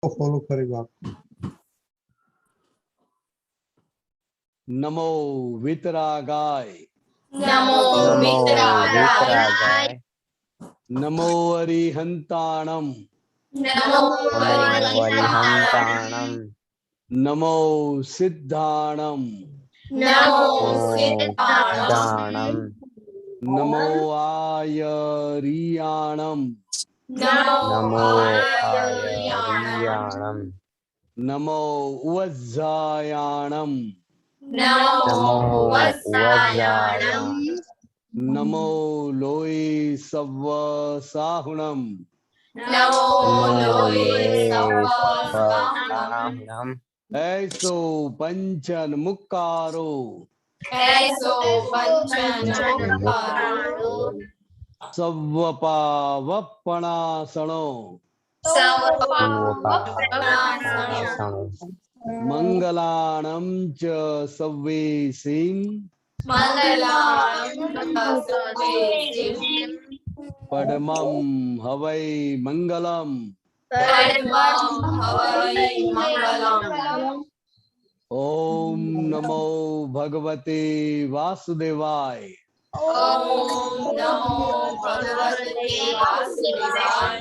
Follow करेगा आपको। नमो वितरागाय, नमो वितरागाय, नमो अरिहंताणम, नमो वरिहंताणं, नमो सिद्धाणम, नमो सिद्धाणं, नमो आयरियाणम, नमो आयर्याणं, नमो वज्जायाणम, नमो वज्रायाणं, नमो लोई सव्वसाहुणम, नमो लोयेसवसाहुणं, ऐसो पंचन मुक्कारो, ऐसो पंचनमुक्कारो, सव्वपावपणासनो, सर्वपावपणासनो, मंगलाणं च सव्वेसिं, मंगलां पद्मं हवै मंगलम्, हवै मंगलम्। ओम नमो भगवते वासुदेवाय, ओम नमो भगवते वासुदेवाय,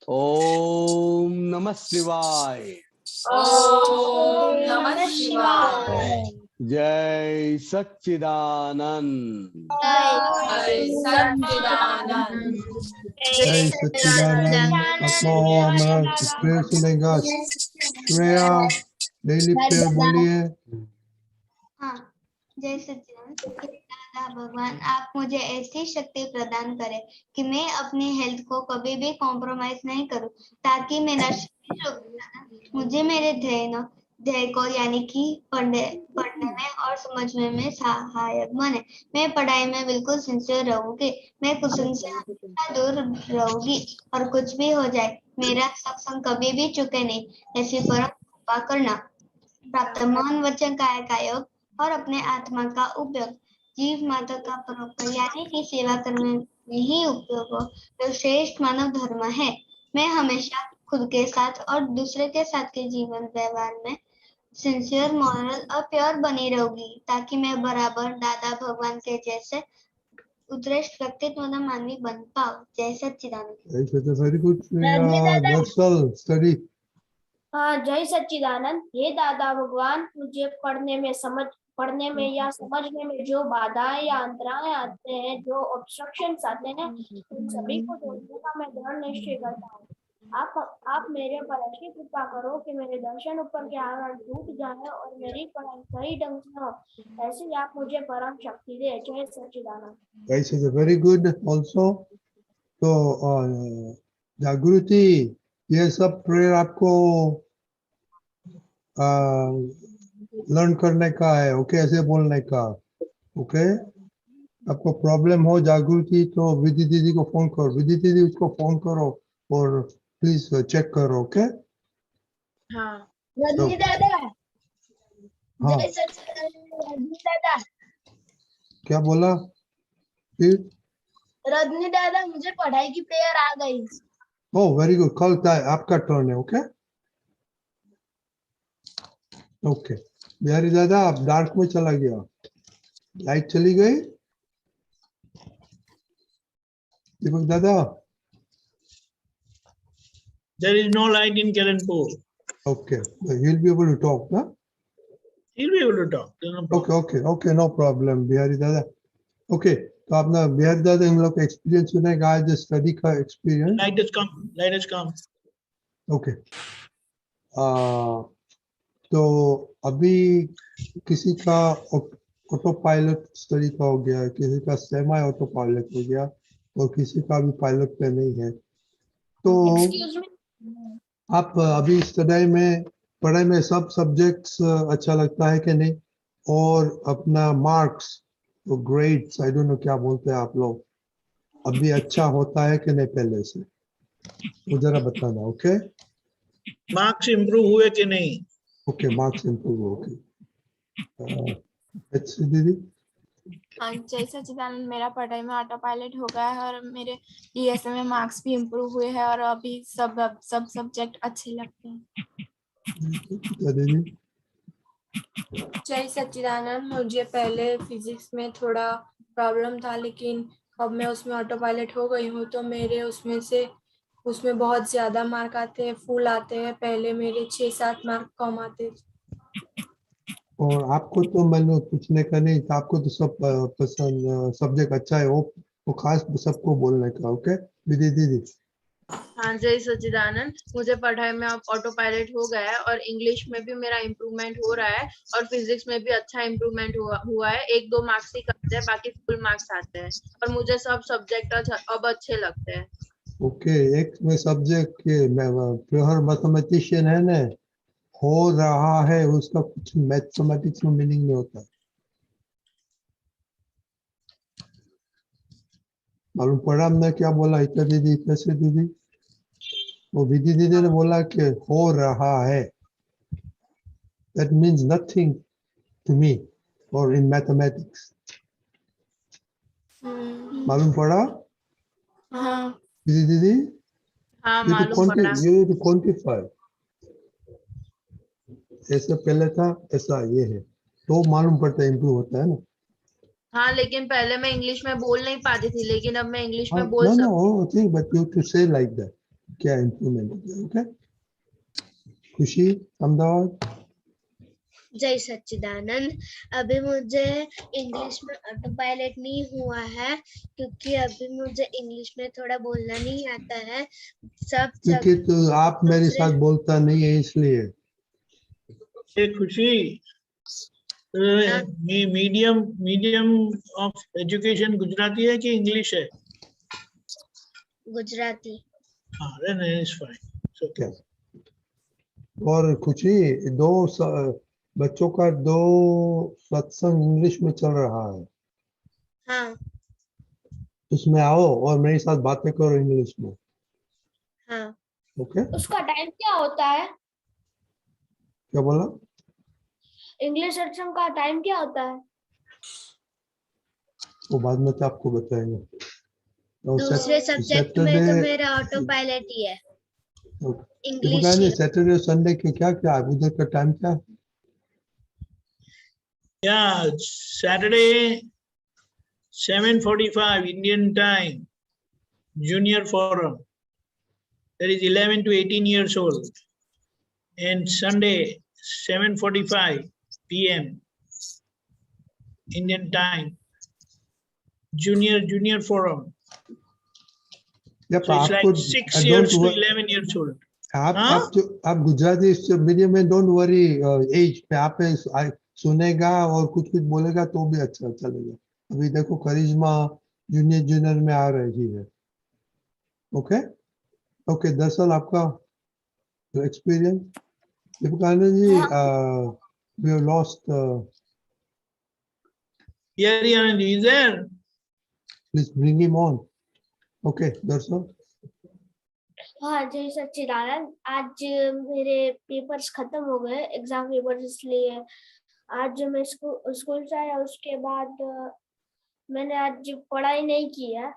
ओम नमः शिवाय। ओम नमः शिवाय। जय सच्चिदानंद। जय सच्चिदानंद। जय सच्चिदानंद। आत्मा हमारा प्रेयर सुनेगा। श्रेया डेली प्रेयर बोलिए। हाँ, जय सच्चिदानंद। दादा भगवान, आप मुझे ऐसी शक्ति प्रदान करें कि मैं अपनी हेल्थ को कभी भी कॉम्प्रोमाइज नहीं करूं, ताकि मैं नशे में मुझे मेरे ध्येय को यानी कि पढ़ने में और समझने में सहायक बने। मैं पढ़ाई में बिल्कुल सिंसियर रहूंगी, मैं कुसंग से हमेशा दूर रहूंगी, और कुछ भी हो जाए मेरा सत्संग कभी भी चुके नहीं, ऐसी परम कृपा करना। प्राप्त महान वचन काय का योग और अपने आत्मा का उपयोग जीव माता का परोपकार यानी कि सेवा करने में ही उपयोग हो, जो श्रेष्ठ मानव धर्म है। मैं हमेशा खुद के साथ और दूसरे के साथ के जीवन व्यवहार में सिंसियर, मॉरल और प्योर बनी रहूंगी, ताकि मैं बराबर दादा भगवान के जैसे उत्कृष्ट व्यक्तित्व वाला मानवी बन पाऊं। जय सच्चिदानंद। Very good. दरअसल स्टडी। हाँ, जय सच्चिदानंद। हे दादा भगवान, मुझे पढ़ने में या समझने में जो बाधाएं या अंतराएं आते हैं, जो ऑब्स्ट्रक्शंस आते हैं, उन सभी को तोड़ने का मैं दृढ़ निश्चय करता हूँ। आप मेरे पर ऐसी कृपा करो कि मेरे दर्शन ऊपर के आवरण टूट जाए और मेरी पढ़ाई सही ढंग से हो, ऐसे आप मुझे परम शक्ति दे। जय सच्चिदानंद। Very good also. तो जागृति, ये सब प्रेयर आपको लर्न करने का है। ओके, ऐसे बोलने का। ओके, आपको प्रॉब्लम हो जागृति तो विधि दीदी को फोन करो, विधि दीदी उसको फोन करो और प्लीज चेक करो। ओके। हाँ, रजनी दादा। हाँ, जय सच्चिदानंद। रजनी दादा। क्या बोला फिर? रजनी दादा, मुझे पढ़ाई की प्रेयर आ गई। Oh very good. कल आपका टर्न है। Okay okay. बिहारी दादा, आप डार्क में चला गया, लाइट चली गई। दीपक दादा। There is no light in Kalanpur. Okay, he'll be able to talk, na? He'll be able to talk. There's no problem. Okay, no problem, Bihari दादा। Okay, तो आपने बिहारी दादा इन लोग का एक्सपीरियंस सुनेगा, आज स्टडी का experience. Light has come. Light has come. Okay. तो अभी किसी का ऑटो पायलट स्टडी का हो गया, किसी का सेमी ऑटो पायलट हो गया, और किसी का भी पायलट पे नहीं है। तो आप अभी पढ़ाई में सब सब्जेक्ट्स अच्छा लगता है कि नहीं? और अपना मार्क्स तो ग्रेड्स, आई डोंट नो क्या बोलते हैं आप लोग, अभी अच्छा होता है कि नहीं पहले से? वो जरा बताना। ओके। Marks improve हुए कि नहीं? Okay, marks improve. ओके, दीदी। हाँ जय सच्चिदानंद, मेरा पढ़ाई में ऑटो पायलट हो गया है और मेरे डीएसए में मार्क्स भी इम्प्रूव हुए हैं और अभी सब सब्जेक्ट अच्छे लगते हैं। क्या दीदी? जय सच्चिदानंद, मुझे पहले फिजिक्स में थोड़ा प्रॉब्लम था लेकिन अब मैं उसमें ऑटो पायलट हो गई हूँ तो मेरे उसमें बहुत ज्यादा मार्क आते हैं, फुल आते हैं। पहले मेरे 6-7 मार्क कम आते थे। और आपको तो मैंने पूछने का नहीं था, आपको तो सब पसंद सब्जेक्ट अच्छा है, वो खास सबको बोलने का। ओके दीदी दीदी। हाँ जय सच्चिदानंद, मुझे पढ़ाई में अब ऑटो पायलट हो गया है और इंग्लिश में भी मेरा इम्प्रूवमेंट हो रहा है और फिजिक्स में भी अच्छा इम्प्रूवमेंट हुआ है। 1-2 मार्क्स ही कटते हैं, बाकी फुल मार्क्स आते हैं और मुझे सब सब्जेक्ट अब अच्छे लगते हैं। ओके, एक में सब्जेक्ट के प्योर मैथमेटिशियन है ना, हो रहा है, उसका कुछ मैथमेटिक्स में मीनिंग नहीं होता। मालूम पड़ा हमने क्या बोला? इतना दीदी कैसे दीदी? वो विधि दीदी ने बोला कि हो रहा है, that means nothing to me or in mathematics. मालूम पड़ा? हाँ दीदी दीदी, हाँ मालूम पड़ा। ये तो क्वांटिफाई, ऐसे पहले था ऐसा ये है तो मालूम पड़ता है, इम्प्रूव होता है ना। हाँ लेकिन पहले मैं इंग्लिश में बोल नहीं पाती थी, लेकिन अब मैं इंग्लिश में बोल सकती हूँ। No, think, but you to say like that. क्या इम्प्रूवमेंट हो गया? ओके खुशी अहमदाबाद। जय सच्चिदानंद, अभी मुझे इंग्लिश में ऑटो पायलट नहीं हुआ है क्योंकि अभी मुझे इंग्लिश में थोड़ा बोलना नहीं आता है। सब क्योंकि तो आप मेरे साथ बोलता नहीं है इसलिए। ये खुशी, मीडियम ऑफ एजुकेशन गुजराती है कि इंग्लिश है? गुजराती। हाँ, then it's fine. It's okay. और खुशी, बच्चों का 2 सत्संग इंग्लिश में चल रहा है। हाँ उसमें आओ और मेरे साथ बातें करो इंग्लिश में। हाँ। ओके उसका टाइम क्या होता है? क्या बोला? इंग्लिश सत्संग का टाइम क्या होता है? वो बाद में तो आपको बताएंगे। दूसरे सब्जेक्ट में तो मेरा ऑटो पायलट ही है, इंग्लिश ही। सैटरडे संडे के क्या क्या उधर का टाइम क्या? Yeah, Saturday 7:45 Indian time, Junior Forum. That is 11 to 18 years old. And Sunday 7:45 p.m. Indian time, Junior Forum. Yep, So it's like 6 years to 11 years old. आप Gujarati medium में don't worry as पे, आप सुनेगा और कुछ बोलेगा तो भी अच्छा चलेगा। अभी देखो करिश्मा जूनियर में आ रही है। ओके ओके, दरअसल आपका experience Deepakanand ji, we have lost Anand is there? please bring him on. Okay, दरअसल हाँ जय सच्चिदानंद, आज मेरे पेपर्स खत्म हो गए, एग्जाम पेपर्स, इसलिए आज मैं स्कूल से आया। उसके बाद मैंने आज पढ़ाई नहीं की है।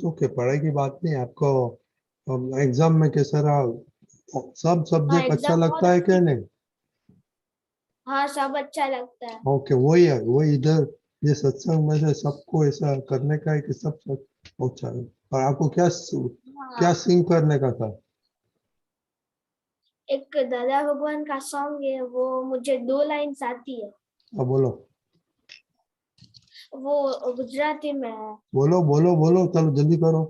ओके, पढ़ाई की बात नहीं। आपको एग्जाम में कैसा रहा? सब सब्जेक्ट अच्छा लगता है क्या नहीं? हाँ सब अच्छा लगता है। ओके, वही है, वही इधर ये सत्संग में से सबको ऐसा करने का है कि सब अच्छा है। और आपको क्या सिंग करने का था? एक दादा भगवान का सॉन्ग है, वो मुझे 2 लाइन्स आती है। अब बोलो। वो गुजराती में है। बोलो बोलो बोलो, चलो जल्दी करो।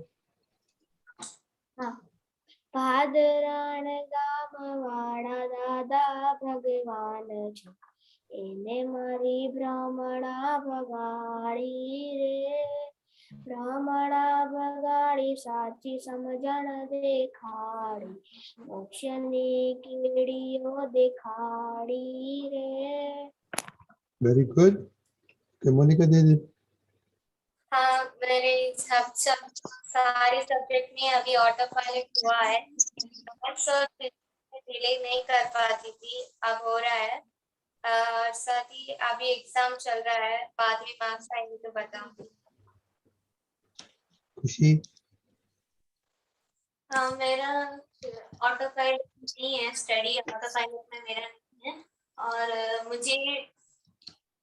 हाँ। भादराण गाम वाड़ा दादा भगवान छे, एने मारी ब्राह्मणा बगाड़ी रे, ब्राह्मणा बगाड़ी साची समझण देखाड़ी, मोक्षनी केड़ियो देखाड़ी रे। Very good. मोनिका दीदी। हाँ, मेरे सारे सब्जेक्ट में अभी ऑटो पायलट हुआ है। डिले नहीं कर पाती थी, अब हो रहा है। सर जी अभी एग्जाम चल रहा है, बाद में मार्क्स आएंगे तो बताऊंगी। खुशी हाँ मेरा ऑटो पायलट नहीं है, स्टडी ऑटो पायलट में मेरा नहीं है। और मुझे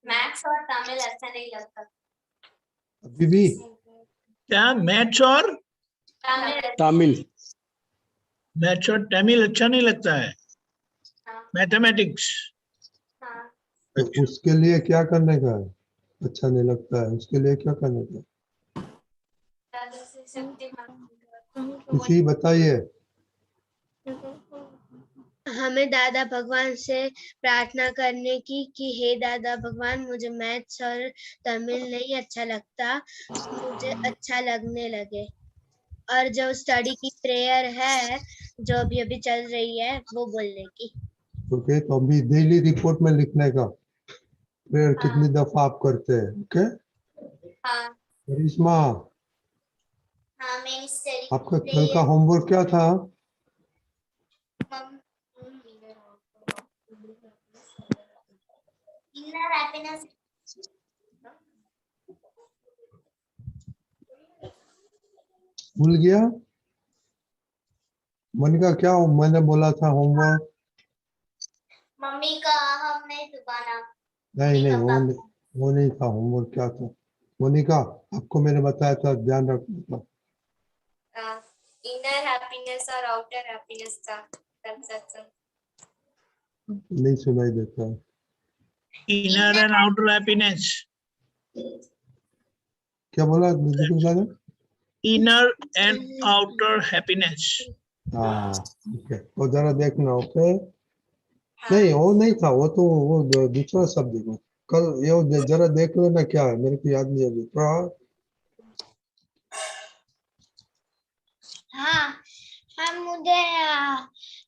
मैथ्स और तमिल अच्छा नहीं लगता। अभी भी क्या मैथ्स और तमिल अच्छा नहीं लगता है? हाँ, मैथमेटिक्स? हाँ, तो उसके लिए क्या करने का है? अच्छा नहीं लगता है, उसके लिए क्या करने का है? दादा से शक्ति मांगूंगा। खुशी बताइए। हमें दादा भगवान से प्रार्थना करने की कि हे दादा भगवान, मुझे मैथ्स और तमिल नहीं अच्छा लगता, मुझे अच्छा लगने लगे। और जो स्टडी की प्रेयर है जो अभी अभी चल रही है वो बोलने की। ओके, तो अभी डेली रिपोर्ट में लिखने का प्रेयर कितनी दफा आप करते हैं? ओके हाँ, करिश्मा, हाँ मैंने स्टडी आपका कल का होमवर्क क्या था? Inner happiness. भूल गया? मनिका क्या मैंने बोला था होमवर्क? मम्मी का हम नहीं दुबाना। नहीं नहीं, वो नहीं था होमवर्क। क्या था मोनिका? आपको मैंने बताया था, ध्यान रखना था। इनर हैप्पीनेस और आउटर हैप्पीनेस था कंसेप्शन। नहीं सुनाई देता है। Inner and outer happiness. क्या बोला दीपक दादा? Inner and outer happiness. हाँ ठीक है, तो जरा देखना। ओके नहीं वो नहीं था, वो तो वो दूसरा शब्द है। कल ये जरा देख लेना क्या है, मेरे को याद नहीं अभी। हाँ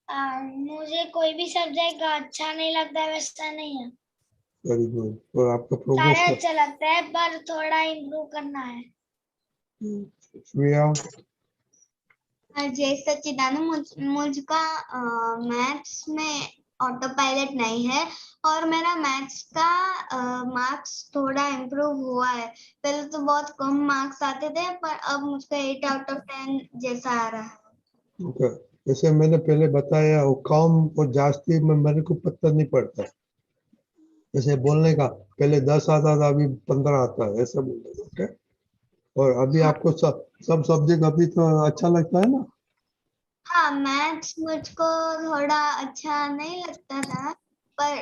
हाँ, मुझे कोई भी सब्जेक्ट अच्छा नहीं लगता, वैसा नहीं है। Very good. और आपका सारे प्रोग्रेस अच्छा लगता है पर थोड़ा इम्प्रूव करना है। श्रेया? जय सच्चिदानंद, मुझका मैथ्स में ऑटो पायलट नहीं है और मेरा मैथ्स का मार्क्स थोड़ा इम्प्रूव हुआ है। पहले तो बहुत कम मार्क्स आते थे पर अब मुझका 8 आउट ऑफ 10 जैसा आ रहा है। ओके, जैसे मैंने पहले बताया, वो कम और जास्ती में मेरे को पता नहीं पड़ता। जैसे बोलने का पहले 10 आता था, अभी 15 आता है, ऐसा बोलने का। ओके, और अभी आपको सब सब्जेक्ट अभी तो अच्छा लगता है ना? हाँ मैथ्स मुझको थोड़ा अच्छा नहीं लगता था पर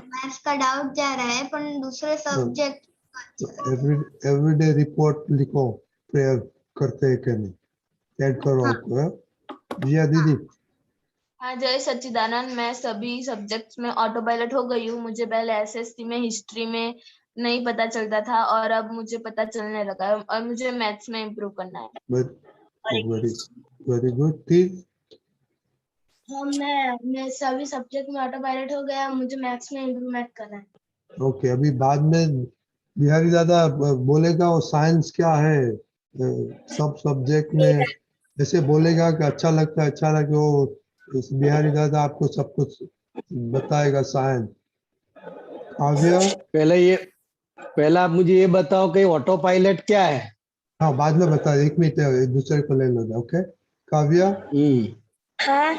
मैथ्स का डाउट जा रहा है, पर दूसरे सब्जेक्ट एवरीडे रिपोर्ट लिखो, प्रेयर करते हैं कि नहीं, ऐड करो आपको। जिया दीदी? हाँ जय सच्चिदानंद, मैं सभी सब्जेक्ट्स में ऑटो पायलट हो गई हूँ। मुझे पहले एसएसटी में हिस्ट्री में नहीं पता चलता था और अब मुझे पता चलने लगा है और मुझे मैथ्स में इम्प्रूव करना है। Very very good. ठीक, मैं सभी सब्जेक्ट में ऑटो पायलट हो गया, मुझे मैथ्स में इम्प्रूवमेंट करना है। ओके अभी बाद में बिहारी दादा बोलेगा वो साइंस क्या है, सब सब्जेक्ट में ऐसे बोलेगा कि अच्छा लगता है, अच्छा लगे। वो इस बिहारी दादा आपको सब कुछ बताएगा साइंस। काव्य? पहला आप मुझे ये बताओ कि ऑटो पायलट क्या है? हाँ बाद में बता, एक मिनट एक दूसरे को ले लो। ओके काव्य? हाँ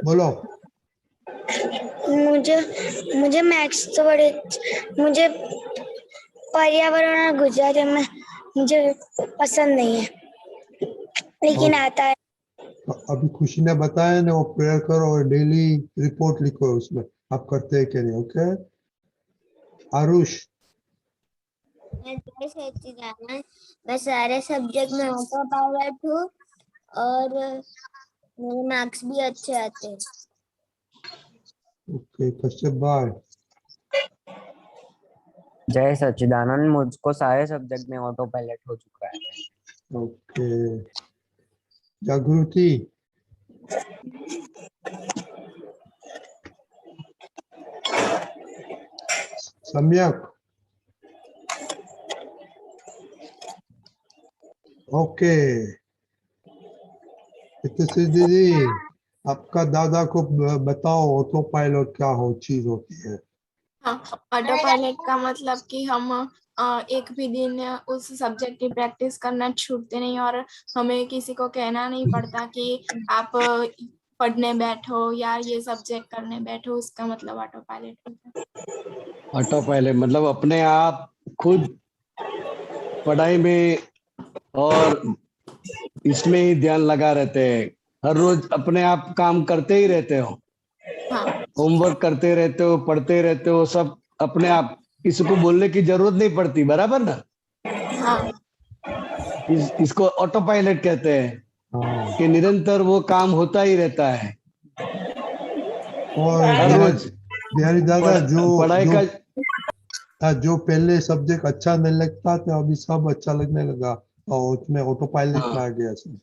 बोलो। मुझे मैथ्स तो मुझे पर्यावरण और गुजारे में मुझे पसंद नहीं है, लेकिन आता है। अभी खुशी ने बताया ना, वो प्रेयर करो और डेली रिपोर्ट लिखो, उसमें आप करते हैं कि नहीं। ओके आरुष? मैं सारे सब्जेक्ट में ऑटो पायलट हूँ और मेरे मार्क्स भी अच्छे आते हैं। ओके कश्यप भाई? जय सच्चिदानंद, मुझको सारे सब्जेक्ट में ऑटो पायलट हो चुका है। ओके जागृति? सम्यक? ओके दीदी? आपका दादा को बताओ ऑटो पायलट क्या हो चीज होती है। हाँ, ऑटो पायलट का मतलब कि हम एक भी दिन उस सब्जेक्ट की प्रैक्टिस करना छूटते नहीं और हमें किसी को कहना नहीं पड़ता कि आप पढ़ने बैठो या ये सब्जेक्ट करने बैठो, उसका मतलब ऑटो पायलट होता है। ऑटो पायलट मतलब अपने आप खुद पढ़ाई में और इसमें ही ध्यान लगा रहते हैं, हर रोज अपने आप काम करते ही रहते हो, हाँ, होमवर्क करते रहते हो, पढ़ते रहते हो, सब अपने आप, किसी को बोलने की जरूरत नहीं पड़ती, बराबर ना। हाँ, इसको ऑटो पायलट कहते हैं कि निरंतर वो काम होता ही रहता है और हर रोज। बिहारी दादा पढ़ाई का जो पहले सब्जेक्ट अच्छा नहीं लगता था अभी सब अच्छा लगने लगा और उसमें ऑटो पायलट में आ गया सब।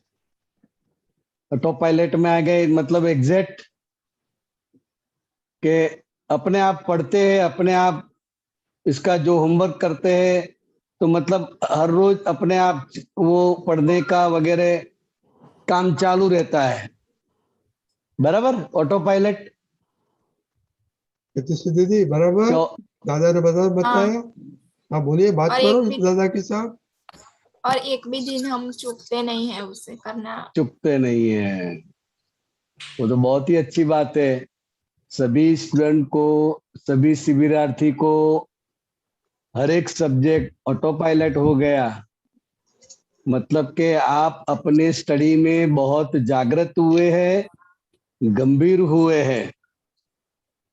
ऑटो पायलट में आ गए मतलब एग्जैक्ट के अपने आप पढ़ते हैं, अपने आप इसका जो होमवर्क करते हैं, तो मतलब हर रोज अपने आप वो पढ़ने का वगैरह काम चालू रहता है, बराबर। ऑटो पायलट दीदी बराबर दादा ने बताया। हाँ बोलिए, बात और करो एक भी दादा के साथ। और एक भी दिन हम चूकते नहीं है उसे करना। चुकते नहीं है, वो तो बहुत ही अच्छी बात है। सभी स्टूडेंट को, सभी शिविरार्थी को हर एक सब्जेक्ट ऑटो पायलट हो गया, मतलब कि आप अपने स्टडी में बहुत जागृत हुए हैं, गंभीर हुए हैं।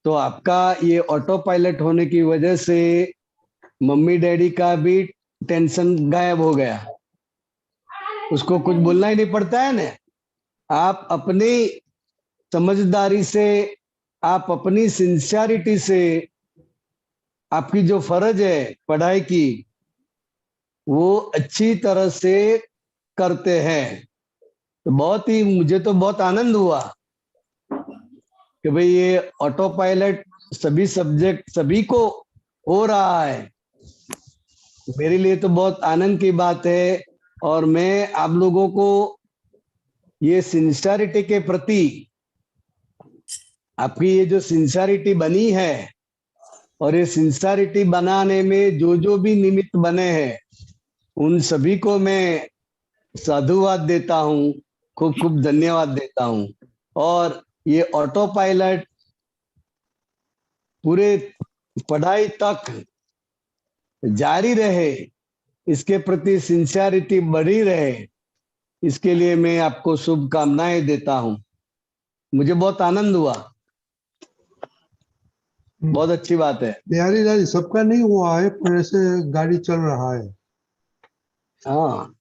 तो आपका ये ऑटो पायलट होने की वजह से मम्मी डैडी का भी टेंशन गायब हो गया, उसको कुछ बोलना ही नहीं पड़ता है ना। आप अपनी समझदारी से, आप अपनी सिंसियरिटी से, आपकी जो फर्ज है पढ़ाई की वो अच्छी तरह से करते हैं। तो बहुत ही, मुझे तो बहुत आनंद हुआ कि भाई ये ऑटो पायलट सभी सब्जेक्ट सभी को हो रहा है, मेरे लिए तो बहुत आनंद की बात है। और मैं आप लोगों को ये सिंसियरिटी के प्रति, आपकी ये जो सिंसियरिटी बनी है और ये सिंसियरिटी बनाने में जो भी निमित्त बने हैं उन सभी को मैं साधुवाद देता हूँ, खूब खूब धन्यवाद देता हूँ। और ये ऑटो पायलट पूरे पढ़ाई तक जारी रहे, इसके प्रति सिंसियरिटी बढ़ी रहे, इसके लिए मैं आपको शुभकामनाएं देता हूं। मुझे बहुत आनंद हुआ, बहुत अच्छी बात है। बिहारी दादी सबका नहीं हुआ है पर ऐसे गाड़ी चल रहा है। हाँ,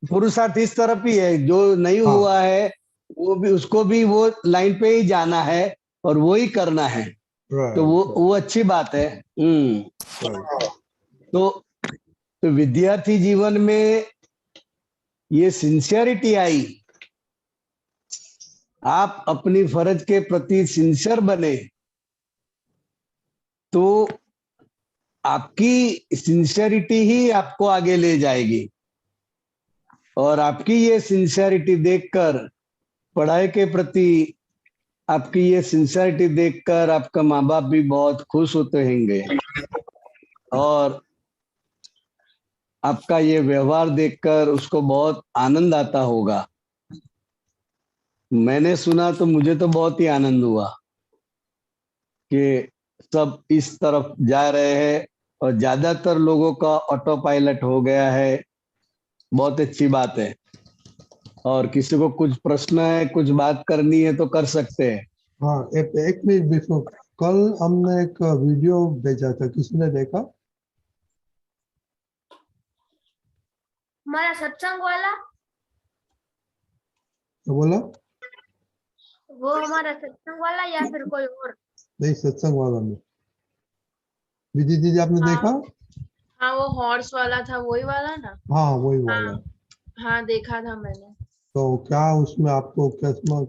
पुरुषार्थ इस तरफ ही है, जो नहीं हुआ है वो भी, उसको भी वो लाइन पे ही जाना है और वो ही करना है, तो वो अच्छी बात है। तो विद्यार्थी जीवन में ये सिंसियरिटी आई, आप अपनी फर्ज के प्रति सिंसियर बने, तो आपकी सिंसियरिटी ही आपको आगे ले जाएगी। और आपकी ये सिंसियरिटी देखकर, पढ़ाई के प्रति आपकी ये सिंसियरिटी देखकर आपका माँ बाप भी बहुत खुश होते होंगे और आपका ये व्यवहार देखकर उसको बहुत आनंद आता होगा। मैंने सुना तो मुझे तो बहुत ही आनंद हुआ कि सब इस तरफ जा रहे हैं और ज्यादातर लोगों का ऑटो पायलट हो गया है, बहुत अच्छी बात है। और किसी को कुछ प्रश्न है, कुछ बात करनी है तो कर सकते हैं। हाँ, एक मिनट बिफोर, कल हमने एक वीडियो भेजा था, किसने देखा? हमारा सत्संग वाला। तो बोला वो हमारा सत्संग वाला या फिर कोई और? नहीं, सत्संग वाला में। विधि दीदी आपने देखा? हाँ, वो हॉर्स वाला था, वही वाला ना? हाँ वही वाला। हाँ देखा था मैंने। तो क्या उसमें आपको क्या समझ?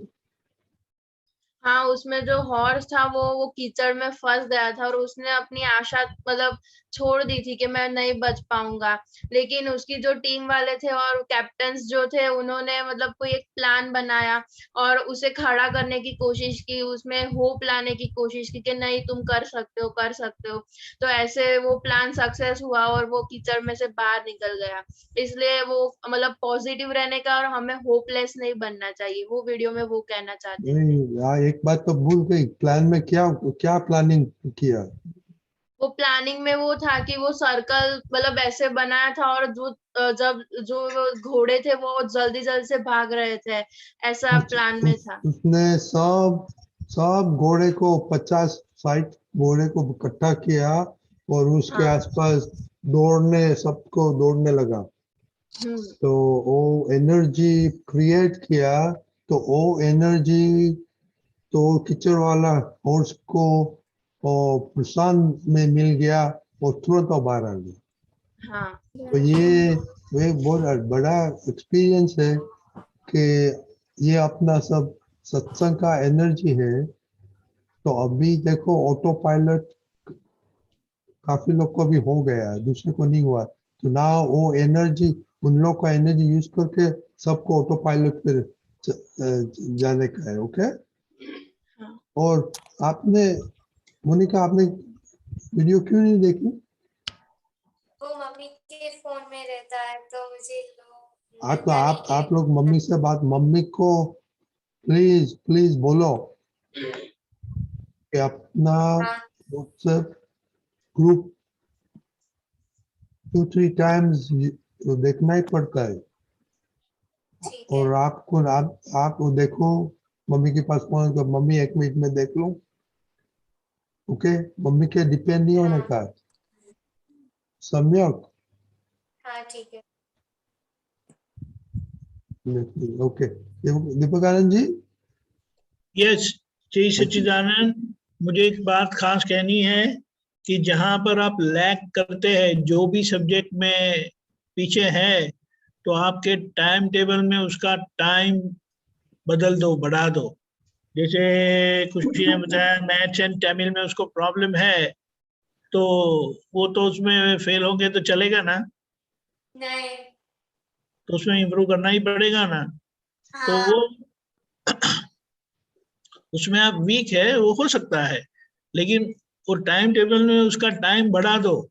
हाँ, उसमें जो हॉर्स था वो कीचड़ में फंस गया था और उसने अपनी आशा मतलब छोड़ दी थी कि मैं नहीं बच पाऊंगा। लेकिन उसकी जो टीम वाले थे और कैप्टन्स जो थे उन्होंने मतलब कोई एक प्लान बनाया और उसे खड़ा करने की कोशिश की, उसमें होप लाने की कोशिश की कि नहीं तुम कर सकते हो, कर सकते हो। तो ऐसे वो प्लान सक्सेस हुआ और वो कीचड़ में से बाहर निकल गया। इसलिए वो मतलब पॉजिटिव रहने का और हमें होपलेस नहीं बनना चाहिए, वो वीडियो में वो कहना चाहते थे। नहीं यार, एक बात तो भूल गई, प्लान में क्या क्या प्लानिंग किया? वो प्लानिंग में वो था कि वो सर्कल मतलब ऐसे बनाया था और जब जो घोड़े थे वो जल्दी जल्दी से भाग रहे थे, ऐसा प्लान में था। उसने सब घोड़े को 50-60 घोड़े को इकट्ठा किया और उसके हाँ। आसपास सबको दौड़ने लगा। हम्म। तो वो एनर्जी क्रिएट किया, तो वो एनर्जी तो कीचड़ वाला हॉर्स को प्रशांत में मिल गया और तुरंत वो बाहर आ गया। हाँ। तो ये एक बहुत बड़ा एक्सपीरियंस है कि ये अपना सब सत्संग का एनर्जी है। तो अभी देखो ऑटो पायलट काफी लोग को भी हो गया है, दूसरे को नहीं हुआ। तो ना वो एनर्जी, उन लोग का एनर्जी यूज करके सबको ऑटो पायलट पे जाने का है। ओके। हाँ। और आपने मोनिका, आपने वीडियो क्यों नहीं देखी? वो मम्मी के फोन में रहता है तो मुझे हाँ, तो आप लोग मम्मी से मम्मी को प्लीज प्लीज बोलो कि अपना व्हाट्सएप ग्रुप 2-3 टाइम्स तो देखना ही पड़ता है। और आप वो देखो, मम्मी के पास फोन कर, मम्मी 1 मिनट में देख लो। ओके, मम्मी के डिपेंड नहीं होने का। सम्यक। हाँ ठीक है। ओके, दीपक आनंद जी। यस, जय सच्चिदानंद। मुझे एक बात खास कहनी है कि जहां पर आप लैग करते हैं, जो भी सब्जेक्ट में पीछे है, तो आपके टाइम टेबल में उसका टाइम बदल दो, बढ़ा दो। जैसे कुछ ने बताया मैथ्स एंड तमिल में उसको प्रॉब्लम है, तो वो तो उसमें फेल होंगे तो चलेगा ना? नहीं। तो उसमें इम्प्रूव करना ही पड़ेगा ना। तो वो उसमें आप वीक है, वो हो सकता है, लेकिन वो टाइम टेबल में उसका टाइम बढ़ा दो।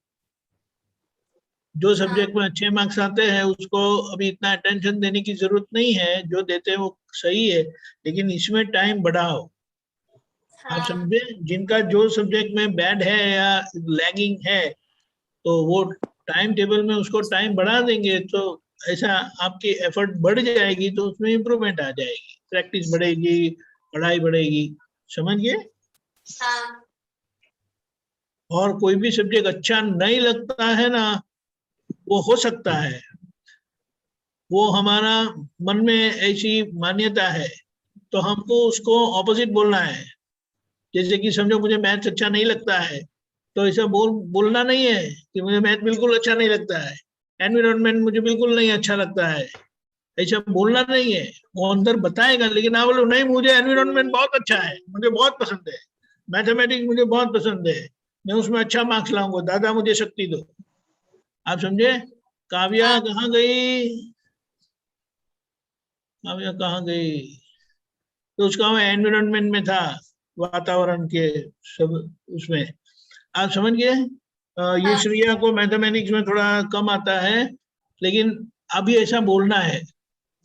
जो सब्जेक्ट में अच्छे मार्क्स आते हैं उसको अभी इतना अटेंशन देने की जरूरत नहीं है, जो देते हैं वो सही है, लेकिन इसमें टाइम बढ़ाओ। आप समझे? जिनका जो सब्जेक्ट में बैड है या लैगिंग है, तो वो टाइम टेबल में उसको टाइम बढ़ा देंगे, तो ऐसा आपकी एफर्ट बढ़ जाएगी, तो उसमें इम्प्रूवमेंट आ जाएगी, प्रैक्टिस बढ़ेगी, पढ़ाई बढ़ेगी। समझ गए? और कोई भी सब्जेक्ट अच्छा नहीं लगता है ना, वो हो सकता है, वो हमारा मन में ऐसी मान्यता है, तो हमको उसको ऑपोजिट बोलना है। जैसे कि समझो मुझे मैथ्स अच्छा नहीं लगता है, तो ऐसा बोलना नहीं है कि मुझे मैथ बिल्कुल अच्छा नहीं लगता है, एनवायरनमेंट मुझे बिल्कुल नहीं अच्छा लगता है, ऐसा बोलना नहीं है। वो अंदर बताएगा, लेकिन आप बोलो नहीं मुझे एनवायरनमेंट बहुत अच्छा है, मुझे बहुत पसंद है, मैथमेटिक्स मुझे बहुत पसंद है, मैं उसमें अच्छा मार्क्स लाऊंगा, दादा मुझे शक्ति दो। आप समझे? काव्या कहाँ गई? काव्या कहाँ गई? तो उसका एनवायरनमेंट में था, वातावरण के सब उसमें। आप समझ गए? ये श्रेया को मैथमेटिक्स में थोड़ा कम आता है, लेकिन अभी ऐसा बोलना है,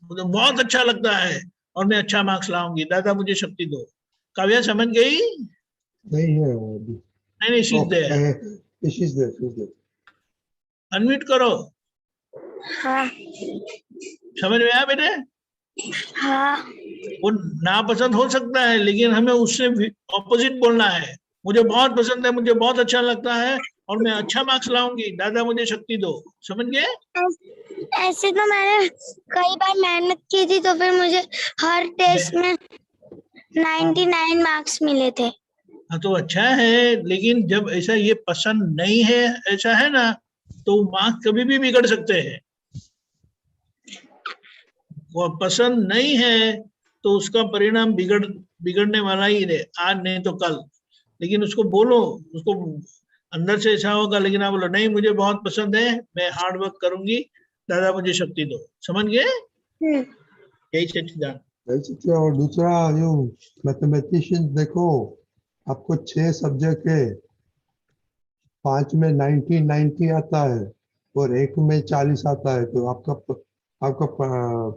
मुझे बहुत अच्छा लगता है और मैं अच्छा मार्क्स लाऊंगी, दादा मुझे शक्ति दो। काव्या समझ गई? नहीं है वो अभी। नहीं, she's there. she's there. Unmute करो। हाँ। समझ में आया बेटे? हाँ। वो नापसंद हो सकता है, लेकिन हमें उससे ऑपोजिट बोलना है। मुझे बहुत पसंद है, मुझे बहुत अच्छा लगता है और मैं अच्छा मार्क्स लाऊंगी, दादा मुझे शक्ति दो। समझ गए? ऐसे तो मैंने कई बार मेहनत की थी, तो फिर मुझे हर टेस्ट में 99 मार्क्स मिले थे। हाँ, तो अच्छा है, लेकिन जब ऐसा ये पसंद नहीं है, ऐसा है ना, तो मार्क्स कभी भी बिगड़ सकते हैं। वो पसंद नहीं है तो उसका परिणाम बिगड़ने वाला ही है, आज नहीं तो कल। लेकिन उसको बोलो, उसको अंदर से ऐसा होगा, लेकिन आप बोलो नहीं मुझे बहुत पसंद है, मैं हार्ड वर्क करूंगी, दादा मुझे शक्ति दो। समझ गए? यही सच्चिदानंद। ऐसे और दूसरा जो मैथमेटिशियन देखो, आपको 6 सब्जेक्ट है, 5 में 90 आता है और 1 में 40 आता है, तो आपका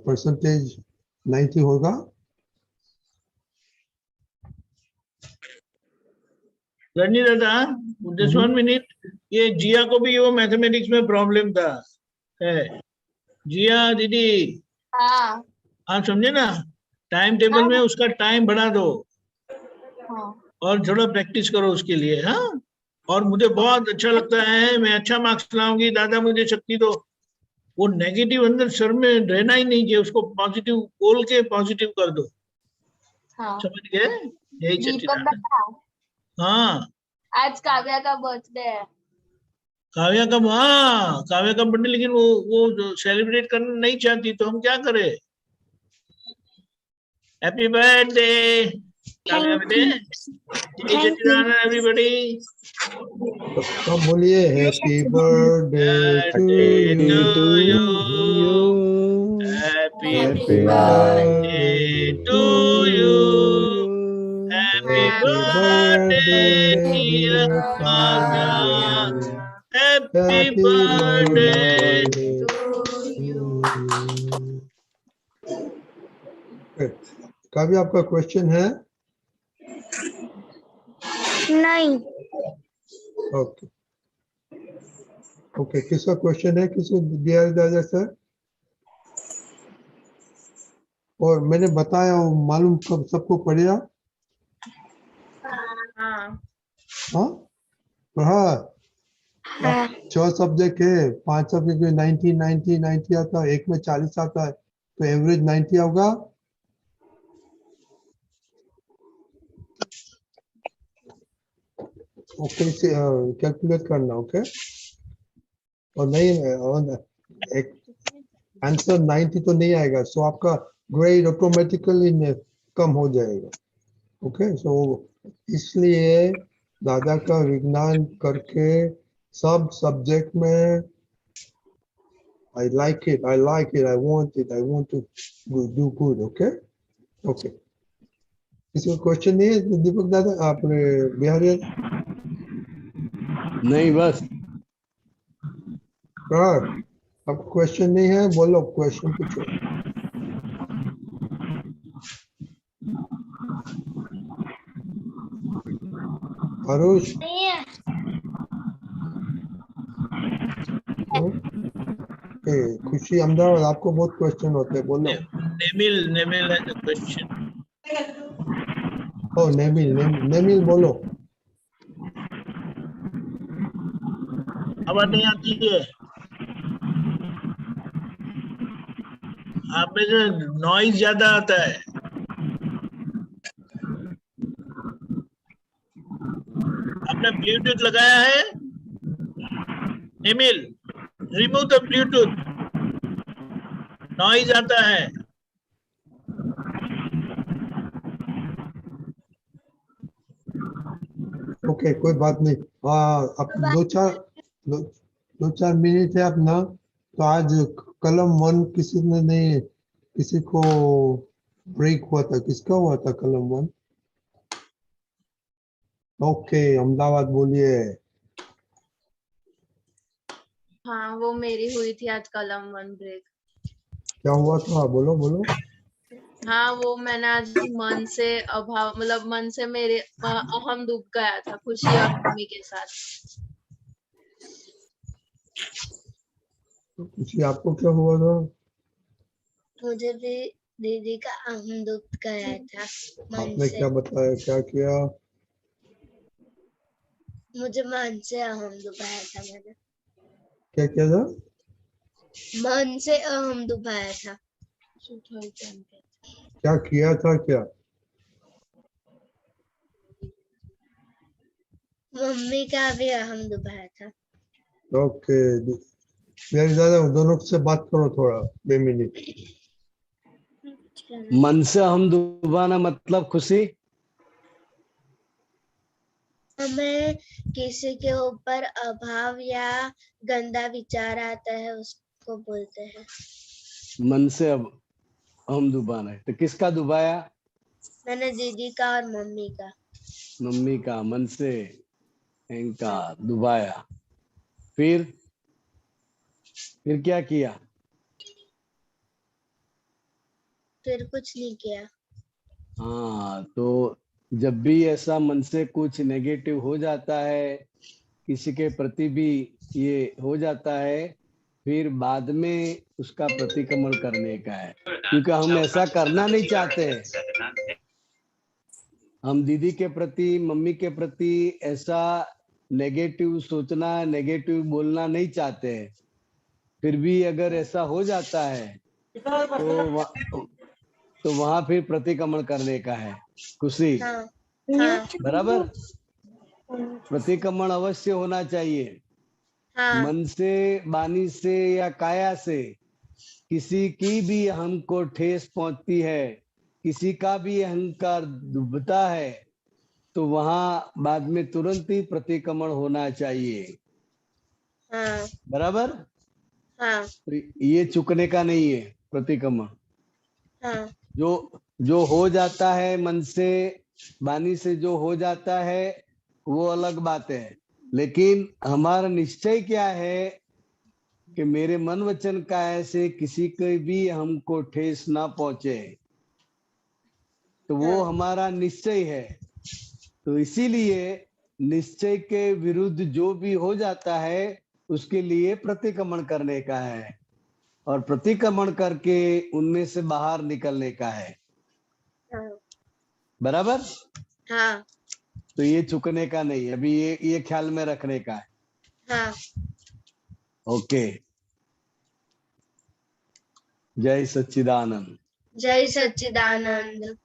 परसेंटेज 90 होगा। रणजी दादा, जस्ट 1 मिनट, ये जिया को भी वो मैथमेटिक्स में प्रॉब्लम था है। जिया दीदी, हाँ आप समझे ना, टाइम टेबल में उसका टाइम बढ़ा दो और थोड़ा प्रैक्टिस करो उसके लिए। हाँ, और मुझे बहुत अच्छा लगता है, मैं अच्छा मार्क्स लाऊंगी, दादा मुझे शक्ति दो। वो नेगेटिव अंदर सर में रहना ही नहीं चाहिए, उसको पॉजिटिव बोल के पॉजिटिव कर दो। हाँ। समझ गए? यही दीपक सच्चिदानंद। दादा, हाँ, आज काव्या का बर्थडे है। काव्या का, हाँ काव्या का बर्थडे, लेकिन वो सेलिब्रेट करना नहीं चाहती, तो हम क्या करें? हैप्पी बर्थडे काव्या बेटे, जय सच्चिदानंद एवरीबॉडी। सब बोलिए happy birthday to you, happy happy birthday to you, happy birthday dear Kavya, happy birthday. Kavya, आपका क्वेश्चन है? नहीं। ओके ओके, किसका क्वेश्चन है, किसको दिया दादा सर? और मैंने बताया वो मालूम कब सबको पढ़िया? हाँ पढ़ा। 6 सब्जेक्ट है, 5 सब्जेक्ट में 90 आता है, 1 में 40 आता है, तो एवरेज 90 होगा। ओके, से कैलकुलेट करना। ओके, और नहीं और एक आंसर 90 तो नहीं आएगा, सो आपका ग्रेड ऑटोमेटिकली कम हो जाएगा। ओके, सो इसलिए दादा का विज्ञान करके सब सब्जेक्ट में I like it, I want to do good. Okay, किसी को क्वेश्चन नहीं है दीपक दादा? आपने बिहारी नहीं, बस आपको क्वेश्चन नहीं है? बोलो, क्वेश्चन पूछो। आरुष, खुशी अहमदाबाद, आपको बहुत क्वेश्चन होते हैं, बोलो। नेमिल है द क्वेश्चन। ओ नेमिल बोलो। आवाज नहीं आती है आप में, जो नॉइज ज्यादा आता है। आपने ब्लूटूथ लगाया है? नेमिल, रिमूव द ब्लूटूथ, नॉइज आता है। ओके, कोई बात नहीं। अब दो चार मिनट है अपना, तो आज कलम 1 किसी ने नहीं, किसी को ब्रेक हुआ था, किसका हुआ था कलम 1? ओके, अहमदाबाद बोलिए। हाँ, वो मेरी हुई थी आज कलम 1 ब्रेक। क्या हुआ था? बोलो बोलो। हाँ, वो मैंने आज मन से अभाव, मतलब मन से मेरे अहम डूब गया था खुशी और मम्मी के साथ। खुशी, आपको क्या हुआ था? मुझे भी दीदी का अहम डूब गया था मन आपने से। क्या बताया, क्या किया? मुझे मन से अहम डुबाया था मैंने। क्या किया था? मन से अहम डुबाया था। क्या किया था? क्या मम्मी का भी अहम डुबाया था। ओके, मेरे दादा दोनों से बात करो थोड़ा 2 मिनट। मन से हम डुबाना मतलब खुशी। हमें किसी के ऊपर अभाव या गंदा विचार आता है उसको बोलते हैं। मन से अब हम डुबाना है, तो किसका डुबाया? मैंने दीदी का और मम्मी का। मम्मी का मन से इनका डुबाया। फिर क्या किया? फिर कुछ नहीं किया। हाँ, तो जब भी ऐसा मन से कुछ नेगेटिव हो जाता है, किसी के प्रति भी ये हो जाता है, फिर बाद में उसका प्रतिक्रमण करने का है, क्योंकि हम ऐसा करना नहीं चाहते हैं। हम दीदी के प्रति, मम्मी के प्रति ऐसा नेगेटिव सोचना, नेगेटिव बोलना नहीं चाहते हैं। फिर भी अगर ऐसा हो जाता है तो वहां फिर प्रतिक्रमण करने का है। खुशी, हाँ, हाँ, बराबर? प्रतिक्रमण अवश्य होना चाहिए। हाँ, मन से, वाणी से या काया से किसी की भी हमको ठेस पहुंचती है, किसी का भी अहंकार डूबता है, तो वहां बाद में तुरंत ही प्रतिक्रमण होना चाहिए। हाँ, बराबर? हाँ, तो ये चुकने का नहीं है प्रतिक्रमण। हाँ, जो हो जाता है मन से, वाणी से जो हो जाता है वो अलग बात है, लेकिन हमारा निश्चय क्या है कि मेरे मन वचन काया से किसी के भी हमको ठेस ना पहुंचे, तो वो हमारा निश्चय है। तो इसीलिए निश्चय के विरुद्ध जो भी हो जाता है उसके लिए प्रतिक्रमण करने का है, और प्रतिक्रमण करके उनमें से बाहर निकलने का है। हाँ, बराबर? हाँ, तो ये चुकने का नहीं है, अभी ये ख्याल में रखने का है। हाँ। ओके। जय सच्चिदानंद। जय सच्चिदानंद।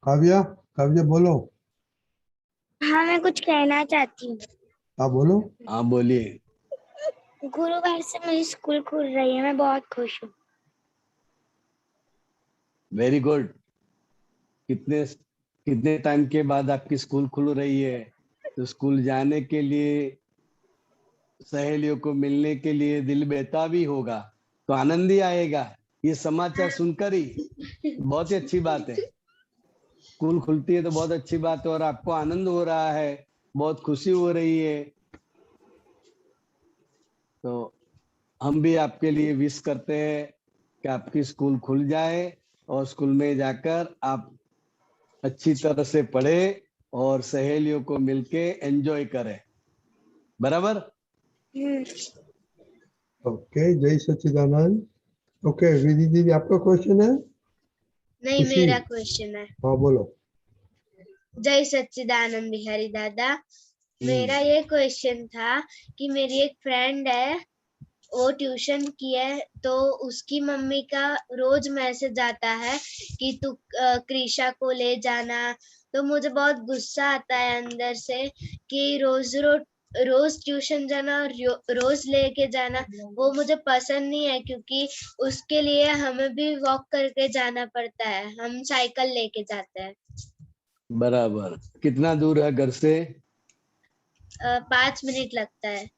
काव्या, काव्या बोलो। हाँ, मैं कुछ कहना चाहती हूँ। हाँ बोलो। हाँ बोलिए। गुरुवार से मेरी स्कूल खुल रही है, मैं बहुत खुश हूँ। Very good. कितने टाइम के बाद आपकी स्कूल खुल रही है, तो स्कूल जाने के लिए, सहेलियों को मिलने के लिए दिल बेताब ही होगा, तो आनंद ही आएगा। ये समाचार सुनकर ही बहुत ही अच्छी बात है। स्कूल खुलती है तो बहुत अच्छी बात है, और आपको आनंद हो रहा है, बहुत खुशी हो रही है। तो हम भी आपके लिए विश करते हैं कि आपकी स्कूल खुल जाए और स्कूल में जाकर आप अच्छी तरह से पढ़े और सहेलियों को मिलके एंजॉय करें। बराबर? ओके, जय सच्चिदानंद। ओके, विधि दीदी आपका क्वेश्चन है? नहीं, मेरा क्वेश्चन है। हाँ बोलो। जय सच्चिदानंद बिहारी दादा। मेरा ये क्वेश्चन था कि मेरी एक फ्रेंड है, वो ट्यूशन की है, तो उसकी मम्मी का रोज मैसेज आता है कि तू क्रिशा को ले जाना। तो मुझे बहुत गुस्सा आता है अंदर से कि रोज ट्यूशन जाना और रोज लेके जाना वो मुझे पसंद नहीं है, क्योंकि उसके लिए हमें भी वॉक करके जाना पड़ता है, हम साइकिल लेके जाते हैं। बराबर। कितना दूर है घर से? 5 मिनट लगता है।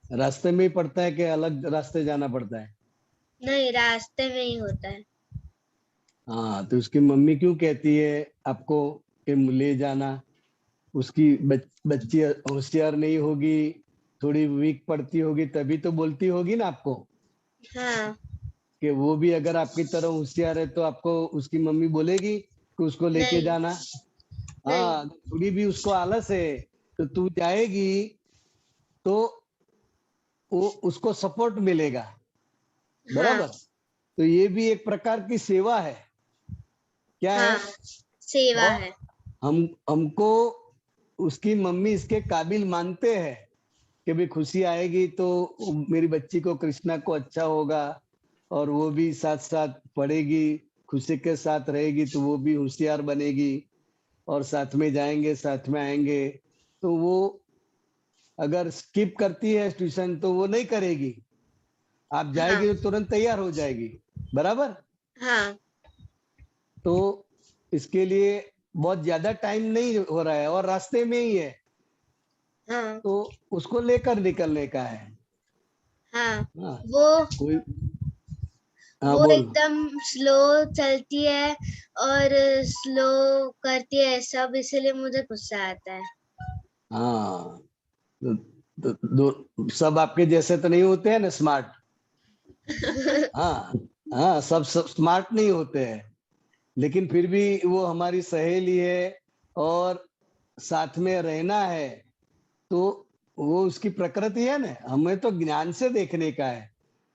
रास्ते में ही पड़ता है कि अलग रास्ते जाना पड़ता है? नहीं, रास्ते में ही होता है। हाँ, तो उसकी मम्मी क्यों कहती है आपको कि ले जाना? उसकी बच्ची होशियार नहीं होगी, थोड़ी वीक पड़ती होगी, तभी तो बोलती होगी ना आपको। हाँ। कि वो भी अगर आपकी तरह होशियार है तो आपको उसकी मम्मी बोलेगी कि उसको लेके जाना। हाँ, थोड़ी भी उसको आलस है तो तू जाएगी तो वो उसको सपोर्ट मिलेगा। बराबर? तो ये भी एक प्रकार की सेवा है। क्या है? सेवा है। हमको उसकी मम्मी इसके काबिल मानते हैं कि भी खुशी आएगी तो मेरी बच्ची को, कृष्णा को अच्छा होगा, और वो भी साथ साथ पढ़ेगी, खुशी के साथ रहेगी, तो वो भी होशियार बनेगी, और साथ में जाएंगे, साथ में आएंगे, तो वो अगर स्किप करती है ट्यूशन तो वो नहीं करेगी, आप जाएगी तो तुरंत तैयार हो जाएगी, बराबर। हाँ तो इसके लिए बहुत ज्यादा टाइम नहीं हो रहा है और रास्ते में ही है, हाँ तो उसको लेकर निकलने का है। हाँ हाँ, वो कोई हाँ वो बोल। एकदम स्लो चलती है और स्लो करती है सब, इसीलिए मुझे गुस्सा आता है। हाँ सब आपके जैसे तो नहीं होते हैं ना स्मार्ट। हाँ हाँ, सब स्मार्ट नहीं होते हैं, लेकिन फिर भी वो हमारी सहेली है और साथ में रहना है, तो वो उसकी प्रकृति है ना। हमें तो ज्ञान से देखने का है,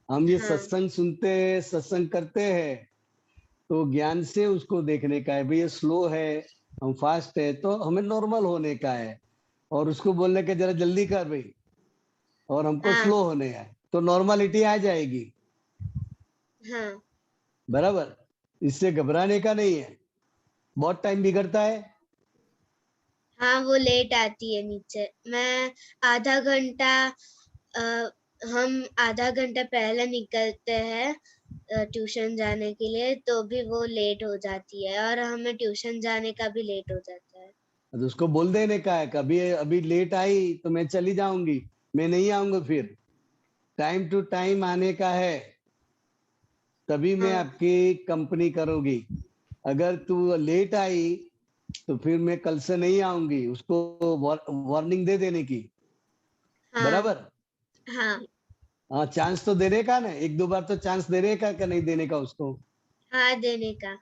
हम ये हाँ सत्संग सुनते हैं, सत्संग करते हैं, तो ज्ञान से उसको देखने का है। भाई ये स्लो है, हम फास्ट है, तो हमें नॉर्मल होने का है, और उसको बोलने के जरा जल्दी कर भाई, और हमको हाँ स्लो होने है, तो नॉर्मलिटी आ जाएगी, हाँ बराबर। इससे घबराने का नहीं है। बहुत टाइम बिगड़ता है। हाँ वो लेट आती है नीचे। मैं आधा घंटा हम आधा घंटा पहले निकलते हैं ट्यूशन जाने के लिए, तो भी वो लेट हो जाती है और हमें ट्यूशन जाने का भी लेट हो जाता है। तो उसको बोल देने का है, कभी अभी लेट आई तो मैं चली जाऊंगी, मैं नहीं आऊंगा फिर। टाइम टू टाइम आने का है, तभी मैं हाँ आपकी कंपनी करूंगी। अगर तू लेट आई तो फिर मैं कल से नहीं आऊंगी, उसको वार्निंग दे देने की, हाँ बराबर। हाँ हाँ, चांस तो देने का ना, एक दो बार तो चांस देने का नहीं देने का उसको, हाँ देने का।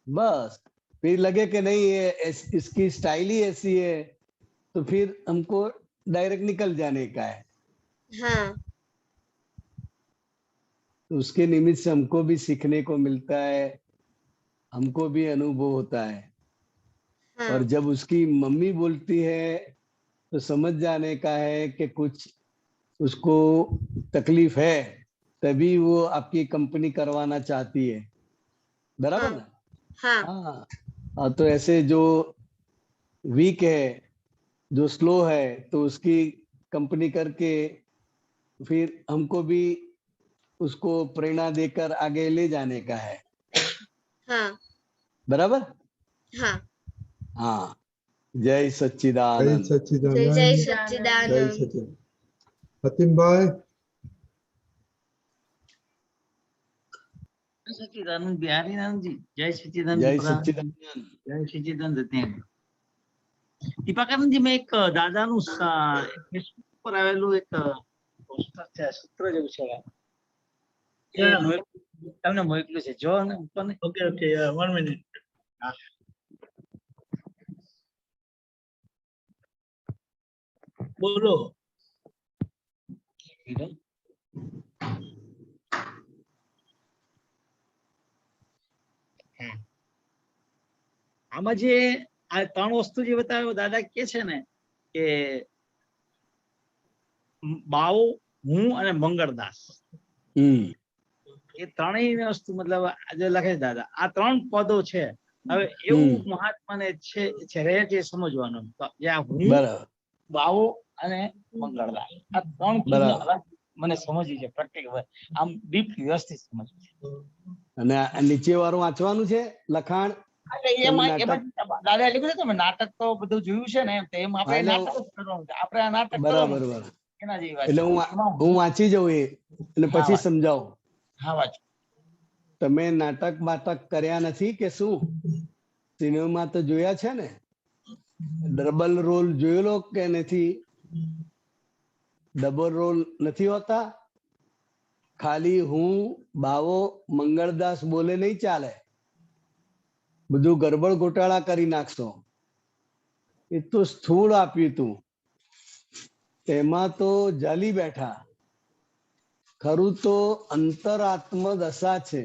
बस। फिर लगे कि नहीं ये इसकी स्टाइल ही ऐसी है, तो फिर हमको डायरेक्ट निकल जाने का है। हाँ तो उसके निमित्त से हमको भी सीखने को मिलता है, हमको भी अनुभव होता है। हाँ और जब उसकी मम्मी बोलती है तो समझ जाने का है कि कुछ उसको तकलीफ है, तभी वो आपकी कंपनी करवाना चाहती है, बराबर हाँ ना। हाँ हाँ हाँ, तो ऐसे जो वीक है, जो स्लो है, तो उसकी कंपनी करके फिर हमको भी उसको प्रेरणा देकर आगे ले जाने का है, हाँ बराबर। हाँ। हाँ, जय जय सच्चिदानंद। जय सच्चिदानंद। जय जय सच्चिदानंद। सच्चिदानंद। हतिम भाई। सच्चिदानंद बिहारी नानंद जी, जय सच्चिदानंद जय દીપકા, सच्चिदानंद। જય સચ્ચિદાનંદ સત્યાગ્રહ। દીપાકાનંદજી, મેં એક દાદાનું ફેસબુક પર આવેલું એક પોસ્ટર છે, સૂત્ર જેવું છે, એ તમને મોકલ્યું છે, જો ને ઉપર ને. Okay okay 1 minute. बोलो। આમાં જે આ ત્રણ વસ્તુ જે બતાવ્યો દાદા કે છે ને કે બાવો, હું અને મંગળદાસ, એ ત્રણેય વસ્તુ મતલબ આજે લખે છે દાદા, આ ત્રણ પદો છે। હવે એવું મહાત્માને છે રહે છે સમજવાનું, તો જે આ હું, બાવો અને મંગળદાસ, આ ત્રણ ચીજને મને સમજવી છે, પ્રેક્ટિકલ આમ ડીપ વ્યવસ્થિત સમજવી છે। અને નીચે વાળું વાંચવાનું છે લખાણ। દાદા લખ્યું છે તમે નાટક તો બધું જોયું છે ને, એમ આપણે નાટક જ કરવાનું છે, આપણે આ નાટક બરાબર કરવાનું બરાબર। એના જેવી વાત એટલે હું વાંચી જઉં એ અને પછી સમજાવું। હા વાંચો। તમે નાટક બાટક કર્યા નથી કે શું? સિનેમા તો જોયા છે ને? ડબલ રોલ જોયેલો કે નથી? ડબલ રોલ નથી હોતા? ખાલી હું, બાવો, મંગળદાસ બોલે નહીં ચાલે, બધું ગરબડ ગોટાળા કરી નાખશો। એ તો સ્થૂળ આપ્યું તું, તેમાં તો જાલી બેઠા। ખરું તો અંતરાત્મ દશા છે।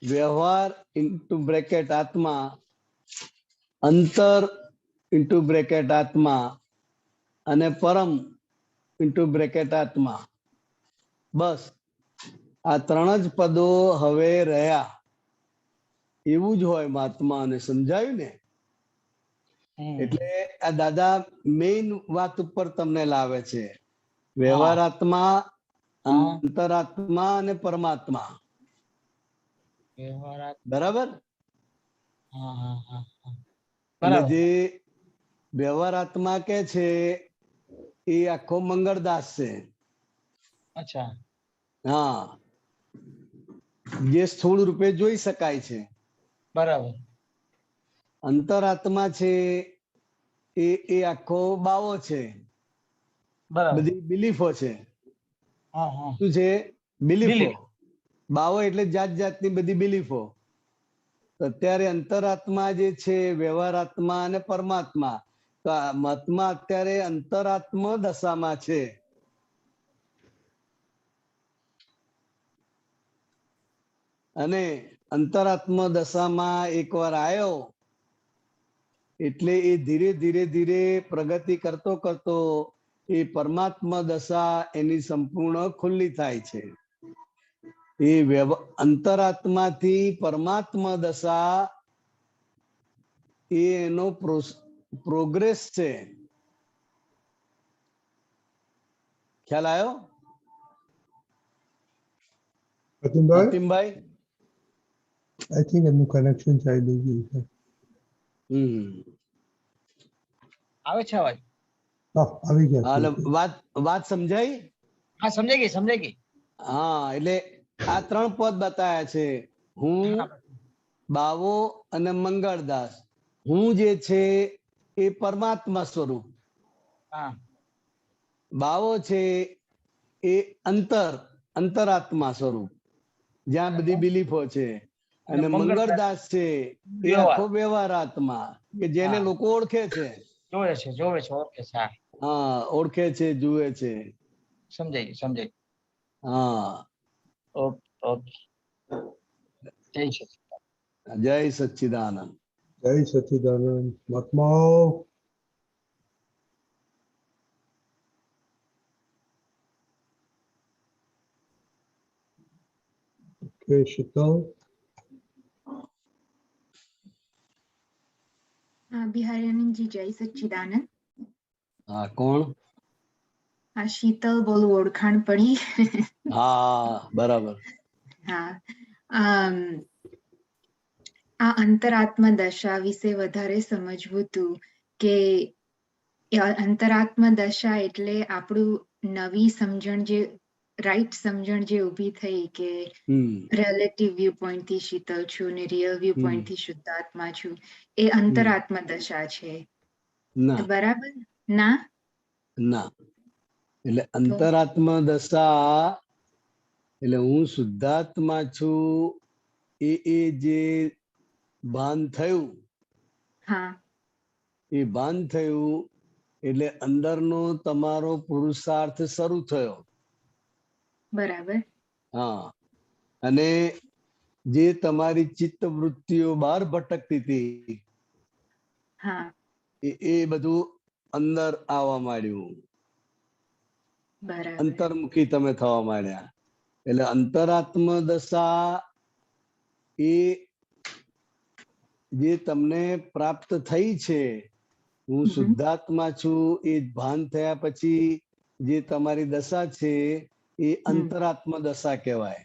વ્યવહાર ઇન્ટુ બ્રેકેટ આત્મા, અંતર ઇન્ટુ બ્રેકેટ આત્મા અને પરમ ઇન્ટુ બ્રેકેટ આત્મા, બસ આ ત્રણ જ પદો હવે રહ્યા। એવું જ હોય મહાત્માને સમજાયું ને। એટલે આ દાદા મેઇન વાત ઉપર તમને લાવે છે, વ્યવહારાત્મા, અંતરાત્મા અને પરમાત્મા. બરાબર. એટલે જે વ્યવહારાત્મા કે છે એ આખો મંગળદાસ છે. અચ્છા. હા, જે સ્થૂળ રૂપે જોઈ શકાય છે. બરાબર. અંતરાત્મા છે એ આખો બાવો છે. બધી બિલીફો છે. શું છે? બિલીફો. બાવો એટલે જાત જાતની બધી બિલીફો. અત્યારે અંતરાત્મા જે છે, વ્યવહારાત્મા અને પરમાત્મા, તો મહાત્મા અત્યારે અંતરાત્મ દશામાં છે. અને અંતરાત્મ દશામાં એકવાર આવ્યો એટલે એ ધીરે ધીરે ધીરે પ્રગતિ કરતો કરતો એ પરમાત્મા દશા એની સંપૂર્ણ ખુલ્લી થાય છે. એ અંતરાત્માથી પરમાત્મા દશા એ એનો પ્રોગ્રેસ છે. ખ્યાલ આવ્યો અતિમભાઈ? આઈ થિંક એમનું કનેક્શન ચાલી ગયું છે. આવે છે અવાજ? હા, આવી ગયા. વાત સમજાઈ? હા, સમજાઈ ગઈ. હા, એટલે આ 3 પદ બતાયા છે, હું, બાવો અને મંગળદાસ. હું જે છે એ પરમાત્મા સ્વરૂપ, બાવો છે એ અંતરાત્મા સ્વરૂપ, જ્યાં બધી બિલીફો છે, અને મંગળદાસ છે એ આખો વ્યવહારાત્મા, કે જેને લોકો ઓળખે છે. જોવે છે. હા, ઓળખે છે, જુએ છે. સમજાય. હા. ઓકે. જય સચ્ચિદાનંદ. જય સચ્ચિદાનંદ. મહાત્માઓ, ઓકે, શીતલ. બિહારી આનંદજી, જય સચ્ચિદાનંદ. હા, કોણ? આ શીતલ બોલું, ઓળખાણ પડી? હા, બરાબર. હા. આ અંતરાત્મા દશા વિશે વધારે સમજવું હતું કે અંતરાત્મા દશા એટલે આપણું નવી સમજણ, જે રાઈટ સમજણ જે ઊભી થઈ કે રિલેટિવ વ્યૂ પોઈન્ટ થી શીતલ છું ને રિયલ વ્યૂ પોઈન્ટ થી શુદ્ધાત્મા છું, એ અંતરાત્મા દશા છે. બરાબર? ના. એટલે અંતરાત્મા દશા એટલે હું શુદ્ધાત્મા છું એ જે ભાન થયું, એ ભાન થયું એટલે અંદરનો તમારો પુરુષાર્થ શરૂ થયો. બરાબર. હા, અને જે તમારી ચિત્ત વૃત્તિઓ બહાર ભટકતી હતી, એ બધું અંદર આવવા માંડ્યું. અંતર્મુખી તમે થવા માંડ્યા. એટલે અંતરાત્મ દશા એ જે તમને પ્રાપ્ત થઈ છે, હું શુદ્ધાત્મા છું, એ ભાન થયા પછી જે તમારી દશા છે એ અંતરાત્મ દશા કહેવાય.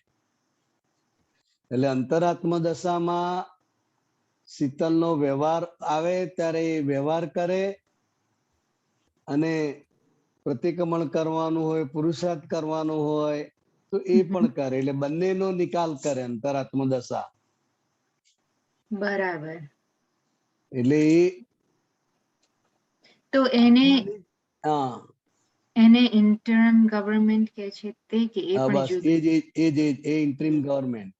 એટલે અંતરાત્મ દશામાં શીતલનો વ્યવહાર આવે ત્યારે એ વ્યવહાર કરે, અને પ્રતિક્રમણ કરવાનું હોય, પુરુષાર્થ કરવાનું હોય તો એ પણ કરે. એટલે બંનેનો નિકાલ કરે અંતરાત્મ દશા. બરાબર. એટલે તો એને ઇન્ટરમ ગવર્નમેન્ટ કે છે તે, કે એ પણ જુદું? એ ઇન્ટરિમ ગવર્નમેન્ટ.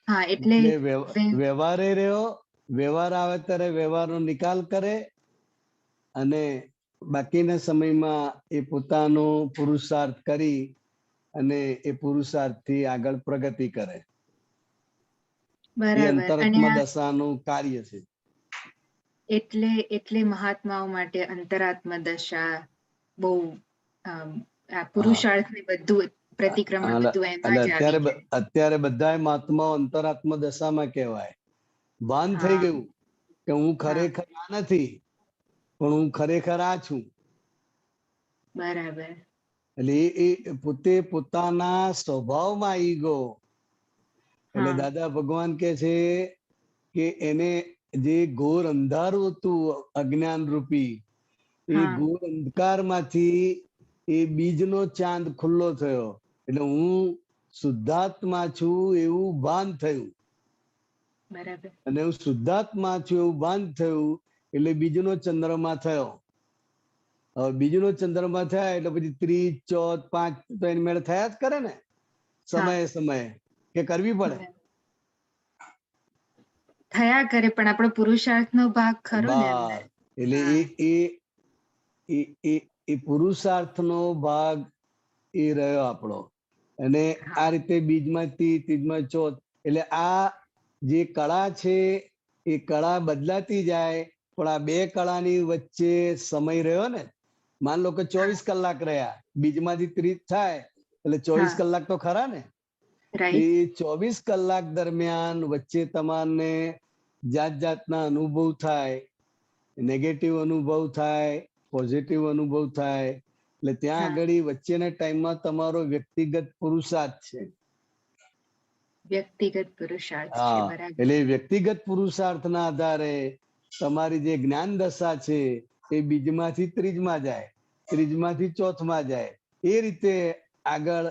હા, એટલે વ્યવહારે રહ્યો, વ્યવહાર આવે ત્યારે વ્યવહારનો નિકાલ કરે, અને બાકીના સમયમાં એ પોતાનો પુરુષાર્થ કરી અને એ પુરુષાર્થથી આગળ પ્રગતિ કરે. એ અંતરાત્મા દશાનું કાર્ય છે. એટલે મહાત્માઓ માટે અંતરાત્મા દશા બહુ પુરુષાર્થ ને બધું પ્રતિક્રમણ બધું એમાં જ આવી જાય. અત્યારે બધા મહાત્માઓ અંતરાત્મા દશામાં કહેવાય. ભાન થઈ ગયું કે હું ખરેખર આ નથી, પણ હું ખરેખર આ છું. બરાબર. એટલે એ પોતે પોતાના સ્વભાવમાં આવી ગયો. એટલે દાદા ભગવાન કે છે કે એને જે ઘોર અંધારું હતું અજ્ઞાન રૂપી, એ ઘોર અંધકારમાંથી એ બીજનો ચાંદ ખુલ્લો થયો. એટલે હું શુદ્ધાત્મા છું એવું ભાન થયું. બરાબર. અને હું શુદ્ધાત્મા છું એવું ભાન થયું એટલે બીજનો ચંદ્રમા થયો. હવે બીજનો ચંદ્રમા થયા એટલે પછી 30, 14, 5 તો એની મેળે થયા જ કરે ને સમયે સમયે, કે કરવી પડે? થયા કરે, પણ આપણો પુરુષાર્થનો ભાગ ખરો ને અંદર. એટલે એ પુરુષાર્થનો ભાગ એ રહ્યો આપણો. અને આ રીતે બીજમાંથી ત્રીજમાં ચોથ, એટલે આ જે કળા છે એ કળા બદલાતી જાય. પણ આ બે કળાની વચ્ચે સમય રહ્યો ને, માન લો કે 24 કલાક રહ્યા, બીજમાંથી 30 થાય એટલે 24 કલાક તો ખરા ને. એ 24 કલાક દરમિયાન વચ્ચે તમારને જાત જાતના અનુભવ થાય, નેગેટિવ અનુભવ થાય, પોઝિટિવ અનુભવ થાય. એટલે ત્યાં આગળ વચ્ચેના ટાઈમમાં તમારો વ્યક્તિગત પુરુષાર્થ છે. વ્યક્તિગત પુરુષાર્થ છે. બરાબર. એટલે વ્યક્તિગત પુરુષાર્થના આધારે તમારી જે જ્ઞાન દશા છે એ બીજમાંથી ત્રીજમાં જાય, ત્રીજમાંથી ચોથમાં જાય. એ રીતે આગળ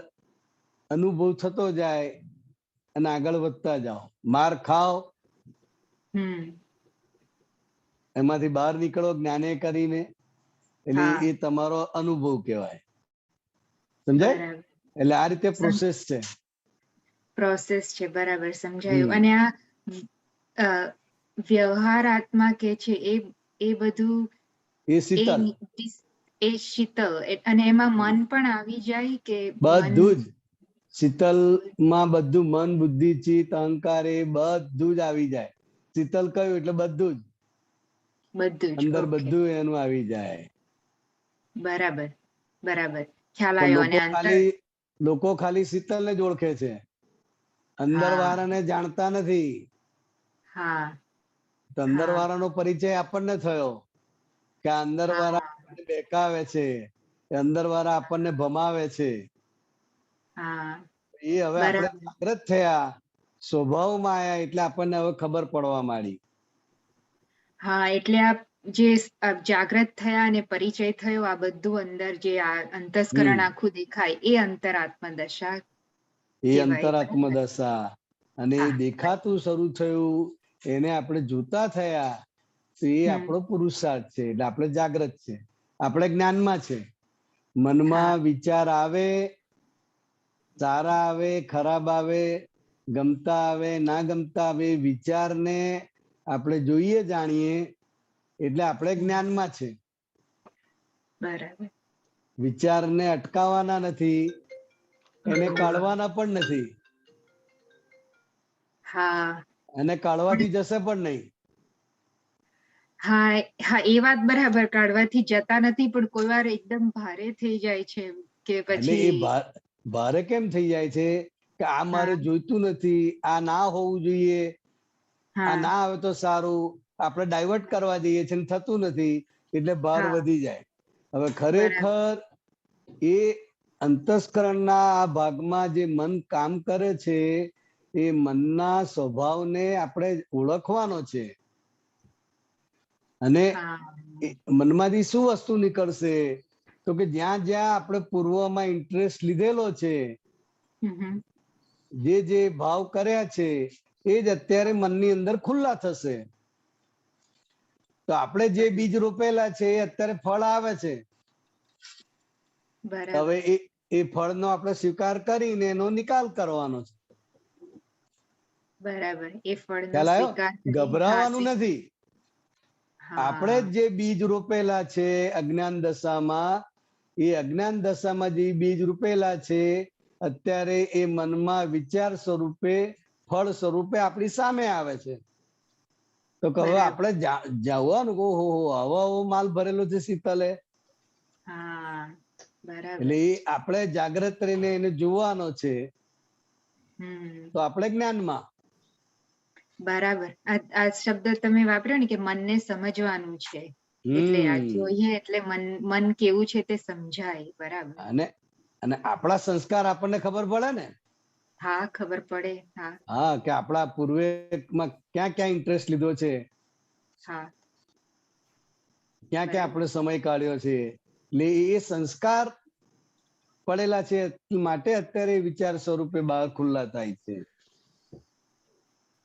અનુભવ થતો જાય અને આગળ વધતા જાઓ. માર ખાઓ, એમાંથી બહાર નીકળો જ્ઞાને કરીને, એટલે એ તમારો અનુભવ કહેવાય. સમજાય? એટલે આ રીતે પ્રોસેસ છે. પ્રોસેસ છે. બરાબર, સમજાયું. અને આ વ્યવહાર આત્મા કે છે એ બધું એ શીતલ, એ શીતલ, અને એમાં મન પણ આવી જાય કે બધું જ શીતલ માં બધું મન, બુદ્ધિ, ચિત્ત, અહંકાર એ બધું જ આવી જાય. શીતલ કયું એટલે બધું જ અંદર બધું એનું આવી જાય. બરાબર બરાબર, ખ્યાલ આવ્યો. અને લોકો ખાલી શીતલ ને જ ઓળખે છે, અંદર વાળાને જાણતા નથી. તો અંદર વાળાનો પરિચય આપણને થયો કે આ અંદર વાળા આપણને બેકાવે છે, અંદર વાળા આપણને ભમાવે છે. એ હવે આપણે જાગૃત થયા, સ્વભાવમાં આયા એટલે આપણને હવે ખબર પડવા માંડી. હા, એટલે આ જે જાગૃત થયા અને પરિચય થયો, આ બધું અંદર જે અંતસ્કરણ આખું દેખાય એ અંતરાત્મા દશા. એ અંતરાત્મા દશા. અને એ દેખાતું શરૂ થયું, એને આપણે જોતા થયા, તો એ આપણો પુરુષાર્થ છે. એટલે આપણે જાગૃત છે, આપણે જ્ઞાનમાં છે. મનમાં વિચાર આવે, સારા આવે, ખરાબ આવે, ગમતા આવે, ના ગમતા આવે, વિચારને આપણે જોઈએ, જાણીએ એટલે આપણે જ્ઞાનમાં છે. બરાબર. વિચારને અટકાવવાના નથી, એને કાઢવાના પણ નથી. અને કાઢવાથી જશે પણ નહીં. હા હા, એ વાત બરાબર. કાઢવાથી જતા નથી, પણ કોઈ વાર એકદમ ભારે થઈ જાય છે કે પછી ભારે કેમ થઈ જાય છે કે આ મારે જોઈતું નથી, આ ના હોવું જોઈએ, આ ના આવે તો સારું, આપણે ડાયવર્ટ કરવા જઈએ છીએ, થતું નથી એટલે ભાર વધી જાય. હવે ખરેખર એ અંતસ્કરણના આ ભાગમાં જે મન કામ કરે છે, એ મનના સ્વભાવને આપણે ઓળખવાનો છે. અને મનમાંથી શું વસ્તુ નીકળશે તો કે જ્યાં જ્યાં આપણે પૂર્વમાં ઇન્ટરેસ્ટ લીધેલો છે, જે જે ભાવ કર્યા છે, એ જ અત્યારે મનની અંદર ખુલ્લા થશે. તો આપણે જે બીજ રોપેલા છે એ અત્યારે ફળ આવે છે. હવે એ ફળનો આપણે સ્વીકાર કરીને એનો નિકાલ કરવાનો છે. બરાબર. એ ફળનો સ્વીકાર ગભરાવાનું નથી. આપણે જે બીજ રોપેલા છે અજ્ઞાન દશામાં, એ અજ્ઞાન દશામાં જે બીજ રોપેલા છે અત્યારે એ મનમાં વિચાર સ્વરૂપે, ફળ સ્વરૂપે આપણી સામે આવે છે. તો હવે આપણે જવાનું હો આવો માલ ભરેલો છે શીતલે. એટલે આપણે જાગ્રત રહીને એને જોવાનો છે. તો આપણે જ્ઞાનમાં. બરાબર. આ શબ્દ તમે વાપર્યો ને કે મનને સમજવાનું છે. એટલે આ હમ જોઈએ એટલે મન કેવું છે તે સમજાય. બરાબર. અને અને આપણા સંસ્કાર આપણને ખબર પડે ને. હા, ખબર પડે. હા હા, કે આપણા પૂર્વેમાં ક્યાં ક્યાં ઇન્ટરેસ્ટ લીધો છે, હા ક્યાં ક્યાં બરાબર. આપણે સમય કાઢ્યો છે, એટલે એ સંસ્કાર પડેલા છે માટે અત્યારે એ વિચાર સ્વરૂપે બહાર ખુલ્લા થાય છે.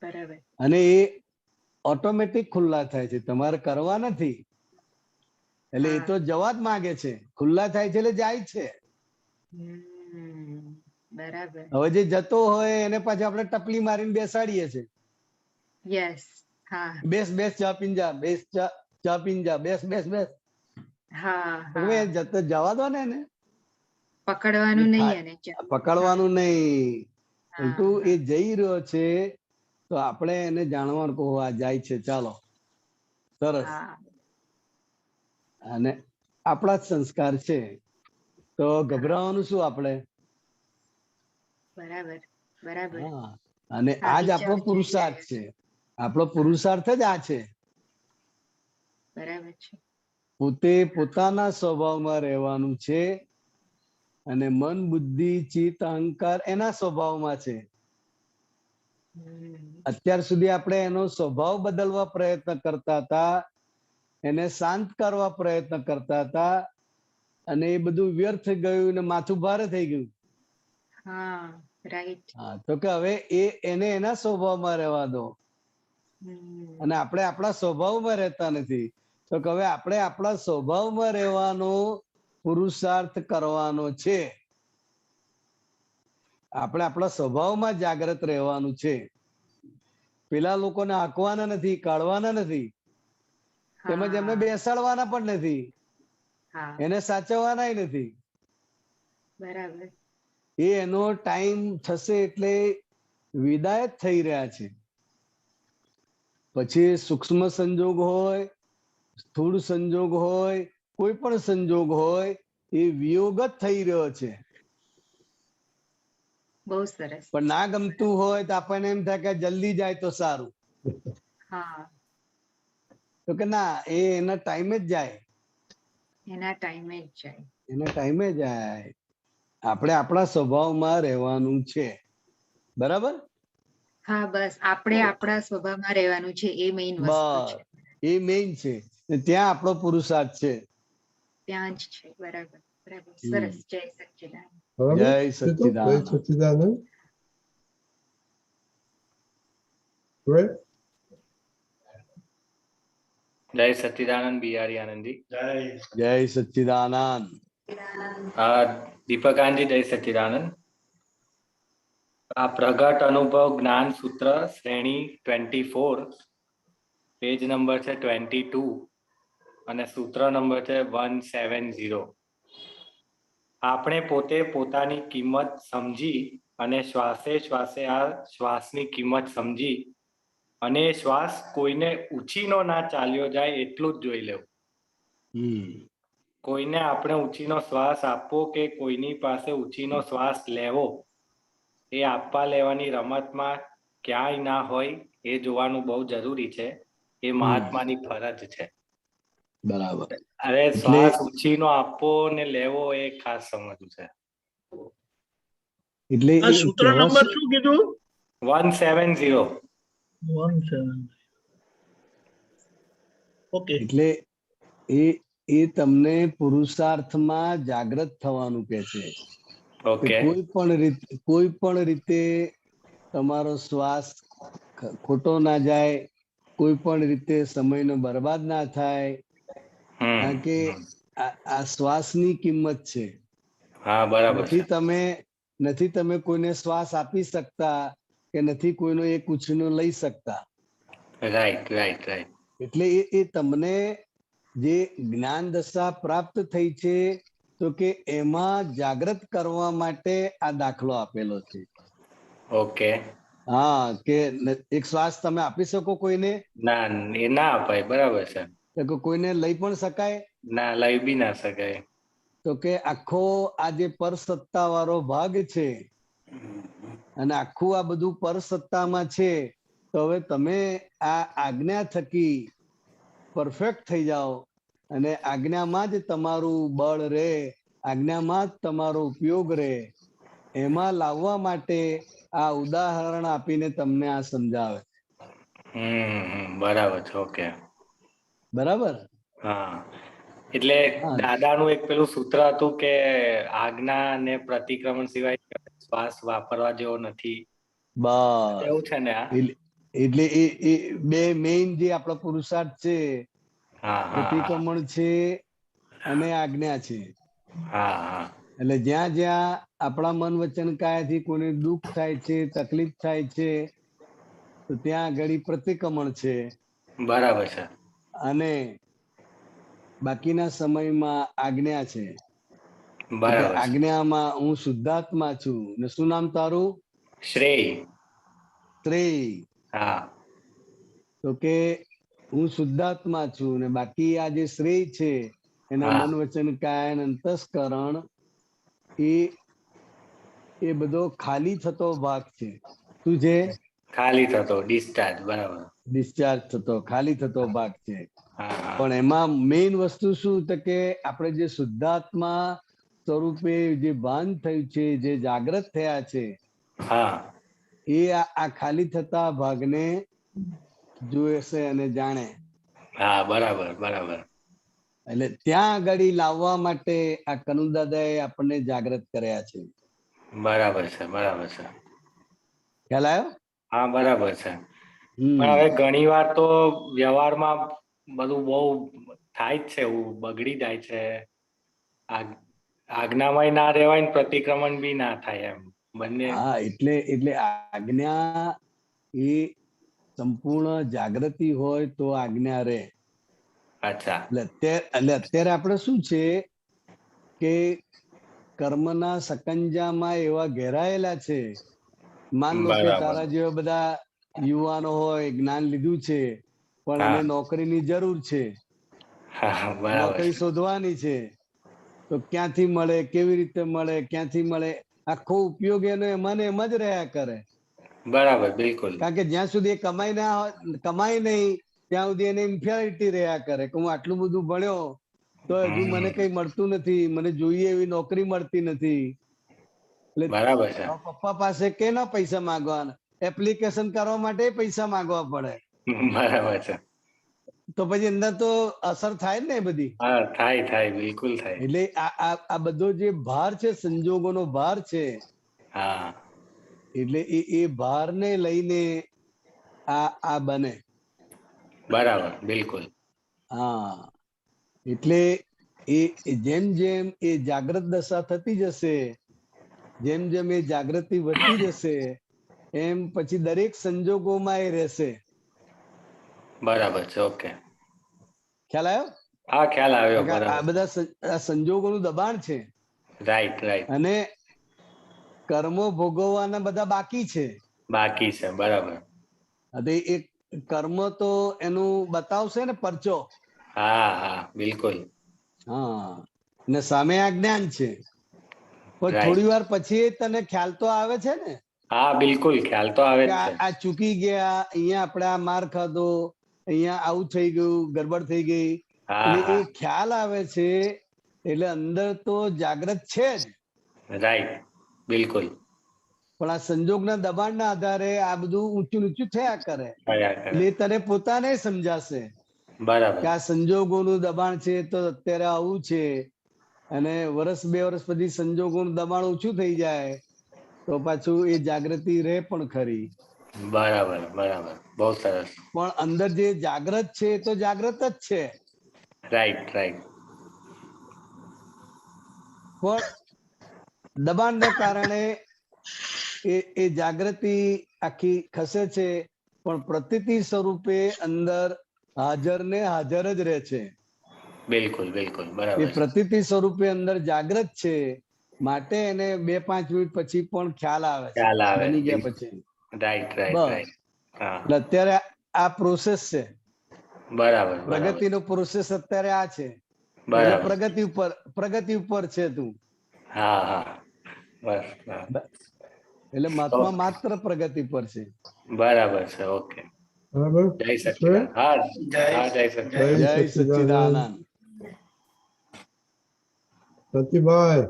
બરાબર. અને એ ઓટોમેટિક ખુલ્લા થાય છે, તમારે કરવા નથી. એટલે એ હા. તો જવા જ માંગે છે, ખુલ્લા થાય છે એટલે જાય છે. બરાબર. હવે જે જતો હોય એને પાછું આપણે ટપલી મારીને બેસાડીએ છીએ. યસ. હા બેસ બેસ ચા પીને જા, બેસ ચા પીને જા, બેસ બેસ બેસ. હા હવે હા જતો જવા દો ને એને. પકડવાનું નહીં અને પકડવાનું નહીં, હા ઉલટું એ હા જઈ રહ્યો છે તો આપણે એને જાણવાનું કહો આ જાય છે, ચાલો સરસ. હા અને આપણા જ સંસ્કાર છે તો હા ગભરાવાનું શું આપણે. બરાબર. બરાબર. હા, અને આ આજ વિચાર આપણો જઈ પુરુષાર્થ રહ્યા છે, છે. આપણો હા પુરુષાર્થ જ આ છે. બરાબર છે. પોતે પોતાના સ્વભાવમાં રહેવાનું છે અને મન, બુદ્ધિ, ચિત્ત, અહંકાર એના સ્વભાવમાં છે. અત્યાર સુધી આપણે એનો સ્વભાવ બદલવા પ્રયત્ન કરતા હતા, એને શાંત કરવા પ્રયત્ન કરતા હતા, અને એ બધું વ્યર્થ ગયું ને માથું ભારે થઈ ગયું. હા રાઈટ. હા, તો કે હવે એને એના સ્વભાવમાં રહેવા દો. અને આપણે આપણા સ્વભાવમાં રહેતા નથી, તો કે હવે આપણે આપણા સ્વભાવમાં રહેવાનો પુરુષાર્થ કરવાનો છે. આપણે આપણા સ્વભાવમાં જાગ્રત રહેવાનું છે. પેલા લોકોને હાંકવાના નથી, કાઢવાના નથી, તેમજ એમને હા બેસાડવાના પણ નથી, હા એને સાચવવાના નથી. બરાબર. એનો ટાઈમ થશે એટલે વિદાય થઈ રહ્યા છે. પછી સૂક્ષ્મ સંજોગ હોય, સ્થૂળ સંજોગ હોય, કોઈ પણ સંજોગ હોય, એ વિયોગ જ થઈ રહ્યો છે. બહુ સરસ. પણ ના ગમતું હોય તો આપણને એમ થાય કે જલ્દી જાય તો સારું. હા તો કે ના, એના ટાઈમે જ જાય. એના ટાઈમે જ જાય. એના ટાઈમે જાય. આપણે આપણા સ્વભાવમાં રહેવાનું છે. બરાબર. હા, બસ આપણે આપણા સ્વભાવમાં રહેવાનું છે, એ મેઇન વસ્તુ બસ છે. એ મેઇન છે, ત્યાં આપણો પુરુષાર્થ છે. ત્યાં જ છે. બરાબર. બરાબર. હમ. સરસ. જય સચ્ચિદાનંદ. બરાબર. જય જય સચ્ચિદાનંદ. સચ્ચિદાનંદ. Right? જય સચ્ચિદાનંદ બિહારી આનંદી. જય સચ્ચિદાનંદ. દીપકાનજી જય સચ્ચિદાનંદ. આ પ્રગટ અનુભવ જ્ઞાન સૂત્ર શ્રેણી 24, પેજ નંબર છે 22 અને સૂત્ર નંબર છે 170. આપણે પોતે પોતાની કિંમત સમજી અને શ્વાસે શ્વાસે આ શ્વાસની કિંમત સમજી અને શ્વાસ કોઈને ઉછીનો ના ચાલ્યો જાય એટલું જ જોઈ લેવું. કોઈને આપણે ઉછીનો શ્વાસ આપવો કે કોઈની પાસે ઉછીનો શ્વાસ લેવો, એ આપવા લેવાની રમતમાં ક્યાંય ના હોય એ જોવાનું બહુ જરૂરી છે. એ મહાત્માની ફરજ છે. બરાબર. અરે એટલે શ્વાસ ઉછીનો આપવો ને લેવો એ ખાસ સમજવું છે. એટલે આ એ સૂત્ર કહેવા નંબર શું કીધું? 170. 170. ઓકે. એટલે એ તમને પુરુષાર્થમાં જાગ્રત થવાનું કે છે કે ઓકે. કોઈ પણ રીતે તમારો શ્વાસ ખોટો ના જાય, કોઈ પણ રીતે સમયનો બરબાદ ના થાય, કારણ કે આ શ્વાસની કિંમત છે. હા, બરાબર છે. નથી તમે કોઈને શ્વાસ આપી શકતા કે નથી કોઈનો એક ઉછીનો લઈ શકતા. Right right right. એટલે એ તમને જે જ્ઞાન દશા પ્રાપ્ત થઈ છે, તો કે એમાં જાગ્રત કરવા માટે આ દાખલો આપેલો છે. ઓકે. હા, કે એક શ્વાસ તમે આપી શકો કોઈને? ના, એ ના અપાય. બરાબર છે. તો કોઈને લઈ પણ શકાય? ના, લઈ બી ના શકાય. તો કે આખો આ જે પરસત્તા વાળો ભાગ છે, અને આખું આ બધું પરસત્તામાં છે, તો હવે તમે આ આજ્ઞા થકી પરફેક્ટ થઈ જાઓ અને આજ્ઞામાં જ તમારું બળ રહે, આજ્ઞામાં જ તમારો ઉપયોગ રહે, એમાં લાવવા માટે આ ઉદાહરણ આપીને તમને આ સમજાવે. બરાબર છે. ઓકે, બરાબર. હા, એટલે દાદાનું એક પેલું સૂત્ર હતું કે આજ્ઞા અને પ્રતિક્રમણ સિવાય શ્વાસ વાપરવા જેવો નથી. બસ એવું છે ને? એટલે એ બે મેઇન જે આપણા પુરુષાર્થ છે, પ્રતિક્રમણ છે અને આજ્ઞા છે. એટલે જ્યાં જ્યાં આપણા મન વચન કાયાથી કોઈને દુઃખ થાય છે, તકલીફ થાય છે, તો ત્યાં આગળ પ્રતિક્રમણ છે. બરાબર છે. અને બાકીના સમયમાં આજ્ઞા છે. બરાબર. આજ્ઞામાં હું શુદ્ધાત્મા છું. ને શું નામ તારું? શ્રેય. શ્રેય. હા. તો કે હું શુદ્ધાત્મા છું ને બાકી આ જે શ્રેય છે એના મન વચન કાય અંતસ્કરણ એ બધો ખાલી થતો ભાગ છે. શું છે? ખાલી થતો, ડિસ્ચાર્જ. બરાબર, ડિસ્ચાર્જ થતો, ખાલી થતો ભાગ છે. પણ એમાં મેઇન વસ્તુ શું તો કે આપણે જે શુદ્ધાત્મા સ્વરૂપે જે ભાન થયું છે, જે જાગૃત થયા છે, એ આ ખાલી થતા ભાગને જોવે છે અને જાણે. હા, બરાબર બરાબર. એટલે ત્યાં આગળ લાવવા માટે આ કનુ દાદાએ આપણને જાગૃત કર્યા છે. બરાબર છે, બરાબર છે. ખ્યાલ આવ્યો? હા, બરાબર છે. પણ હવે ઘણી વાર તો વ્યવહારમાં બધું બહુ થાય જ છે, એવું બગડી જાય છે. આજ્ઞામાં ના રહેવાય ને પ્રતિક્રમણ બી ના થાય એમ બંને. હા, એટલે આજ્ઞા એ સંપૂર્ણ જાગૃતિ હોય તો આજ્ઞા રહે. અચ્છા. એટલે અત્યારે આપણે શું છે કે કર્મના સકંજામાં એવા ઘેરાયેલા છે. માન લો કે તારા જેવા બધા યુવાનો હોય, જ્ઞાન લીધું છે પણ એને નોકરીની જરૂર છે, નોકરી શોધવાની છે, તો ક્યાંથી મળે, કેવી રીતે મળે, ક્યાંથી મળે, આખો ઉપયોગ એનો એમાં ને એમાં જ રહ્યા કરે. બરાબર, બિલકુલ. કારણ કે જ્યાં સુધી કમાય નહીં ત્યાં સુધી એને ઇન્ફિયોરિટી રહ્યા કરે કે હું આટલું બધું ભણ્યો તો હજુ મને કઈ મળતું નથી, મને જોઈએ એવી નોકરી મળતી નથી. બરાબર છે. પપ્પા પાસે કેના પૈસા માંગવાના? એપ્લિકેશન કરવા માટે પૈસા માંગવા પડે. બરાબર છે. તો પછી અંદર તો અસર થાય ને બધી. હા, થાય, બિલકુલ થાય. એટલે આ બધો જે ભાર છે, સંજોગોનો ભાર છે, હા, એટલે એ ભારને લઈને આ બને. બરાબર, બિલકુલ. હા, એટલે જેમ જેમ એ જાગૃત દશા થતી જશે, જેમ જેમ એ જાગૃતિ વધતી જશે, એમ પછી દરેક સંજોગોમાં એ રહેશે. બરાબર છે. ઓકે, ખ્યાલ આવ્યો? હા, ખ્યાલ આવ્યો. આ બધા સંજોગોનું દબાણ છે. રાઈટ. અને કર્મો ભોગવવાના બધા બાકી છે. બરાબર. એક કર્મ તો એનું બતાવશે ને પરચો. હા, બિલકુલ. હા, ને સામે આ જ્ઞાન છે. પણ થોડી વાર પછી તને ખ્યાલ તો આવે છે ને? હા, બિલકુલ, ખ્યાલ તો આવે છે. આ ચૂકી ગયા, અહીંયા આપણે આ માર ખાધો, અહીંયા આવું થઈ ગયું, ગડબડ થઈ ગઈ, એટલે એ ખ્યાલ આવે છે. એટલે અંદર તો જાગૃત છે જ. રાઈટ, બિલકુલ. પણ આ સંજોગના દબાણના આધારે આ બધું ઊંચું નીચું થયા કરે. એટલે તને પોતાને સમજાશે. બરાબર. કે આ સંજોગોનું દબાણ છે તો અત્યારે આવું છે, અને વર્ષ 2 વર્ષ પછી સંજોગોનું દબાણ ઓછું થઈ જાય તો પાછું એ જાગૃતિ રહે પણ ખરી. બરાબર, બહુ સરસ. પણ અંદર જે જાગૃત છે તો જાગૃત જ છે. રાઈટ. પણ દબાણને કારણે એ જાગૃતિ આખી ખસે છે, પણ પ્રતીતિ સ્વરૂપે અંદર હાજર ને હાજર જ રહે છે. બિલકુલ, બરાબર. એ પ્રતીતિ સ્વરૂપે અંદર જાગૃત છે, માટે એને 2-5 મિનિટ પછી પણ ખ્યાલ આવે છે બની ગયા પછી. રાઈટ. અત્યારે આ પ્રોસેસ છે. બરાબર. પ્રગતિનો પ્રોસેસ અત્યારે આ છે. પ્રગતિ ઉપર છે તું. હા, બસ. એટલે મહાત્મા માત્ર પ્રગતિ પર છે. બરાબર છે. ઓકે, બરાબર. જય સચ્ચિદાનંદ. હા, જય સચ્ચિદાનંદ. જય સચ્ચિદાનંદ. સતીભાઈ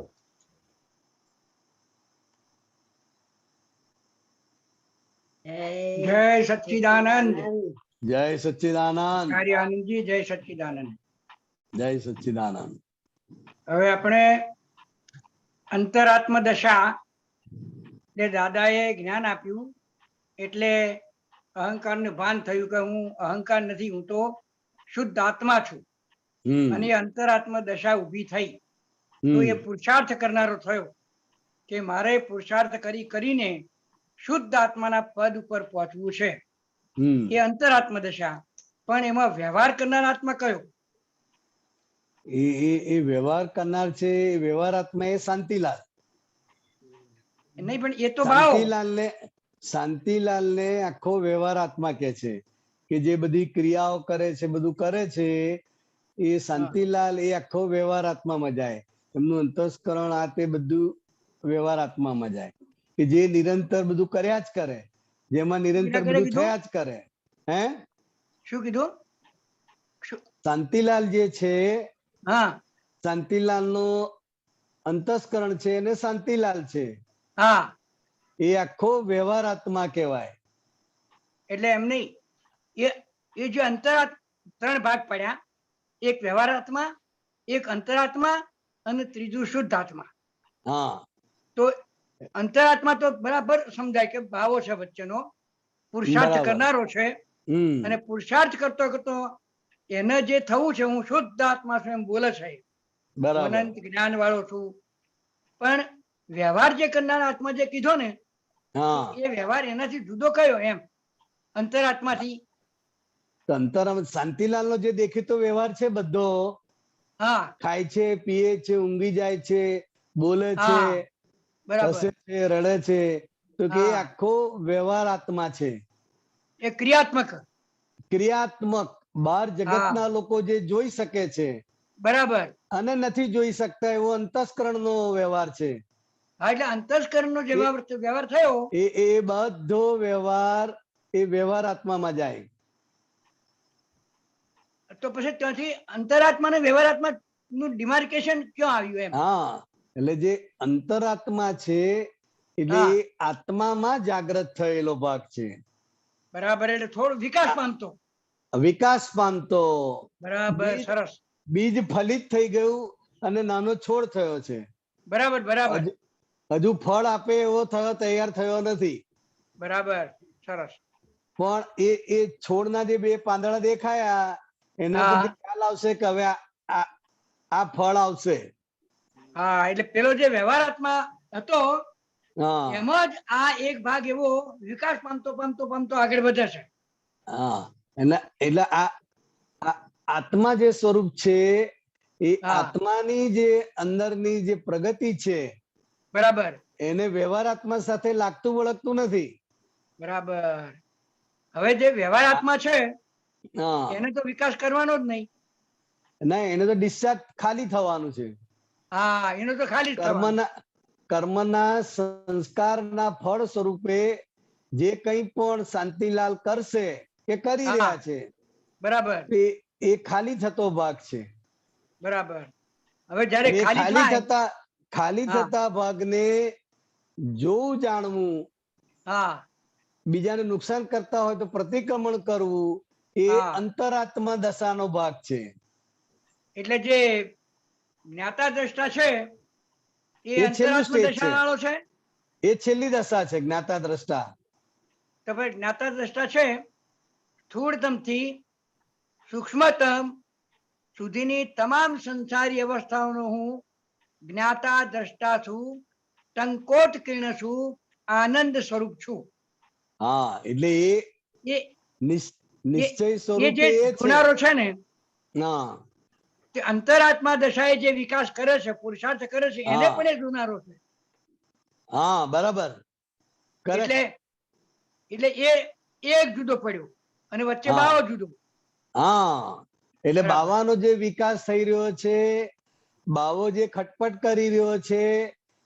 જય સચ્ચિદાનંદ. જય સચ્ચિદાનંદ. કાર્ય આનંદજી, જય સચ્ચિદાનંદ. જય સચ્ચિદાનંદ. હવે આપણે અંતરાત્મ દશા ને દાદાએ જ્ઞાન આપ્યું એટલે અહંકારનું ભાન થયું કે હું અહંકાર નથી, હું તો શુદ્ધ આત્મા છું. અને અંતરાત્મ દશા ઊભી થઈ તો એ પુરુષાર્થ કરનારો થયો કે મારે પુરુષાર્થ કરીને શુદ્ધ આત્માના પદ ઉપર પહોંચવું છે. એ અંતરાત્મ દશા. પણ એમાં વ્યવહાર કરનાર આત્મા કયો? એ વ્યવહાર કરનાર છે, વ્યવહાર આત્મા એ શાંતિલાલ. નહીં, પણ એ તો ભાવ શાંતિલાલ ને આખો વ્યવહાર આત્મા કે છે કે જે બધી ક્રિયાઓ કરે છે, બધું કરે છે, એ શાંતિલાલ એ આખો વ્યવહાર આત્મામાં જાય. એમનું અંતસ્કરણ આ તે બધું વ્યવહાર આત્મામાં જાય કે જે નિરંતર બધું કર્યા જ કરે, જેમાં નિરંતર બધું થયા જ કરે. હે શું કીધું? શાંતિલાલ જે છે, શાંતિલાલ નું અંતસ્કરણ છે અને શાંતિલાલ છે, એ આખો વ્યવહાર આત્મા કહેવાય. એટલે એમ નહીં, એ જે ત્રણ ભાગ પડ્યા, એક વ્યવહાર આત્મા, એક અંતરાત્મા અને ત્રીજું શુદ્ધ આત્મા. તો અંતરાત્મા તો બરાબર સમજાય કે ભાવો છે વચ્ચેનો, પુરુષાર્થ કરનારો છે. અને પુરુષાર્થ કરતો કરતો એને જે થવું છે, હું શુદ્ધ આત્મા છું એમ બોલે છે, અનંત જ્ઞાન વાળો છું. પણ વ્યવહાર જે કરનાર આત્મા જે કીધો ને, એ વ્યવહાર એનાથી જુદો કયો એમ અંતરાત્માથી? શાંતિલાલ નો જે દેખીતો વ્યવહાર છે બધો, ખાય છે, પીએ છે, ઊંઘી જાય છે, બોલે છે, હસે છે, રડે છે, તો કે આખો વ્યવહાર આત્મા છે. એ ક્રિયાત્મક બહાર જગતના લોકો જે જોઈ શકે છે, બરાબર, અને નથી જોઈ શકતા એવો અંતસ્કરણ નો વ્યવહાર છે. એટલે અંતસ્કરણ નો જે વ્યવહાર થયો એ બધો વ્યવહાર એ વ્યવહાર આત્મામાં જાય. તો પછી ત્યાંથી અંતરાત્મા અને વ્યવહાર આત્મા નું ડિમાર્કેશન ક્યાં આવ્યું એમ? એટલે જે અંતરાત્મા છે એટલે આત્મામાં જાગ્રત થયેલો ભાગ છે. બરાબર, એટલે થોડો વિકાસ પામતો. બરાબર, સરસ. બીજ ફલિત થઈ ગયું અને નાનો છોડ થયો છે. બરાબર બરાબર. હજુ ફળ આપે એવો થયો, તૈયાર થયો નથી. બરાબર, સરસ. પણ એ છોડના જે બે પાંદડા દેખાયા એના પછી ખ્યાલ આવશે કે હવે આ ફળ આવશે. એટલે પેલો જે વ્યવહાર આત્મા હતો એમાં જ આ એક ભાગ એવો વિકાસ પામતો પામતો પામતો આગળ વધે છે. એટલે આ આત્મા જે સ્વરૂપ છે એ આત્માની જે અંદરની જે પ્રગતિ છે, બરાબર, એને વ્યવહાર આત્મા સાથે લાગતું વળગતું નથી. બરાબર. હવે જે વ્યવહાર આત્મા છે એને તો વિકાસ કરવાનો જ નહીં. ના, એને તો ડિસ્ચાર્જ ખાલી થવાનું છે. એનો તો ખાલી કર્મના સંસ્કારના ફળ સ્વરૂપે જે કંઈ પણ શાંતિલાલ કરશે કે કરી રહ્યા છે, બરાબર, એ ખાલી થતો ભાગ છે. બરાબર. હવે જ્યારે ખાલી થતા ભાગને જોવું, જાણવું, બીજાને નુકસાન કરતા હોય તો પ્રતિક્રમણ કરવું, એ અંતરાત્મા દશાનો ભાગ છે. એટલે જે જ્ઞાતા દ્રષ્ટા છે એ અંતરાત્મા દશા વાળો છે. એ છેલ્લી દશા છે જ્ઞાતા દ્રષ્ટા. તો ભાઈ જ્ઞાતા દ્રષ્ટા છે સ્થૂળતમ થી સૂક્ષ્મતમ સુધીની તમામ સંસારી અવસ્થાઓનો હું જ્ઞાતા દ્રષ્ટા છું, ટંકોટ કિરણ છું, આનંદ સ્વરૂપ છું. એટલે એ નિશ્ચય સ્વરૂપ જે ગુનારો છે ને, તે અંતરાત્મા દશાએ જે વિકાસ કરે છે, પુરુષાર્થ કરે છે, એને પણ એ ગુનારો છે. બરાબર. એટલે એ એક જુદો પડ્યો અને વચ્ચે બાવો જુદો. એટલે બાવાનો જે વિકાસ થઈ રહ્યો છે, બાવો જે ખટપટ કરી રહ્યો છે,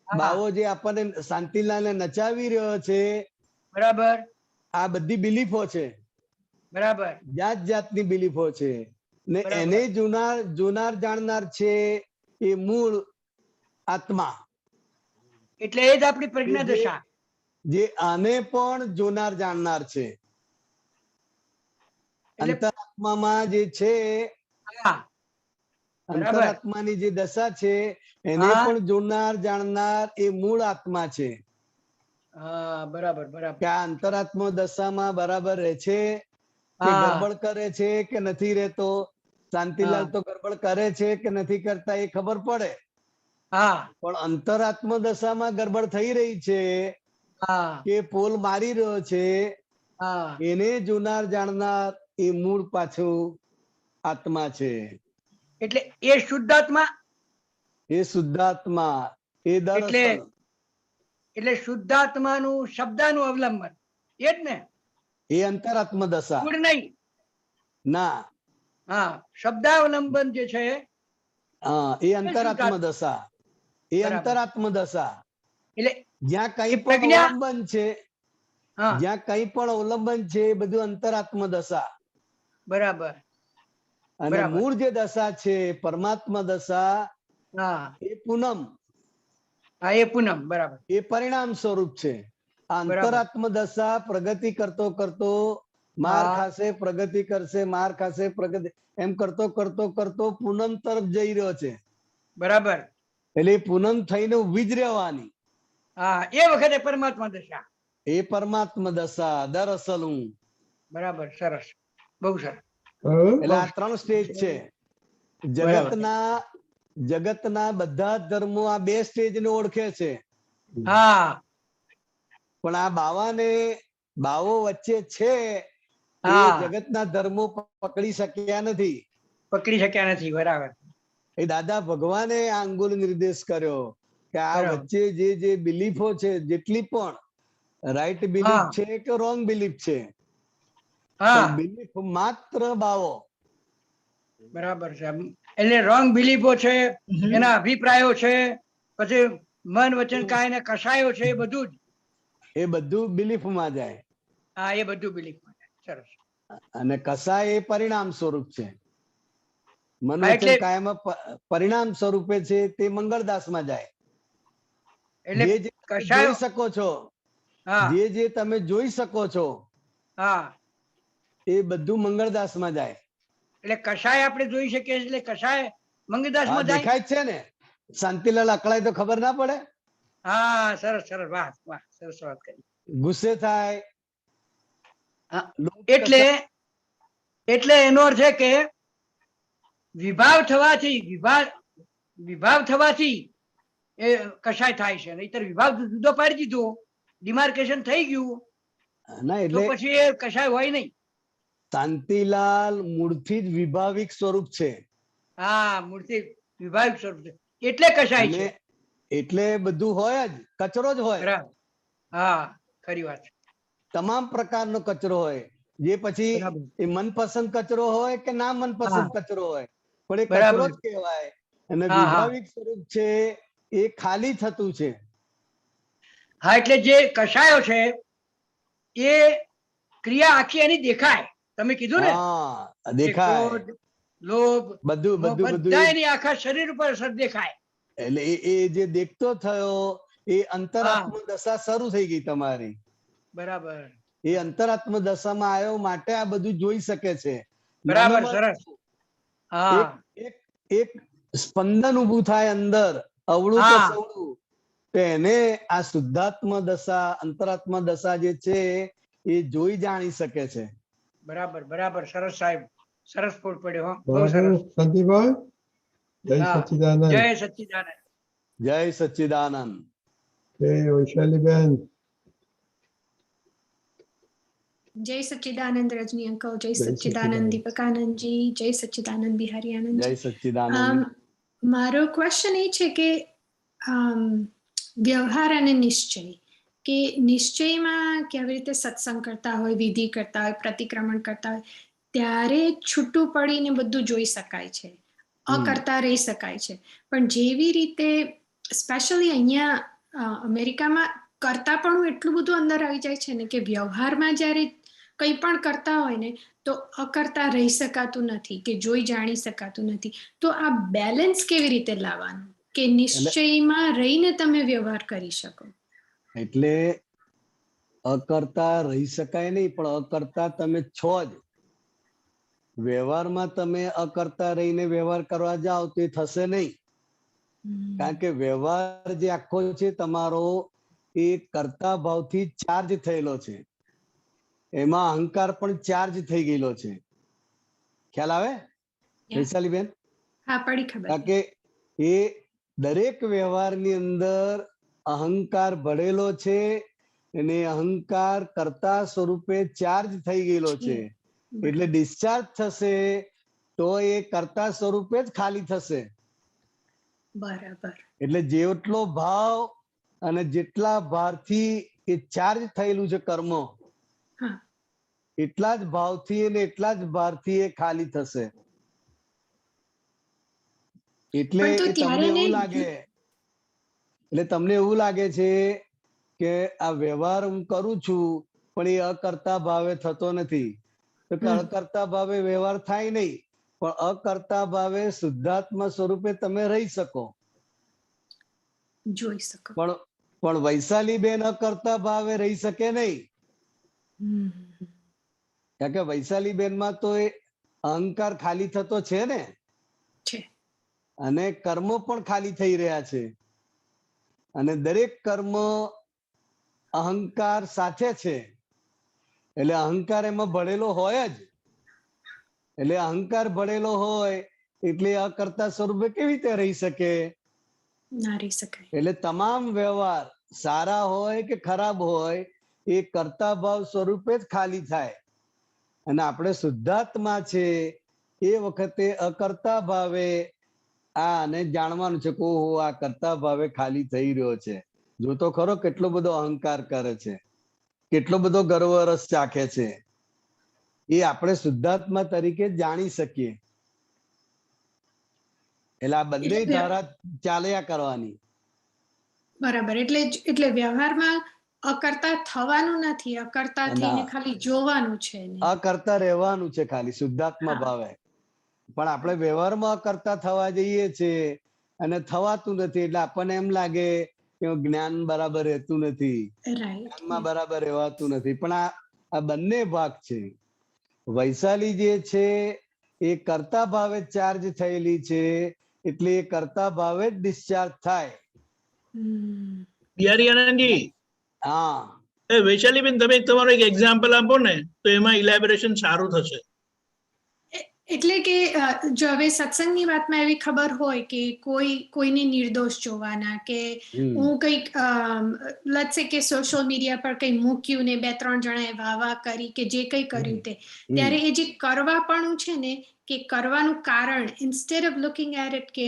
બાવો જે આપણને શાંતિલાલને નચાવી રહ્યો છે, બરાબર, આ બધી બિલીફો છે. બરાબર, જાત જાતની બિલીફો છે ને એને જુનાર જાણનાર છે એ મૂળ આત્મા એટલે એ જ આપણી પ્રજ્ઞા દશા, જે આને પણ જોનાર જાણનાર છે. અંતરાત્મામાં જે છે, અંતરાત્માની જે દશા છે એને પણ જોનાર જાણનાર એ મૂળ આત્મા છે. બરાબર બરાબર. કે આ અંતરાત્મા દશામાં બરાબર રહે છે કે ગડબડ કરે છે કે નથી રહેતો. શાંતિલાલ તો ગડબડ કરે છે કે નથી કરતા એ ખબર પડે, પણ અંતરાત્મા દશામાં ગડબડ થઈ રહી છે કે પોલ મારી રહ્યો છે, એને જોનાર જાણનાર એ મૂળ પાછું આત્મા છે. એટલે એ શુદ્ધાત્મા, એ શુદ્ધાત્મા એ દરઅસલ એટલે શુદ્ધાત્માનું શબ્દાનું અવલંબન એ જ ને, એ અંતરાત્મા દશા મૂળ નહીં ના. શબ્દાવલંબન જે છે એ અંતરાત્મા દશા, એ અંતરાત્મા દશા. એટલે જ્યાં કઈ પણ અવલંબન છે, જ્યાં કઈ પણ અવલંબન છે એ બધું અંતરાત્મા દશા. બરાબર. અને મૂળ જે દશા છે પરમાત્મા દશા એ પૂનમ. એ પૂનમ બરાબર, એ પરિણામ સ્વરૂપ છે. આ અંતરાત્મા દશા પ્રગતિ કરતો કરતો માર ખાશે, પ્રગતિ કરશે, માર ખાશે, પ્રગતિ, એમ કરતો કરતો કરતો પૂનમ તરફ જઈ રહ્યો છે. બરાબર. એટલે પૂનમ થઈને ઉભી જ રહેવાની. એ વખતે પરમાત્મા દશા, એ પરમાત્મા દશા દરઅસલ હું. બરાબર, સરસ, બહુ સરસ. એટલે આ 3 સ્ટેજ છે. જગતના બધા ધર્મો આ 2 સ્ટેજ ને ઓળખે છે. પણ આ બાવો વચ્ચે છે એ જગતના ધર્મો પકડી શક્યા નથી. બરાબર. એ દાદા ભગવાને આ અંગુલ નિર્દેશ કર્યો કે આ વચ્ચે જે બિલીફો છે, જેટલી પણ રાઈટ બિલીફ છે કે રોંગ બિલીફ છે, બિલીફ માત્ર બાવો. બરાબર છે. એટલે રોંગ બિલીફો છે, એના અભિપ્રાયો છે, પછી મન વચન કાય ને કસાયો છે, એ બધું બિલીફ માં જાય. એ બધું બિલીફ માં જાય. સરસ. અને કસાય એ પરિણામ સ્વરૂપ છે. મન વચન કાયમાં પરિણામ સ્વરૂપે છે તે મંગળદાસ માં જાય. એટલે જોઈ શકો છો, જે તમે જોઈ શકો છો એ બધું મંગળદાસ માં જાય. એટલે કશાય આપણે જોઈ શકીએ, એટલે કશાય મંગળદાસ માં જાય. દેખાય છે ને, શાંતિલાલ અકળાય તો ખબર ના પડે. સરસ સરસ, વાહ વાહ, સરસ વાત કરી. ગુસ્સે થાય એટલે એનો અર્થ છે કે વિભાવ થવાથી એ કશાય થાય છે. નહીતર વિભાવ જુદો પાડી દીધો, ડિમાર્કેશન થઈ ગયું, તો પછી એ કશાય હોય નહીં. શાંતિલાલ મૂળથી જ વિભાવિક સ્વરૂપ છે. મૂળથી વિભાવિક સ્વરૂપ છે એટલે કશાય છે. એટલે બધું હોય જ, કચરો જ હોય. ખરી વાત. તમામ પ્રકારનો કચરો હોય, જે પછી એ મનપસંદ કચરો હોય કે ના મનપસંદ કચરો હોય, પણ એ કચરો જ કહેવાય. અને વિભાવિક સ્વરૂપ છે એ ખાલી થતું છે. એટલે જે કશાયો છે એ ક્રિયા આખી એની દેખાય. તમે કીધું ને, દેખાય, લોભ, બધું બધા એની આખા શરીર ઉપર અસર દેખાય. એટલે એ જે દેખતો થયો એ અંતરાત્મા દશા શરૂ થઈ ગઈ તમારી. બરાબર. એ અંતરાત્મા દશામાં આવ્યો માટે આ બધું જોઈ શકે છે. બરાબર, સરસ. એક સ્પંદન ઉભું થાય અંદર, અવળું કે સવળું, તો એને આ શુદ્ધાત્મા દશા, અંતરાત્મા દશા જે છે એ જોઈ જાણી શકે છે. બરાબર બરાબર, સરસ સાહેબ, સરસ ફોડ પડ્યો. બહુ સરસ. શાંતિભાઈ, જય સચ્ચિદાનંદ. જય સચ્ચિદાનંદ. જય સચ્ચિદાનંદ. જય વૈશાલીબેન. જય સચ્ચિદાનંદ રજની અંકલ, જય સચ્ચિદાનંદ દીપકાનંદજી, જય સચ્ચિદાનંદ બિહારી આનંદ. જય સચ્ચિદાનંદ. મારો ક્વેશ્ચન એ છે કે વ્યવહાર અને નિશ્ચય, કે નિશ્ચયમાં કેવી રીતે સત્સંગ કરતા હોય, વિધિ કરતા હોય, પ્રતિક્રમણ કરતા હોય, ત્યારે છૂટું પડીને બધું જોઈ શકાય છે, અકર્તા રહી શકાય છે. પણ જેવી રીતે સ્પેશિયલી અહીંયા અમેરિકામાં કરતા પણ એટલું બધું અંદર આવી જાય છે ને કે વ્યવહારમાં જ્યારે કંઈ પણ કરતા હોય ને તો અકર્તા રહી શકાતું નથી, કે જોઈ જાણી શકાતું નથી. તો આ બેલેન્સ કેવી રીતે લાવવાનું? કે નિશ્ચયમાં રહીને તમે વ્યવહાર કરી શકો? એટલે અકર્તા રહી શકાય નહીં, પણ અકર્તા તમે છો જ. વ્યવહારમાં તમે અકર્તા રહીને વ્યવહાર કરવા જાઓ તો એ થશે નહીં. કારણ કે વ્યવહાર જે આખો છે તમારો એ કર્તા ભાવથી ચાર્જ થયેલો છે. એમાં અહંકાર પણ ચાર્જ થઈ ગયેલો છે. ખ્યાલ આવે વૈશાલીબેન? હા, પડી ખબર. કારણ કે એ દરેક વ્યવહારની અંદર અહંકાર ભળેલો છે અને અહંકાર કર્તા સ્વરૂપે ચાર્જ થઈ ગયેલો છે. એટલે ડિસ્ચાર્જ થશે તો એ કર્તા સ્વરૂપે જ ખાલી થશે. બરાબર. એટલે જેટલો ભાવ અને જેટલા ભારથી એ ચાર્જ થયેલું છે કર્મ, એટલા જ ભાવથી અને એટલા જ ભારથી એ ખાલી થશે. એટલે તમને એવું લાગે, એટલે તમને એવું લાગે છે કે આ વ્યવહાર હું કરું છું પણ એ અકર્તા ભાવે થતો નથી. તો કે અકર્તા ભાવે વ્યવહાર થાય નહીં, પણ અકર્તા ભાવે શુદ્ધાત્મા સ્વરૂપે તમે રહી શકો, જોઈ શકો. પણ વૈશાલી બેન અકર્તા ભાવે રહી શકે નહીં. કારણ કે વૈશાલી બેન માં તો એ અહંકાર ખાલી થતો છે ને, અને કર્મો પણ ખાલી થઈ રહ્યા છે. અને દરેક કર્મ અહંકાર સાથે છે. એટલે અહંકાર એમાં ભળેલો હોય જ. એટલે અહંકાર ભળેલો હોય એટલે અકર્તા સ્વરૂપે કેવી રીતે રહી શકે? ના રહી શકાય. એટલે તમામ વ્યવહાર સારા હોય કે ખરાબ હોય એ કર્તા ભાવ સ્વરૂપે જ ખાલી થાય. અને આપણે શુદ્ધાત્મા છે એ વખતે અકર્તા ભાવે આને જાણવાનું છે કે ઓહો આ કર્તા ભાવે ખાલી થઈ રહ્યો છે. જો તો ખરો કેટલો બધો અહંકાર કરે છે, કેટલો બધો ગર્વ રસ ચાખે છે, એ આપણે શુદ્ધાત્મા તરીકે જાણી શકીએ. એટલે આ બંને ધારા ચાલ્યા કરવાની. બરાબર. એટલે વ્યવહારમાં અકર્તા થવાનું નથી, અકર્તા થઈને ખાલી જોવાનું છે. અકર્તા રહેવાનું છે ખાલી શુદ્ધાત્મા ભાવે. પણ આપણે વ્યવહારમાં અકર્તા થવા જઈએ છીએ અને થવાતું નથી. એટલે આપણને એમ લાગે કે જ્ઞાન બરાબર રહેતું નથી, જ્ઞાનમાં બરાબર રહેવાતું નથી. પણ આ બંને ભાગ છે. વૈશાલી જે છે એ કર્તા ભાવે ચાર્જ થયેલી છે, એટલે એ કર્તા ભાવે જ ડિસ્ચાર્જ થાય. બિહારી આનંદજી, હા, વૈશાલી બેન તમે તમારો એક એક્ઝામ્પલ આપો ને તો એમાં ઇલેબોરેશન સારું થશે. એટલે કે જો હવે સત્સંગની વાતમાં એવી ખબર હોય કે કોઈને નિર્દોષ જોવાના, કે હું કંઈક લેટ્સ સે કે સોશિયલ મીડિયા પર કંઈ મૂક્યું ને 2-3 જણાએ વાહ કરી કે જે કંઈ કર્યું તે, ત્યારે એ જે કરવાપણું છે ને, કે કરવાનું કારણ, instead of looking at it કે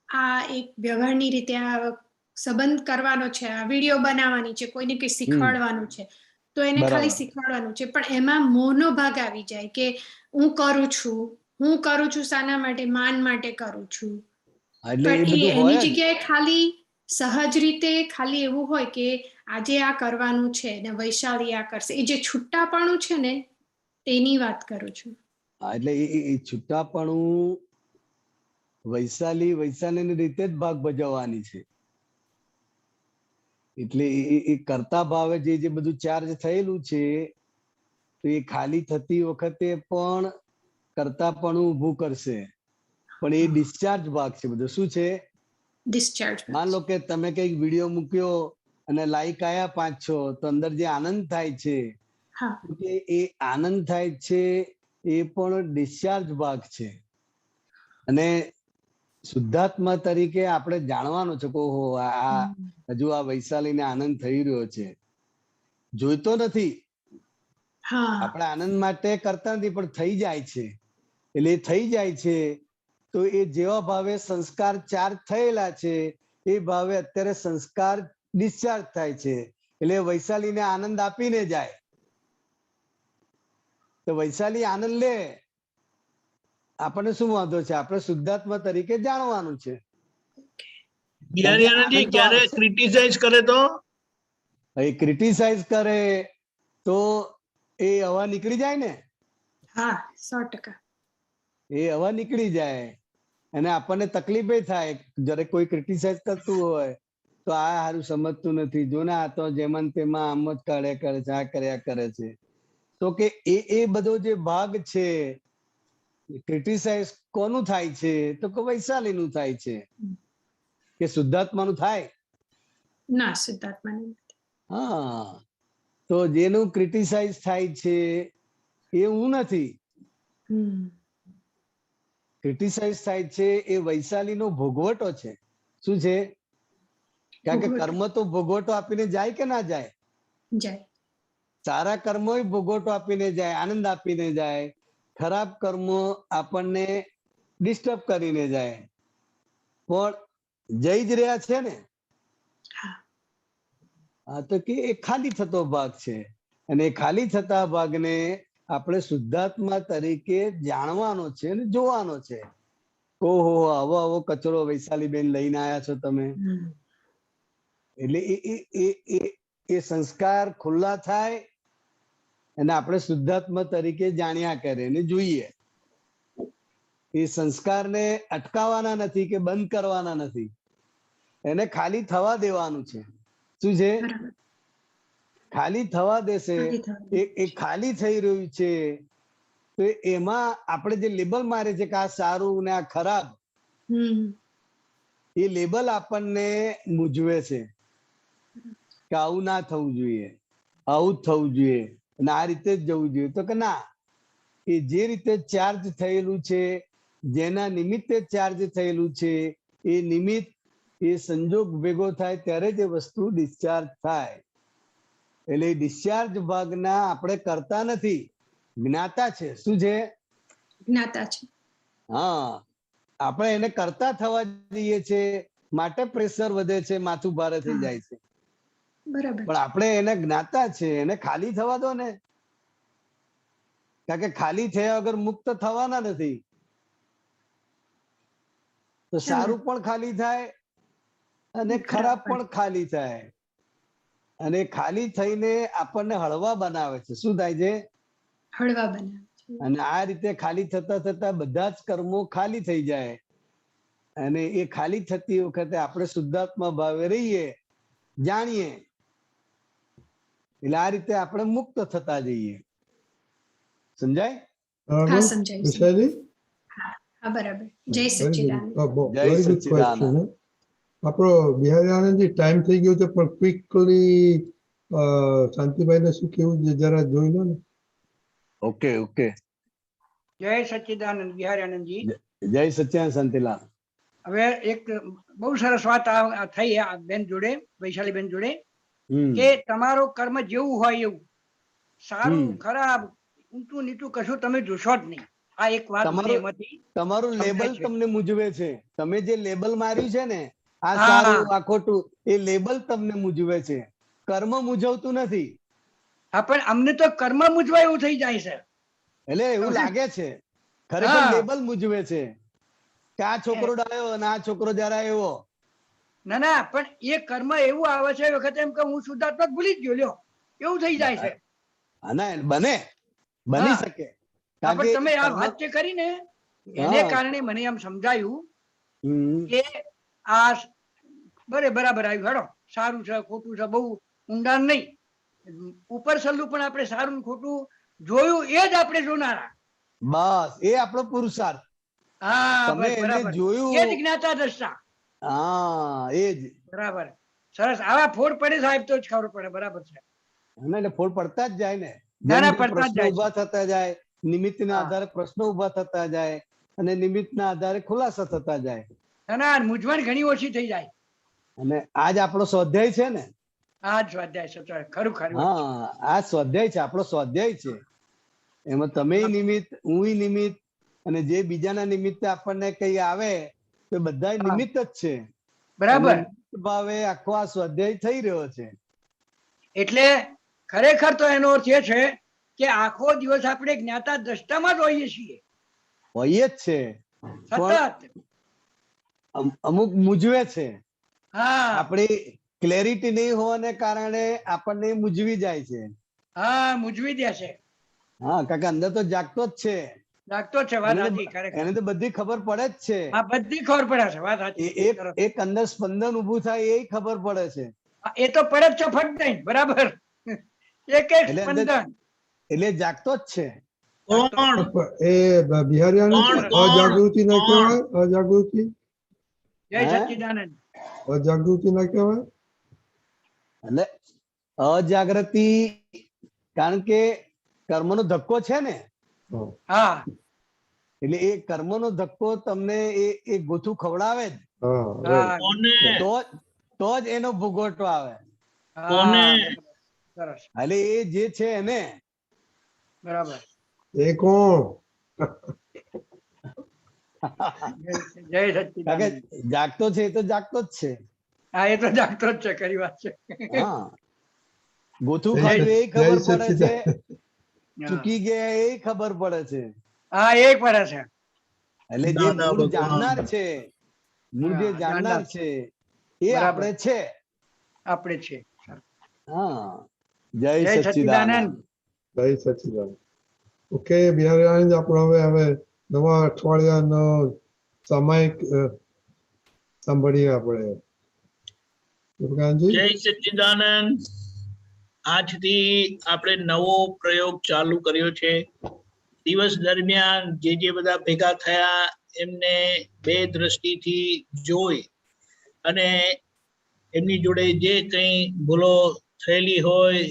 આ એક વ્યવહારની રીતે આ સંબંધ કરવાનો છે, આ વિડીયો બનાવવાની છે, કોઈને કંઈ શીખવાડવાનું છે, તો એને ખાલી શીખવાડવાનું છે. પણ એમાં મોહનો ભાગ આવી જાય કે હું કરું છું શાના માટે? માન માટે કરું છું. પણ એની જગ્યાએ ખાલી સહજ રીતે ખાલી એવું હોય કે આજે આ કરવાનું છે ને વૈશાલી આ કરશે, એ જે છૂટાપણું છે ને તેની વાત કરું છું. એટલે એ છૂટાપણું વૈશાલીની રીતે જ ભાગ ભજવવાની છે. એટલે એ કરતા ભાવે જે બધું ચાર્જ થયેલું છે તો એ ખાલી થતી વખતે પણ કરતાપણું ઊભું કરશે. પણ એ ડિસ્ચાર્જ ભાગ છે બધું. શું છે? ડિસ્ચાર્જ. માન લો કે તમે કઈક વિડીયો મૂક્યો અને લાઈક આયા 5-6, તો અંદર જે આનંદ થાય છે, એ આનંદ થાય છે એ પણ ડિસ્ચાર્જ ભાગ છે. અને શુદ્ધાત્મા તરીકે આપણે જાણવાનું છે કે ઓહો આ હજુ આ વૈશાલીને આનંદ થઈ રહ્યો છે. જોઈતો નથી, આપણે આનંદ માટે કરતા નથી, પણ થઈ જાય છે. એટલે એ થઈ જાય છે તો એ જેવા ભાવે સંસ્કાર ચાર્જ થયેલા છે એ ભાવે અત્યારે સંસ્કાર ડિસ્ચાર્જ થાય છે. એટલે વૈશાલીને આનંદ આપીને જાય. તો વૈશાલી આનંદ લે, આપણને શું વાંધો છે? આપણે શુદ્ધાત્મા તરીકે જાણવાનું છે. બિહારી આનંદજી, ક્યારે ક્રિટિસાઇઝ કરે તો એ ક્રિટિસાઇઝ કરે તો એ હવા નીકળી જાય ને. હા, 100%. એ હવા નીકળી જાય. અને આપણને તકલીફ એ થાય જ્યારે કોઈ ક્રિટિસાઇઝ કરતું હોય તો આ સારું સમજતું નથી, જો ને આ તો જેમાં તેમાં આમ જ કાઢ્યા કરે છે, આ કર્યા કરે છે. તો કે એ બધો જે ભાગ છે ક્રિટિસાઇઝ કોનું થાય છે? તો કે વૈશાલીનું થાય છે. કે શુદ્ધાત્માનું થાય? ના, શુદ્ધાત્માનું. હા, તો જેનું ક્રિટિસાઇઝ થાય છે એ હું નથી. ક્રિટિસાઇઝ થાય છે એ વૈશાલીનો ભોગવટો છે. શું છે? કારણ કે કર્મ તો ભોગવટો આપીને જાય કે ના જાય? જાય. સારા કર્મો ભોગવટો આપીને જાય, આનંદ આપીને જાય. ખરાબ કર્મો આપણને ડિસ્ટર્બ કરીને જાય. પણ જઈ જ રહ્યા છે ને. હા, તો કે એ ખાલી થતો ભાગ છે અને એ ખાલી થતા ભાગને આપણે શુદ્ધાત્મા તરીકે જાણવાનો છે અને જોવાનો છે. ઓહો, આવો આવો કચરો વૈશાલીબેન લઈને આયા છો તમે. એટલે એ સંસ્કાર ખુલ્લા થાય અને આપણે શુદ્ધાત્મા તરીકે જાણ્યા કરે ને જોઈએ. એ સંસ્કારને અટકાવવાના નથી કે બંધ કરવાના નથી, એને ખાલી થવા દેવાનું છે. શું છે? ખાલી થવા દેશે. એ ખાલી થઈ રહ્યું છે તો એમાં આપણે જે લેબલ મારે છે કે આ સારું ને આ ખરાબ, એ લેબલ આપણને મૂંઝવે છે કે આવું ના થવું જોઈએ, આવું જ થવું જોઈએ અને આ રીતે જ જવું જોઈએ. તો કે ના, એ જે રીતે ચાર્જ થયેલું છે, જેના નિમિત્તે ચાર્જ થયેલું છે, એ નિમિત્ત એ સંજોગ ભેગો થાય ત્યારે જ એ વસ્તુ ડિસ્ચાર્જ થાય. એટલે ડિસ્ચાર્જ ભાગના આપણે કરતા નથી, જ્ઞાતા છે. શું છે? જ્ઞાતા છે. હા, આપણે એને કરતા થવા જઈએ છે માટે પ્રેશર વધે છે, માથું ભારે થઈ જાય છે. બરાબર. પણ આપણે એને જ્ઞાતા છે, એને ખાલી થવા દો ને. કારણ કે ખાલી થયા વગર મુક્ત થવાના નથી. તો સારું પણ ખાલી થાય અને ખરાબ પણ ખાલી થાય. અને ખાલી થઈને આપણને હળવા બનાવે છે. શું થાય છે? હળવા બનાવે. અને આ રીતે ખાલી થતા થતા બધા જ કર્મો ખાલી થઈ જાય. અને એ ખાલી થતી વખતે આપણે શુદ્ધાત્મા ભાવે રહીએ, જાણીએ, એટલે આ રીતે આપણે મુક્ત થતા જઈએ. સમજાય? હા, સમજાય. હા, બરાબર. જય સચ્ચિદાનંદ. જય સચ્ચિદાનંદ. આપણો બિહારી આનંદજી ટાઈમ થઈ ગયો છે, પણ ક્વિકલી શાંતિભાઈને શું કેવું છે જરા જોઈ લો ને. Okay okay. જય સચ્ચિદાનંદ બિહારી આનંદજી. જય સચ્ચિદાનંદ શાંતિલાલ. હવે એક બહુ સરસ વાત થઈ આ બેન જોડે, વૈશાલી બેન જોડે, કે તમારો કર્મ જેવું હોય એવું, સારું ખરાબ ઊંચું નીચું કશું તમે જોશો જ નહીં. આ એક વાત તમારું લેબલ તમને મૂંઝવે છે. તમે જે લેબલ માર્યું છે ને, આ સારું આ ખોટું, એ લેબલ તમને મૂંઝવે છે, કર્મ મૂંઝવતું નથી. હા, પણ અમને તો કર્મ મૂંઝવા એવું થઈ જાય છે. એટલે એવું લાગે છે, ખરેખર લેબલ મૂંઝવે છે કે આ છોકરો ડાયો અને આ છોકરો જરા એવો. ના ના, પણ એ કર્મ એવું આવે છે વખતે એમ કે હું શુદ્ધાત્મા ભૂલી જ ગયો, લ્યો એવું થઈ જાય છે. બની શકે. પણ તમે આ વાત જે કરી ને એને કારણે મને એમ સમજાયું કે આ બરાબર આવ્યું. હેડો, સારું છે ખોટું છે, બહુ ઊંડાણ નહીં, ઉપર સલ્લું પણ આપણે સારું ખોટું જોયું એ જ આપણે જોનારા. બસ એ આપણો પુરુષાર્થ. હા, તમે એને જોયું એ જ જ્ઞાતા દ્રષ્ટા. હા, એ જ. બરાબર, સરસ. આવા ફોડ પડે સાહેબ તો જ ખબર પડે. બરાબર છે. એટલે ફોડ પડતા જ જાય ને. જેમ પ્રશ્નો ઉભા થતા જાય, નિમિત્તના આધારે પ્રશ્નો ઉભા થતા જાય અને નિમિત્તના આધારે ખુલાસા થતા જાય. ના, મૂંઝવણ ઘણી ઓછી થઈ જાય. અને આજ આપણો સ્વાધ્યાય છે ને. આ જ સ્વાધ્યાય છે. ખરું ખરું. હા, આ સ્વાધ્યાય છે, આપણો સ્વાધ્યાય છે. એમાં તમે નિમિત્ત, હું નિમિત્ત, અને જે બીજાના નિમિત્તે આપણને કઈ આવે તો બધા નિમિત્ત જ છે. બરાબર. ભાવે આખો આ સ્વાધ્યાય થઈ રહ્યો છે. એટલે ખરેખર તો એનો અર્થ એ છે કે આખો દિવસ આપણે જ્ઞાતા દ્રષ્ટામાં જ હોઈએ છીએ. હોઈએ જ છે. સતત અમુક મૂંઝવે છે. હા, આપણી ક્લેરિટી નહીં હોવાને કારણે આપણને મૂંઝવી જાય છે. હા, મૂંઝવી દે છે. હા, કારણ કે અંદર તો જાગતો જ છે. લાગતો છે વાત સાચી ખરેખર. એને તો બધી ખબર પડે જ છે. હા બધી ખબર પડે છે વાત સાચી. એક અંદર સ્પંદન ઊભું થાય એ ખબર પડે છે. એ તો પડે જ છે ફટ દઈને બરાબર. એક એક સ્પંદન એટલે જાગતો જ છે. એ બિહારી અજાગૃતિ ના કહેવાય? અજાગૃતિ જય સચ્ચિદાનંદ અજાગૃતિ ના કહેવાય? એટલે અજાગૃતિ કારણ કે કર્મનો ધક્કો છે ને. હા એટલે એ કર્મનો ધક્કો તમને એ ગોથું ખવડાવે તો જ એનો ભોગવટો આવે. એટલે એ જે છે એને બરાબર. એ કોણ? જય સચ્ચિદાનંદ. જાગતો છે એ તો જાગતો જ છે. હા એ તો જાગતો જ છે ખરી વાત છે. હા ગોથું ખાધું એ ખબર પડે છે, ચૂકી ગયા એ ખબર પડે છે. હા એ પડે છે. એટલે જે મૂળ જાણનાર છે, મૂળ જે જાણનાર છે એ આપણે છે. આપણે છે. હા જય સચ્ચિદાનંદ. જય સચ્ચિદાનંદ. ઓકે બિહારી આપણે હવે નવા અઠવાડિયાનો સામાયિક સાંભળીએ આપણે. જય સચ્ચિદાનંદ. આજથી આપણે નવો પ્રયોગ ચાલુ કર્યો છે. દિવસ દરમિયાન જે બધા ભેગા થયા એમને બે દ્રષ્ટિથી જોઈ અને એમની જોડે જે કંઈ ભૂલો થયેલી હોય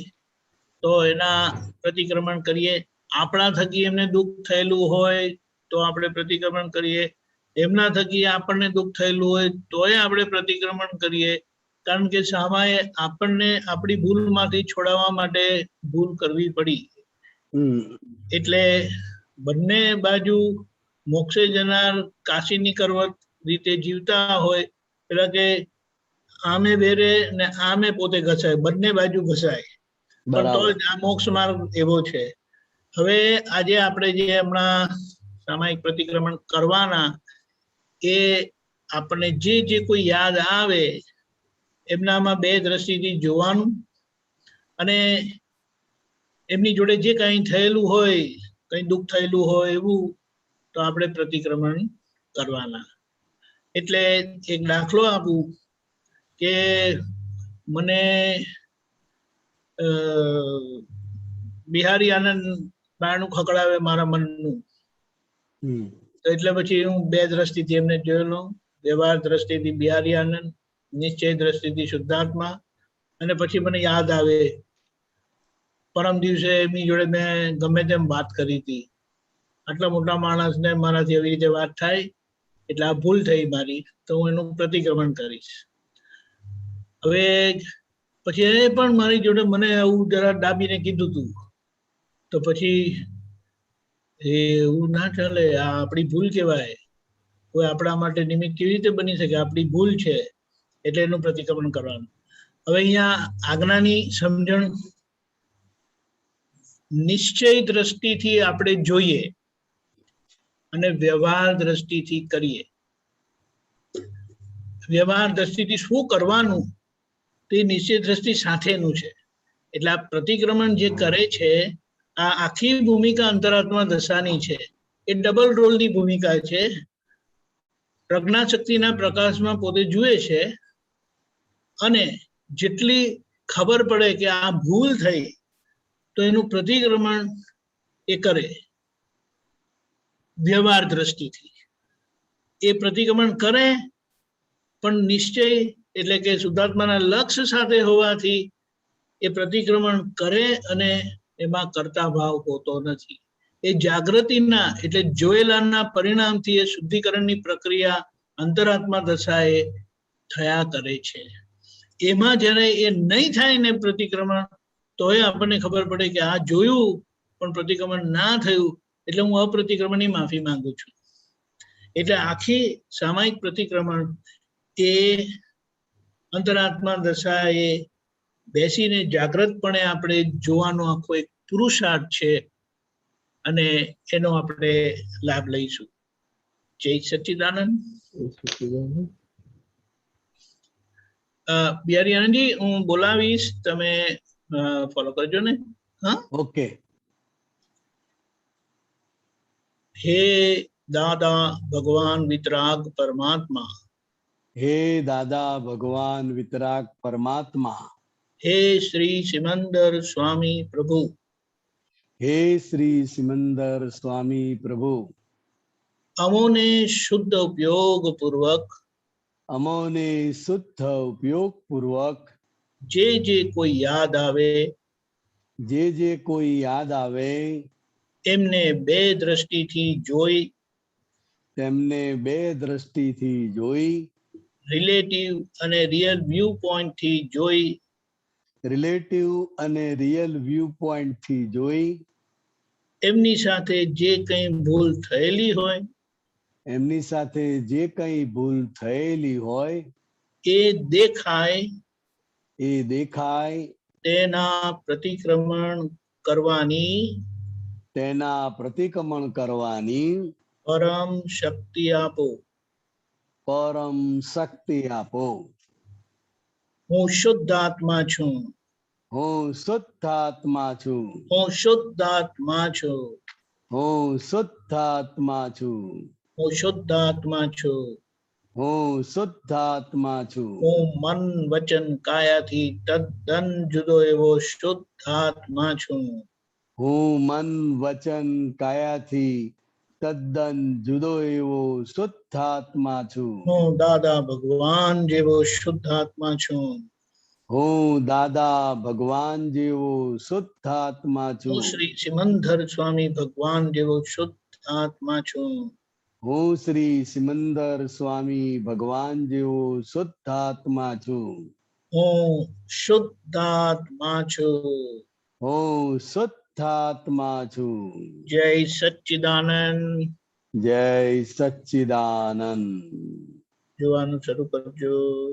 તો એના પ્રતિક્રમણ કરીએ. આપણા થકી એમને દુઃખ થયેલું હોય તો આપણે પ્રતિક્રમણ કરીએ. એમના થકી આપણને દુઃખ થયેલું હોય તોય આપણે પ્રતિક્રમણ કરીએ. કારણ કે સામાએ આપણને આપણી ભૂલમાંથી છોડાવવા માટે ભૂલ કરવી પડી. એટલે બંને બાજુ મોક્ષે જનાર કાશીની કરવત રીતે જીવતા હોય એટલે કે આમે બેરે ને આમે પોતે ઘસાય, બંને બાજુ ઘસાય. પણ તો જ આ મોક્ષ માર્ગ એવો છે. હવે આજે આપણે જે હમણાં સામાયિક પ્રતિક્રમણ કરવાના એ આપણને જે કોઈ યાદ આવે એમનામાં બે દ્રષ્ટિથી જોવાનું અને એમની જોડે જે કંઈ થયેલું હોય, કંઈ દુઃખ થયેલું હોય એવું તો આપણે પ્રતિક્રમણ કરવાના. એટલે એક દાખલો આપું કે મને બિહારી આનંદ બારણું ખકડાવે મારા મનનું, તો એટલે પછી હું બે દ્રષ્ટિથી એમને જોયેલો. વ્યવહાર દ્રષ્ટિથી બિહારી આનંદ, નિશ્ચય દ્રષ્ટિથી શુદ્ધાત્મા. અને પછી મને યાદ આવે પરમ દિવસે એમની જોડે મેં ગમે તેમ વાત કરી હતી. આટલા મોટા માણસને મારાથી એવી રીતે વાત થાય એટલે આ ભૂલ થઈ મારી, તો હું એનું પ્રતિક્રમણ કરીશ. હવે પછી એ પણ મારી જોડે મને આવું જરા દાબીને કીધું હતું. તો પછી એવું ના ચાલે, આ આપણી ભૂલ કહેવાય. કોઈ આપણા માટે નિમિત્ત કેવી રીતે બની શકે? આપણી ભૂલ છે એટલે એનું પ્રતિક્રમણ કરવાનું. હવે અહીંયા આજ્ઞાની સમજણ નિશ્ચય દ્રષ્ટિથી આપણે જોઈએ અને વ્યવહાર દ્રષ્ટિથી કરીએ. વ્યવહાર દ્રષ્ટિથી શું કરવાનું તે નિશ્ચય દ્રષ્ટિ સાથેનું છે. એટલે આ પ્રતિક્રમણ જે કરે છે આ આખી ભૂમિકા અંતરાત્મા દશાની છે. એ ડબલ રોલની ભૂમિકા છે. પ્રજ્ઞાશક્તિના પ્રકાશમાં પોતે જુએ છે અને જેટલી ખબર પડે કે આ ભૂલ થઈ તો એનું પ્રતિક્રમણ એ કરે વ્યવહાર દ્રષ્ટિથી. એ પ્રતિક્રમણ કરે પણ નિશ્ચય એટલે કે શુદ્ધાત્માના લક્ષ્ય સાથે હોવાથી એ પ્રતિક્રમણ કરે અને એમાં કરતા ભાવ હોતો નથી. એ જાગૃતિના એટલે જોયેલાના પરિણામથી એ શુદ્ધિકરણની પ્રક્રિયા અંતરાત્મા દશાએ થયા કરે છે. એમાં જ્યારે એ નહીં થાય ને પ્રતિક્રમણ તોય આપણને ખબર પડે કે આ જોયું પણ પ્રતિક્રમણ ના થયું એટલે હું અપ્રતિક્રમણની માફી માંગુ છું. એટલે આખી સામાયિક પ્રતિક્રમણ એ અંતરાત્મા દશાએ બેસીને જાગૃતપણે આપણે જોવાનો આખો એક પુરુષાર્થ છે અને એનો આપણે લાભ લઈશું. જય સચ્ચિદાનંદ. બિહારી આનંદજી હું બોલાવીશ, તમે ફોલો કરજો ને. હા ઓકે. हे दादा भगवान वितराग परमात्मा, हे दादा भगवान वितराग परमात्मा, हे श्री सिमंदर स्वामी प्रभु, हे श्री सिमंदर स्वामी प्रभु, अमोने शुद्ध उपयोग पूर्वक, अमोने शुद्ध उपयोग पूर्वक, जे कोई याद आवे, जे कोई याद आवे, એમને બે દ્રષ્ટિથી જોઈ, તેમને બે દ્રષ્ટિથી જોઈ, રિલેટિવ અને રિયલ વ્યૂ પોઈન્ટથી જોઈ, રિલેટિવ અને રિયલ વ્યૂ પોઈન્ટથી જોઈ, એમની સાથે જે કંઈ ભૂલ થયેલી હોય એમની સાથે જે કંઈ ભૂલ થયેલી હોય એ દેખાય, એ દેખાય, તેના પ્રતિક્રમણ કરવાની તેના પ્રતિક્રમણ કરવાની પરમ શક્તિ આપો. પરમ શક્તિ આપો. હું શુદ્ધ આત્મા છું. હું શુદ્ધ આત્મા છું. હું શુદ્ધ આત્મા છું. હું શુદ્ધ આત્મા છું. હું શુદ્ધ આત્મા છું. હું શુદ્ધ આત્મા છું. હું મન વચન કાયાથી તદ્દન જુદો એવો શુદ્ધ આત્મા છું. હું મન વચન કાયાથી તદ્દન જુદો એવો શુદ્ધ આત્મા છું. હું દાદા ભગવાન જેવો શુદ્ધ આત્મા છું. હું દાદા ભગવાન જેવો શુદ્ધ આત્મા છું. હું શ્રી સિમંદર સ્વામી ભગવાન જેવો શુદ્ધ આત્મા છું. હું શ્રી સિમંદર સ્વામી ભગવાન જેવો શુદ્ધ આત્મા છું. હું શુદ્ધ આત્મા છું. હું શુદ્ધ આત્મા છું. જય સચ્ચિદાનંદ. જય સચ્ચિદાનંદ. જોવાનું શરૂ કરજો.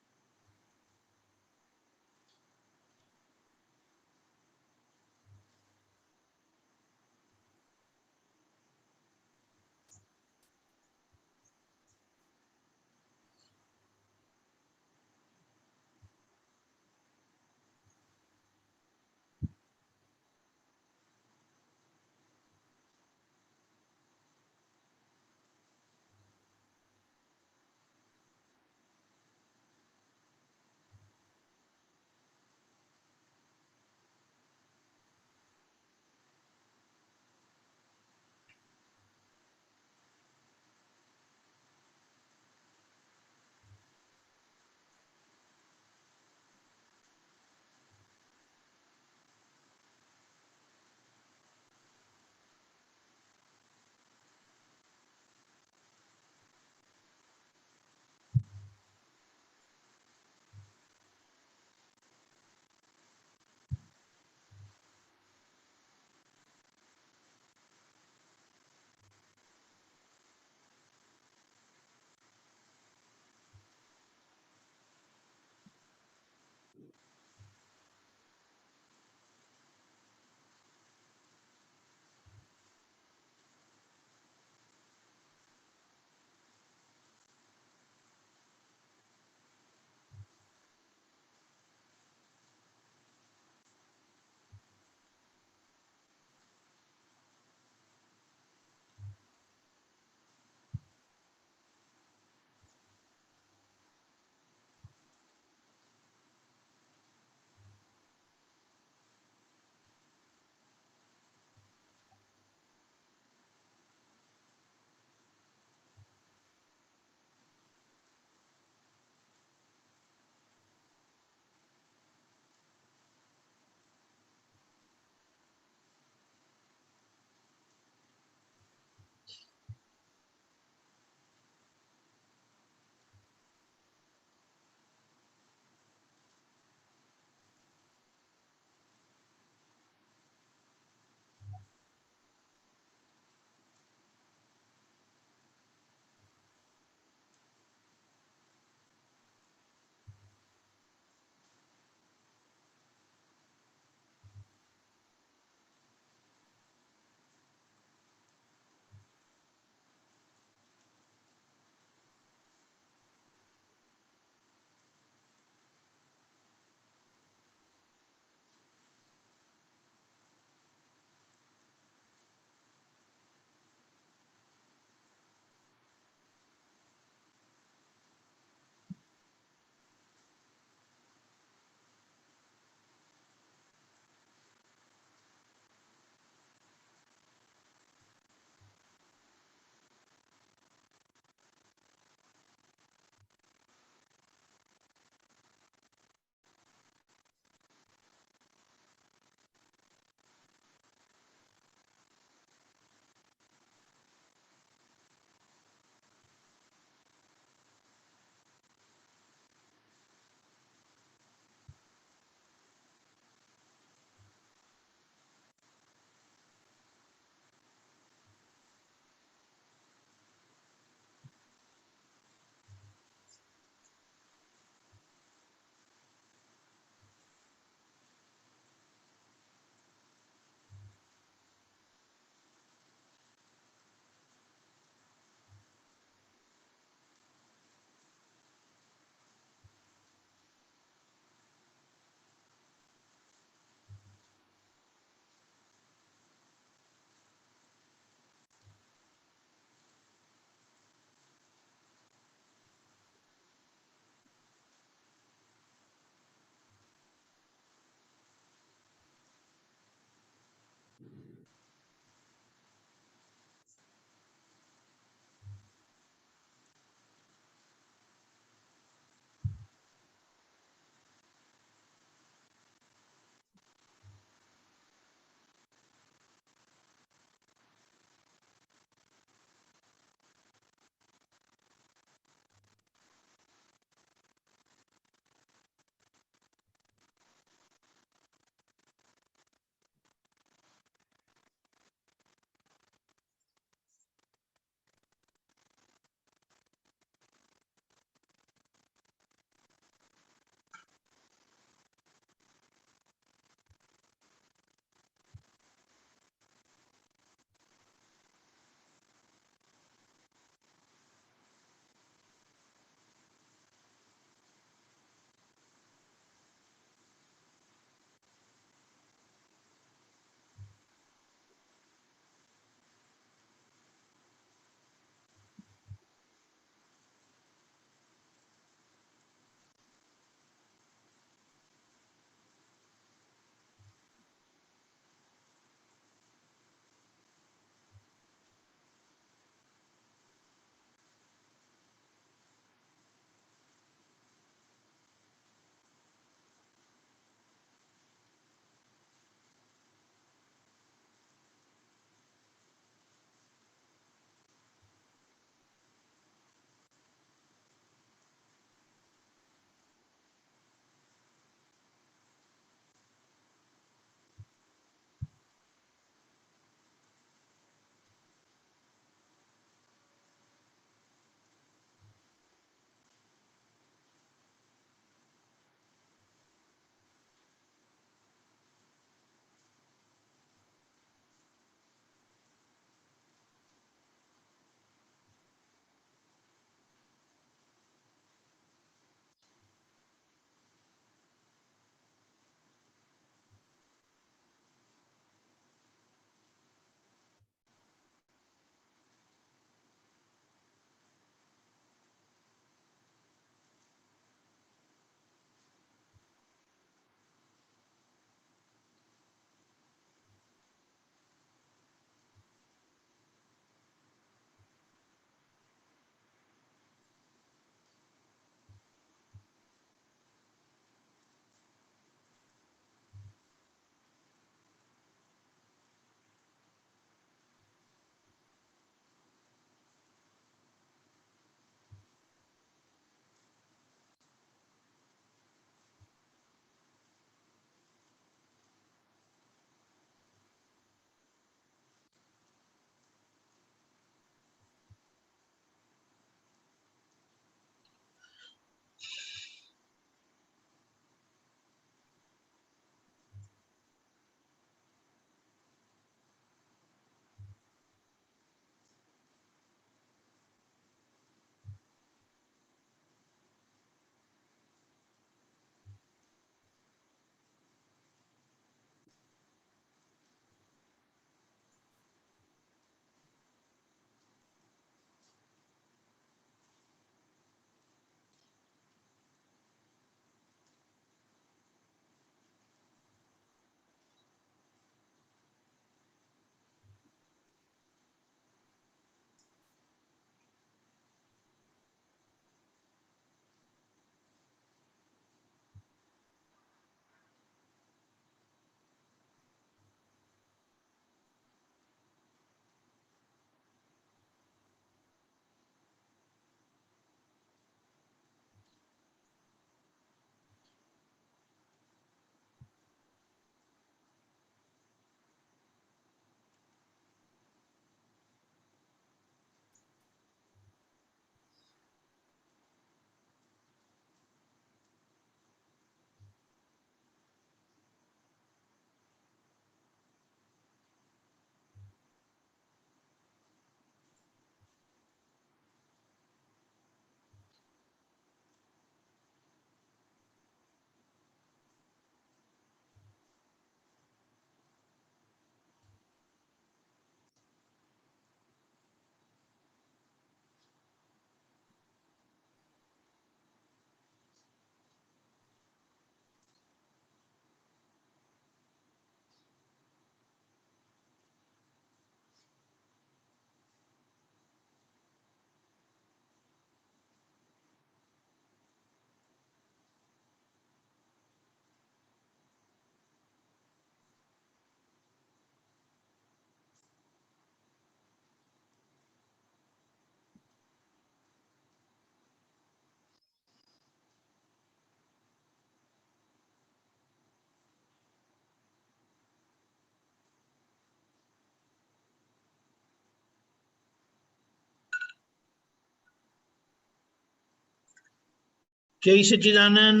જય સચ્ચિદાનંદ.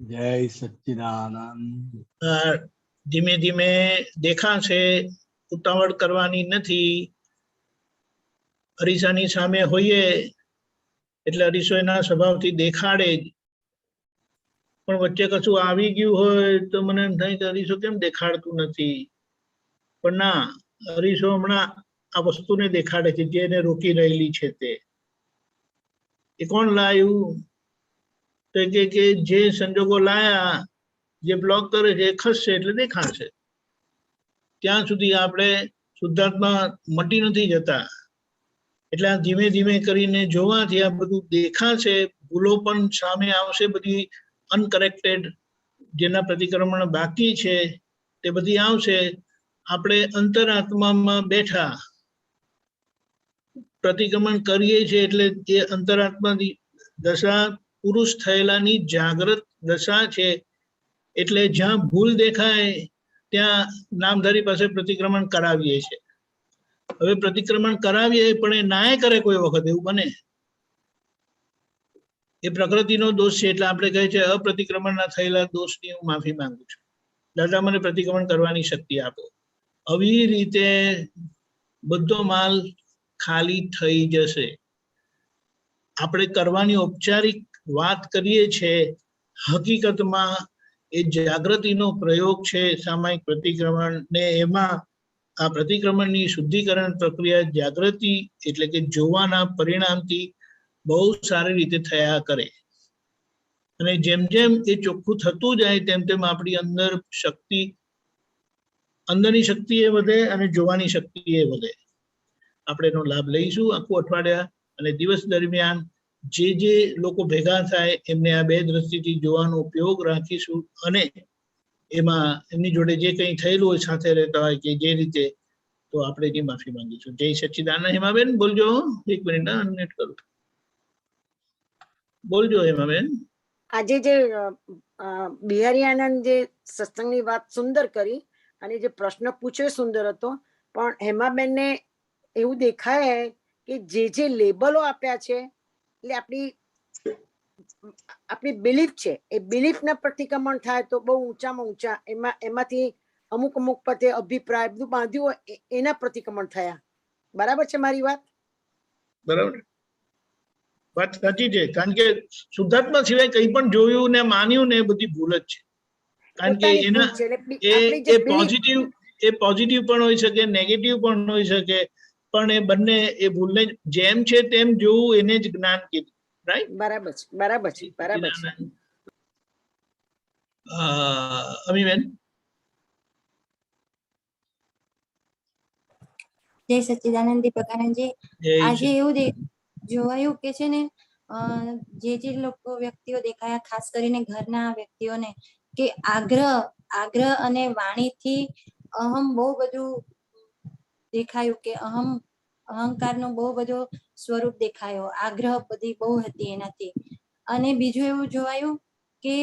જય સચ્ચિદાનંદ. ધીમે ધીમે દેખાશે, ઉતાવળ કરવાની નથી. અરીસાની સામે હોઈએ એટલે અરીસો એના સ્વભાવથી દેખાડે જ, પણ વચ્ચે કશું આવી ગયું હોય તો મને એમ થાય કે અરીસો કેમ દેખાડતું નથી. પણ ના, અરીસો હમણાં આ વસ્તુને દેખાડે છે જેને રોકી રહેલી છે તે. એ કોણ લાયું? તો કે જે સંજોગો લાયા, જે બ્લોક કરે છે એ ખસશે એટલે દેખાશે. ત્યાં સુધી આપણે શુદ્ધાત્મા મટી નથી જતા. એટલે આ ધીમે ધીમે કરીને જોવાથી આ બધું દેખાશે. ભૂલો પણ સામે આવશે, બધી અનકરેક્ટેડ, જેના પ્રતિક્રમણ બાકી છે તે બધી આવશે. આપણે અંતરાત્મામાં બેઠા પ્રતિક્રમણ કરીએ છીએ એટલે એ અંતરાત્માની દશા પુરુષ થયેલાની જાગૃત દશા છે. એટલે જ્યાં ભૂલ દેખાય ત્યાં નામધારી પાસે પ્રતિક્રમણ કરાવીએ છીએ. હવે પ્રતિક્રમણ કરાવીએ પણ એ નાય કરે કોઈ વખત, એવું બને. એ પ્રકૃતિનો દોષ છે એટલે આપણે કહે છે અપ્રતિક્રમણના થયેલા દોષની હું માફી માંગુ છું. દાદા મને પ્રતિક્રમણ કરવાની શક્તિ આપો. આવી રીતે બધો માલ ખાલી થઈ જશે. આપણે કરવાની ઔપચારિક વાત કરીએ છીએ, હકીકતમાં એ જાગૃતિનો પ્રયોગ છે સામાયિક પ્રતિક્રમણ ને. એમાં આ પ્રતિક્રમણની શુદ્ધિકરણ પ્રક્રિયા જાગૃતિ એટલે કે જોવાના પરિણામથી બહુ સારી રીતે થયા કરે. અને જેમ જેમ એ ચોખ્ખું થતું જાય તેમ તેમ આપણી અંદર શક્તિ, અંદરની શક્તિ એ વધે અને જોવાની શક્તિ એ વધે. આપણે એનો લાભ લઈશું આખું અઠવાડિયા અને દિવસ દરમિયાન. જે લોકો ભેગા થાય એમને આ બે દ્રષ્ટિથી જોવાનો ઉપયોગ રાખીશું. અને એમાં એમની જોડે જે કંઈ થયેલું હોય, સાથે રહેતા હોય કે જે રીતે, તો આપણે એની માફી માંગીશું. જય સચ્ચિદાનંદ. હેમાબેન બોલજો. એક મિનિટ અનમ્યુટ કરું. બોલજો હેમાબેન. આજે જે બિહારી આનંદ જે સત્સંગની વાત સુંદર કરી અને જે પ્રશ્ન પૂછ્યો સુંદર હતો, પણ હેમાબેનને એવું દેખાય કે જે લેબલો આપ્યા છે એટલે આપણી બિલીફ છે, એ બિલીફ ના પ્રતિક્રમણ થાય તો બહુ ઊંચામાં ઊંચા એમાંથી અમુક પર અભિપ્રાય બધું બાંધ્યું હોય એના પ્રતિક્રમણ થયા. બરાબર છે મારી વાત? બરાબર, વાત સાચી છે. કારણ કે શુદ્ધાત્મા સિવાય કંઈ પણ જોયું ને માન્યું ને એ બધી ભૂલ જ છે. કારણ કે એના એ પોઝિટિવ પણ હોઈ શકે, નેગેટિવ પણ હોઈ શકે, પણ એ બંને એ ભૂલને જેમ છે તેમ જોવું એને જ જ્ઞાન કીધું. રાઈટ? બરાબર છે, બરાબર છે, બરાબર છે. અમીબેન. જય સચ્ચિદાનંદ દીપકાનંદજી. આજે એવું જોવાયું કે છે ને, જે લોકો વ્યક્તિઓ દેખાયા, ખાસ કરીને ઘરના વ્યક્તિઓને, કે આગ્રહ અને વાણીથી અહમ બહુ બધું દેખાયું, કે અહંકારનો બહુ બધો સ્વરૂપ દેખાયો, આગ્રહ બધી બહુ હતી એનાથી. અને બીજું એવું જોવાયું કે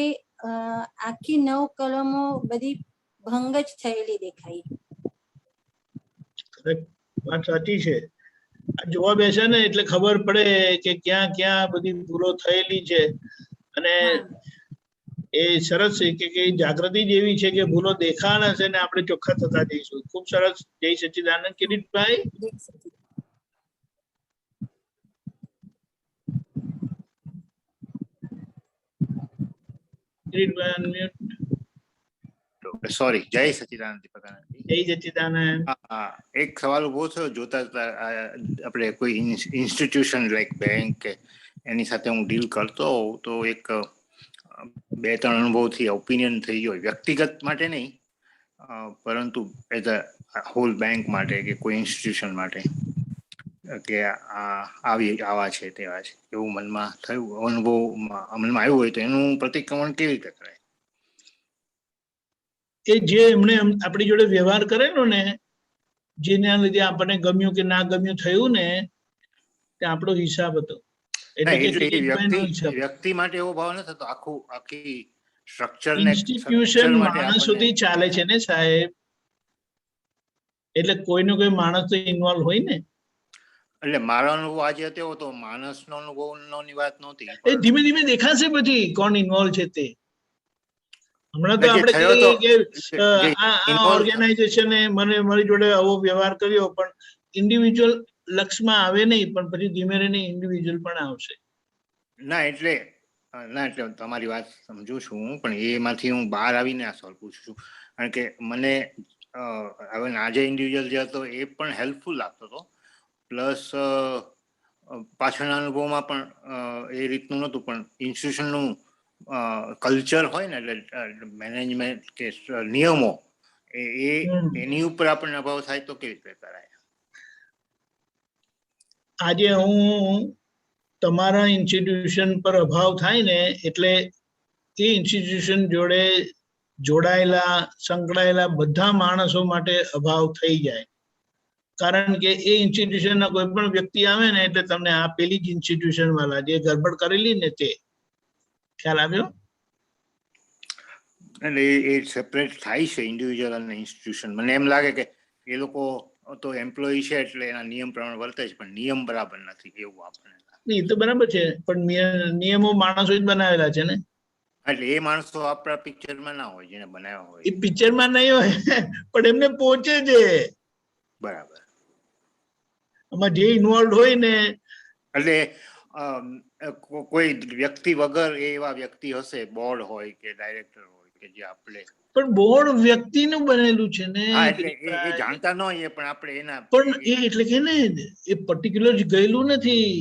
આખી 9 કલમો બધી ભંગ જ થયેલી દેખાઈ. વાત સાચી છે. જોવા બેસે ને એટલે ખબર પડે કે ક્યાં ક્યાં બધી ભૂલો થયેલી છે. અને એ સરસ છે કે જાગૃતિ જેવી છે કે ભૂલો દેખાશે ને આપણે ચોખ્ખા થતા જઈશું. ખૂબ સરસ. જય સચ્ચિદાનંદ. કિરીટભાઈ. કિરીટભાઈ અનમ્યુટ. સોરી. જય સચ્ચિદાનંદ દીપકાનંદ. જય સચ્ચિદાનંદ. એક સવાલ ઉભો થયો જોતા આપણે કોઈ ઇન્સ્ટિટ્યુશન લાઈક બેંક કે એની સાથે હું ડીલ કરતો હોઉં તો એક 2-3 અનુભવથી ઓપિનિયન થઈ ગયો, વ્યક્તિગત માટે નહીં પરંતુ એઝ અ હોલ બેંક માટે કે કોઈ ઇન્સ્ટિટ્યુશન માટે, કે આવા છે તેવા છે એવું મનમાં થયું, અનુભવ મનમાં આવ્યું હોય તો એનું પ્રતિક્રમણ કેવી રીતે કરાય? કે જે એમણે આપણી જોડે વ્યવહાર કરેલો ને, જેના લીધે આપણને ગમ્યું કે ના ગમ્યું થયું ને, તે આપણો હિસાબ હતો. વ્યક્તિ માટે એવો ભાવ નથી થતો, આખી સ્ટ્રક્ચર ઇન્સ્ટિટ્યુશન માણસોથી ચાલે છે ને સાહેબ, એટલે કોઈનો કોઈ માણસ તો ઇન્વોલ્વ હોય ને. એટલે મારો અનુભવ આજે હતો તો માણસનો અનુભવની વાત નહોતી. એ ધીમે ધીમે દેખાશે પછી કોણ ઇન્વોલ્વ છે તે. હમણાં તો જે આપણે થયો કહીએ કે જે આ involve ઓર્ગેનાઇઝેશને મને મારી જોડે આવો વ્યવહાર કર્યો, પણ ઇન્ડિવિજ્યુઅલ લક્ષમાં આવે નહીં, પણ પછી ધીમે રહીને ઇન્ડિવિજ્યુઅલ પણ આવશે. ના એટલે તમારી વાત સમજુ છું હું, પણ એમાંથી હું બહાર આવીને આ સવાલ પૂછું છું. કારણ કે મને હવે આજે ઇન્ડિવિજ્યુઅલ જે હતો એ પણ હેલ્પફુલ લાગતો હતો, પ્લસ પાછળના અનુભવમાં પણ એ રીતનું નહોતું, પણ ઇન્સ્ટિટ્યુશનનું કલ્ચર હોય ને, એટલે મેનેજમેન્ટ કે નિયમો એની ઉપર આપણને અભાવ થાય તો કેવી રીતે કરાય? આજે હું તમારા ઇન્સ્ટિટ્યુશન પર અભાવ થાય ને એટલે એ ઇન્સ્ટિટ્યુશન જોડે જોડાયેલા સંકળાયેલા બધા માણસો માટે અભાવ થઈ જાય. કારણ કે એ ઇન્સ્ટિટ્યુશનના કોઈ પણ વ્યક્તિ આવે ને એટલે તમને આ પેલી જ ઇન્સ્ટિટ્યુશન વાળા જે ગડબડ કરેલી ને તે ખ્યાલ આવ્યો. એટલે એ સેપરેટ થાય છે ઇન્ડિવિજ્યુઅલ અને ઇન્સ્ટિટ્યુશન. મને એમ લાગે કે એ લોકો તો એમ્પ્લોયી છે એટલે એના નિયમ પ્રમાણે વર્તે છે, પણ નિયમ બરાબર નથી એવું આપણને. એ તો બરાબર છે, પણ નિયમો માણસો જ બનાવેલા છે ને. એટલે એ માણસો આપણા પિક્ચરમાં ના હોય, જેને બનાવ્યા હોય. એ પિક્ચરમાં નહીં હોય, પણ એમને પહોંચે છે. બરાબર. આમાં જે ઇન્વોલ્વ હોય ને, એટલે કોઈ વ્યક્તિ વગર એવા વ્યક્તિ હશે, બોર્ડ હોય કે ડાયરેક્ટર હોય કે જે આપણે. પણ બોર્ડ વ્યક્તિનું બનેલું છે ને. હા, એટલે એ જાણતા ન હોઈએ, પણ આપણે એના પણ એ એટલે કે ને એ પર્ટિક્યુલર ગયેલું નથી,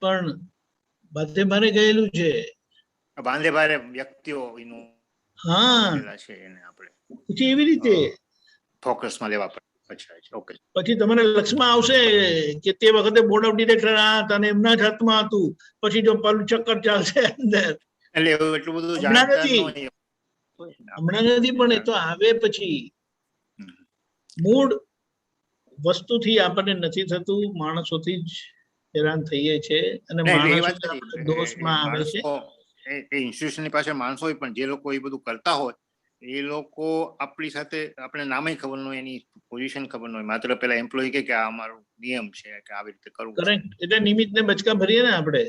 પણ બધે મારે ગયેલું છે. બાંધે ભારે વ્યક્તિઓ એનું છે, એને આપણે પછી એવી રીતે ફોકસમાં લેવા પડે. અચ્છા, ઓકે. પછી તમારે લક્ષમાં આવશે કે તે વખતે બોર્ડ ઓફ ડિરેક્ટર હતા અને એમના જ હાથમાં હતું. પછી જો પેલું ચક્કર ચાલશે અંદર. એટલે એટલું બધું હમણાં નથી, પણ એ તો આવે પછી. મૂળ વસ્તુથી આપણને નથી થતું, માણસોથી જ હેરાન થઈએ છે અને માણસો દોષમાં આવે છે. ઇન્સ્ટિટ્યુશનની પાસે માણસો હોય, પણ જે લોકો એ બધું કરતા હોય એ લોકો આપણી સાથે આપણે નામે ખબર ન હોય, એની પોઝિશન ખબર ન હોય, માત્ર પેલા એમ્પ્લોય કે આ અમારો નિયમ છે કે આવી રીતે કરવું. કરેક્ટ. એટલે નિમિત્ત ને બચકા ભરીએ ને આપણે.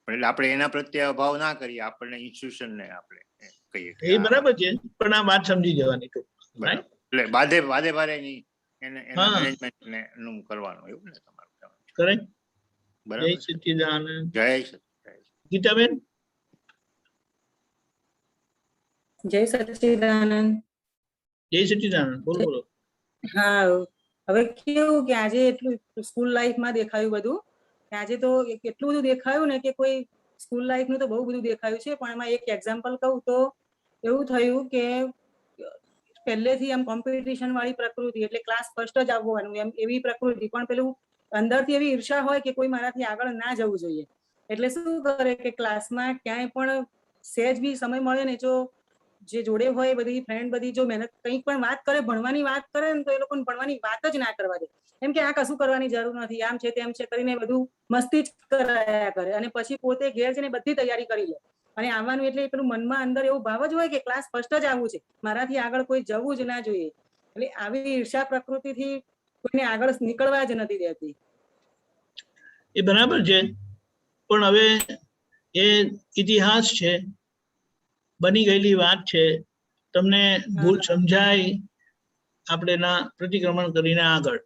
એટલે આપણે એના પ્રત્યે અભાવ ના કરીએ, આપણને ઇન્સ્ટિટ્યુશનને આપણે કહીએ. એ બરાબર છે, પણ આ વાત સમજી જવાની. એટલે બાધે ભારે મેનેજમેન્ટને નું કરવાનું એવું ને તમારું કહેવાનું. કરેક્ટ. બરાબર. જય સચ્ચિદાનંદ. જય સચ્ચિદાનંદ. ગીતાબેન. જય સચ્ચિદાનંદ. જય સચ્ચિદાનંદ. બોલો બોલો. હા, હવે કેવું કે આજે એટલું સ્કૂલ લાઈફમાં દેખાયું બધું, આજે તો એટલું બધું દેખાયું ને કે કોઈ સ્કૂલ લાઈફનું તો બહુ બધું દેખાયું છે, પણ એમાં એક એક્ઝામ્પલ કહું તો એવું થયું કે પહેલેથી આમ કોમ્પિટિશન વાળી પ્રકૃતિ, એટલે ક્લાસ ફર્સ્ટ જ આવવાનું એમ એવી પ્રકૃતિ, પણ પેલું અંદરથી એવી ઈર્ષા હોય કે કોઈ મારાથી આગળ ના જવું જોઈએ. એટલે શું કરે કે ક્લાસમાં ક્યાંય પણ સહેજ બી સમય મળે ને, જો જે જોડે હોય બધી ફ્રેન્ડ બધી જો મહેનત કંઈક પણ વાત કરે, ભણવાની વાત કરે ને, તો એ લોકોને ભણવાની વાત જ ના કરવા દે. એમ કે આ કશું કરવાની જરૂર નથી, આમ છે તેમ છે કરીને બધું મસ્તી જ કરાયા કરે, અને પછી પોતે ઘેર જઈને બધી તૈયારી કરી લે. અને આવવાનું એટલે પેલું મનમાં અંદર એવું ભાવ જ હોય કે ક્લાસ ફર્સ્ટ જ આવવું છે, મારાથી આગળ કોઈ જવું જ ના જોઈએ. એટલે આવી ઈર્ષા પ્રકૃતિથી કોઈને આગળ નીકળવા જ નથી દેતી. એ બરાબર છે, પણ હવે એ ઇતિહાસ છે, બની ગયેલી વાત છે. તમને ભૂલ સમજાય, આપણે એના પ્રતિક્રમણ કરીને આગળ.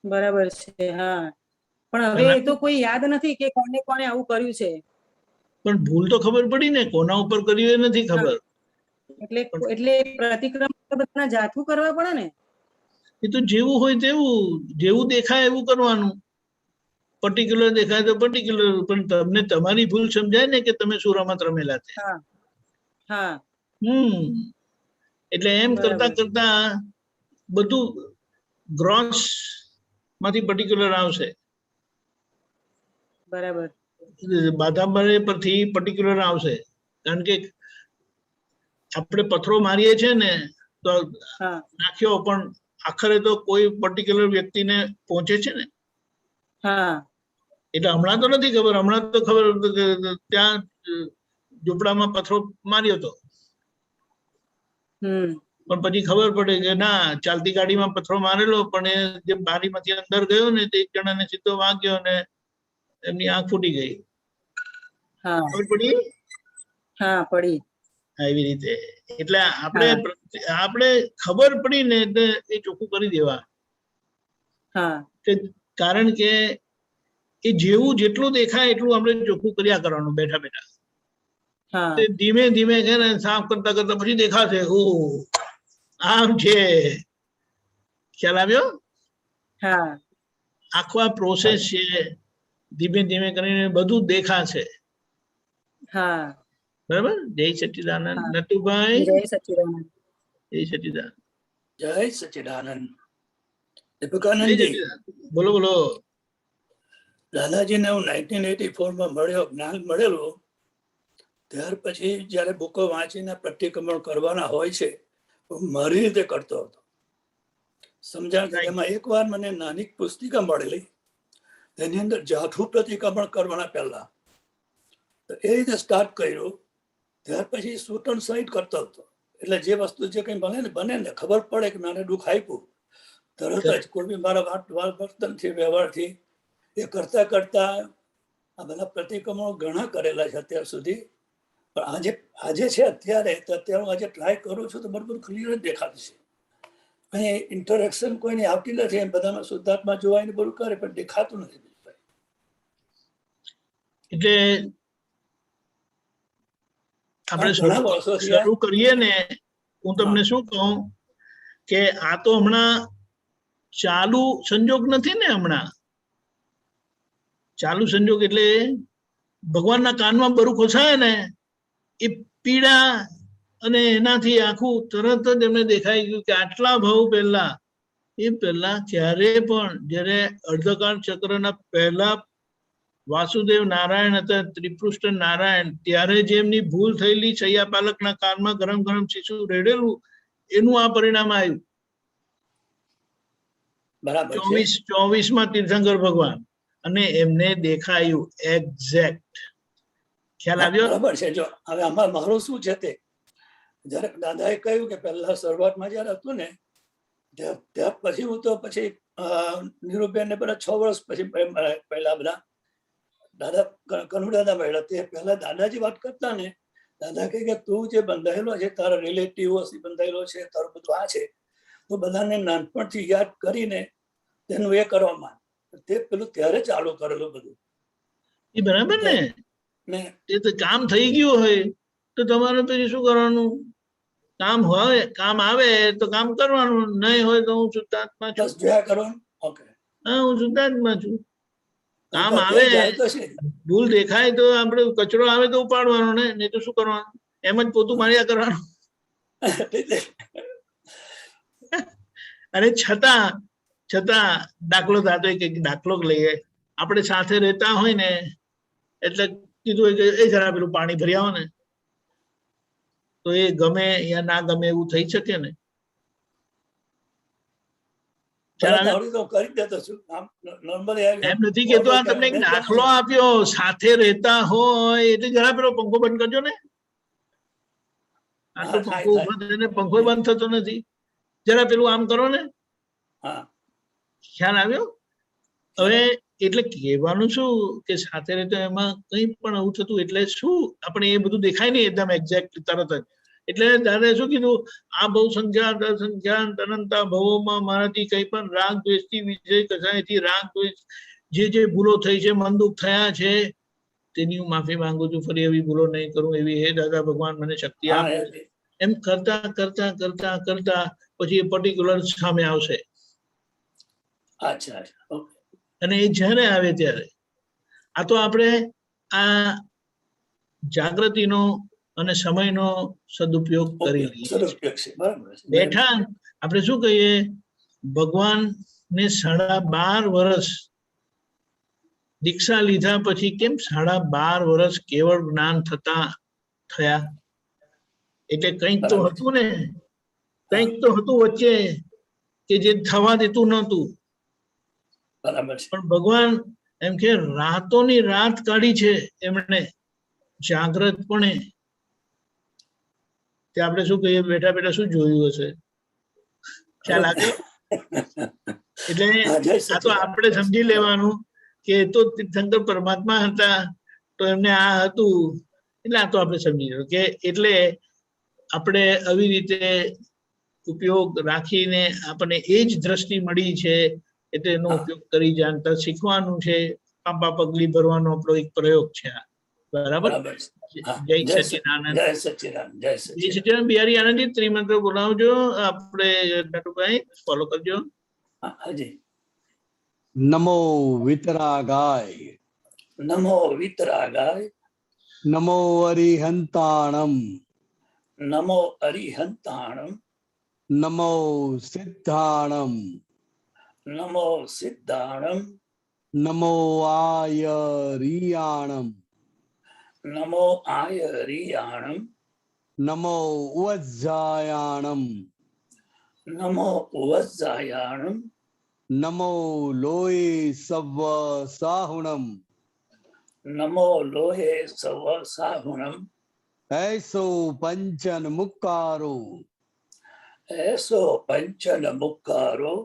બરાબર છે. હા, પણ હવે એ તો કોઈ યાદ નથી કે કોને કોને આવું કર્યું છે. પણ ભૂલ તો ખબર પડી ને, કોના ઉપર કર્યું એ નથી ખબર. એટલે પ્રતિક્રમણ બધાને જાથું કરવા પડે ને. એ તો જેવું હોય તેવું, જેવું દેખાય એવું કરવાનું. પર્ટિક્યુલર દેખાય તો પર્ટિક્યુલર, પણ તમને તમારી ભૂલ સમજાય ને કે તમે શું રમત રમેલા છે. એટલે એમ કરતા કરતા બધું ગ્રોસ માંથી પર્ટિક્યુલર આવશે. બરાબર. બાધાબારે પરથી પર્ટિક્યુલર આવશે, કારણ કે આપણે પથ્થરો મારીએ છીએ ને તો નાખ્યો, પણ આખરે તો કોઈ પર્ટિક્યુલર વ્યક્તિને પહોંચે છે ને. એટલે હમણાં તો નથી ખબર, હમણાં તો ખબર ત્યાં ઝૂંપડામાં પથ્થરો માર્યો હતો, પણ પછી ખબર પડે કે ના ચાલતી ગાડીમાં પથરો મારેલો પણ એ જે બારીમાંથી અંદર ગયો ને તે એક જણાને સીધો વાગ્યો અને એમની આંખ ફૂટી ગઈ. હા ખબર પડી? હા પડી. એવી રીતે એટલે આપણે ખબર પડી ને એટલે એ ચોખ્ખું કરી દેવા. હા કારણ કે એ જેવું જેટલું દેખાય એટલું આપણે ચોખ્ખું કર્યા કરવાનું બેઠા બેઠા. હા ધીમે ધીમે છે ને સાફ કરતા કરતા પછી દેખાશે ઓ આમ છે. ખ્યાલ આવ્યો? હા આખો આ પ્રોસેસ છે, ધીમે ધીમે કરીને બધું દેખાશે. હા બરાબર. જય સચ્ચિદાનંદ. નટુભાઈ. જય સચ્ચિદાનંદ. જય સચ્ચિદાનંદ. જય સચ્ચિદાનંદ. દીપકાનંદજી બોલો બોલો. દાદાજીને હું 1984 માં જ્ઞાન મળેલું. ત્યાર પછી જયારે બુકો વાંચીને પ્રતિક્રમણ કરવાના હોય છે મારી રીતે કરતો હતો. સમજાણ એમાં એકવાર મને નાની પુસ્તિકા મળેલી, તેની અંદર જાઠું પ્રતિક્રમણ કરવાના પહેલા તો એ રીતે સ્ટાર્ટ કર્યું. ત્યાર પછી સૂટન સહિત કરતો હતો. એટલે જે વસ્તુ જે કઈ બને ને ખબર પડે કે મને દુઃખ આપ્યું તરત જ કોઈ બી મારા વર્તનથી વ્યવહારથી એ કરતા કરતા આ બધા પ્રતિક્રમણો ઘણા કરેલા છે અત્યાર સુધી. પણ આજે છે અત્યારે હું આજે ટ્રાય કરું છું તો બરોબર ક્લિયર જ દેખાતું છે. અહીં ઇન્ટરેક્શન કોઈની આવતી નથી. એમ બધામાં શુદ્ધાત્મા જોવાય બધું કરે પણ દેખાતું નથી. એટલે આપણે શરૂ કરીએ ને, હું તમને શું કહું કે આ તો હમણાં ચાલુ સંજોગ નથી ને. હમણાં ચાલુ સંજોગ એટલે ભગવાનના કાનમાં બરું ખોસાય ને એ પીડા અને એનાથી આખું તરત જ એમને દેખાઈ ગયું કે આટલા ભાવ પહેલા ક્યારે પણ જયારે અર્ધકાળ ચક્રના પહેલા વાસુદેવ નારાયણ હતા, ત્રિપૃષ્ઠ નારાયણ, ત્યારે જે એમની ભૂલ થયેલી છૈયા પાલકના કાનમાં ગરમ ગરમ શીશુ રેડેલું એનું આ પરિણામ આવ્યું. 24 માં તીર્થંકર ભગવાન અને એમને દેખાયું એક્ઝેક્ટ. ખ્યાલ આવ્યો? બરાબર છે. જો હવે આમાં મારું શું છે તે જયારે દાદાએ કહ્યું કે પહેલા શરૂઆતમાં જયારે હતું ને ત્યાં પછી હું તો પછી નિરૂબેન ને બધા 6 વર્ષ પછી પહેલા બધા દાદા કનુ દાદા મળ્યા. તે પહેલા દાદાજી વાત કરતા ને, દાદા કહે કે તું જે બંધાયેલો છે તારા રિલેટિવ બંધાયેલો છે, તારું બધું આ છે, તો બધાને નાનપણથી યાદ કરીને તેનું એ કરવામાં તે પેલું ત્યારે ચાલુ કરેલું બધું. એ બરાબર ને. એ તો કામ થઈ ગયું હોય તો તમારે પછી શું કરવાનું? કામ હોય, કામ આવે તો કામ કરવાનું, નહીં હોય તો હું શુદ્ધાત્મા છું. હા, હું શુદ્ધાત્મા છું. કામ આવે, ભૂલ દેખાય તો આપણે કચરો આવે તો ઉપાડવાનો ને, નહીં તો શું કરવાનું? એમ જ પોતું માર્યા કરવાનું. અને છતાં દાખલો થતો કે દાખલો લઈએ, આપણે સાથે રહેતા હોય ને એટલે કીધું કે એ જરા પેલું પાણી ભરી આવો ને, તો એ ગમે યા ના ગમે એવું થઈ શકે ને. એમ નથી કેતો, આ તમને દાખલો આપ્યો, સાથે રહેતા હોય એટલે જરા પેલો પંખો બંધ કરજો ને. આટલો પંખો ઉભો થઈને પંખો બંધ થતો નથી, જરા પેલું આમ કરો ને. ખ્યાલ આવ્યો? હવે એટલે કહેવાનું શું કે સાથે રહેતો એમાં કઈ પણ આવું થતું એટલે શું આપણે એ બધું દેખાય ને એકદમ એક્ઝેક્ટ તરત જ. એટલે દાદાએ શું કીધું? આ બહુ સંખ્યા દર સંખ્યા અનંતા ભવોમાં મારાથી કઈ પણ રાગ દ્વેષથી વિજય કસાયથી રાગ દ્વેષ જે ભૂલો થઈ છે, મન દુઃખ થયા છે, તેની હું માફી માંગુ છું. ફરી એવી ભૂલો નહીં કરું એવી હે દાદા ભગવાન મને શક્તિ આપે. એમ કરતા કરતા કરતા કરતા પછી એ પર્ટિક્યુલર સામે આવશે. અને એ જ્યારે આવે ત્યારે આ તો આપણે આ જાગૃતિનો અને સમયનો સદુપયોગ કરી લઈએ. બેઠા આપણે શું કહીએ, ભગવાન ને 12.5 વર્ષ દીક્ષા લીધા પછી કેમ 12.5 વર્ષ કેવળ જ્ઞાન થયા? એટલે કંઈક તો હતું ને, કંઈક તો હતું વચ્ચે કે જે થવા દેતું નહોતું. પણ ભગવાન એમ કે રાતોની રાત કાઢી છે એમણે જાગ્રતપણે. કે આપણે શું કહીએ બેઠા બેઠા શું જોયું હશે, ખ્યાલ આવે? એટલે આ તો આપણે સમજી લેવાનું કે તો તીર્થંકર પરમાત્મા હતા તો એમને આ હતું, એટલે આ તો આપણે સમજી લેવું કે એટલે આપણે આવી રીતે ઉપયોગ રાખીને આપણને એ જ દ્રષ્ટિ મળી છે એટલે એનો ઉપયોગ કરી જાણતા શીખવાનું છે. પાંપા પગલી ભરવાનો આપણો એક પ્રયોગ છે. બરાબર. જય સચ્ચિદાનંદ. જય સચ્ચિદાનંદ. જય સચ્ચિદાનંદ. જય સચ્ચિદાનંદ. બિહારી આનંદજી ત્રિમંત્ર બોલાવજો. આપણે નટુભાઈ ફોલો કરજો. હાજી. નમો વિતરાગાય. નમો વિતરાગાય. નમો અરિહંતાણમ. નમો અરિહંતાણમ. નમો સિદ્ધાણમ. નમો સિદ્ધાણમ. નમો આયરિયાણમ. નમો આયરિયાણમ. નમો ઉવજ્જાયાણમ. નમો ઉવજ્જાયાણમ. નમો લોહે સવ સાહુણમ. નમો લોહે સવ સાહુણમ. એસો પંચન મુક્કારો. એસો પંચન મુક્કારો.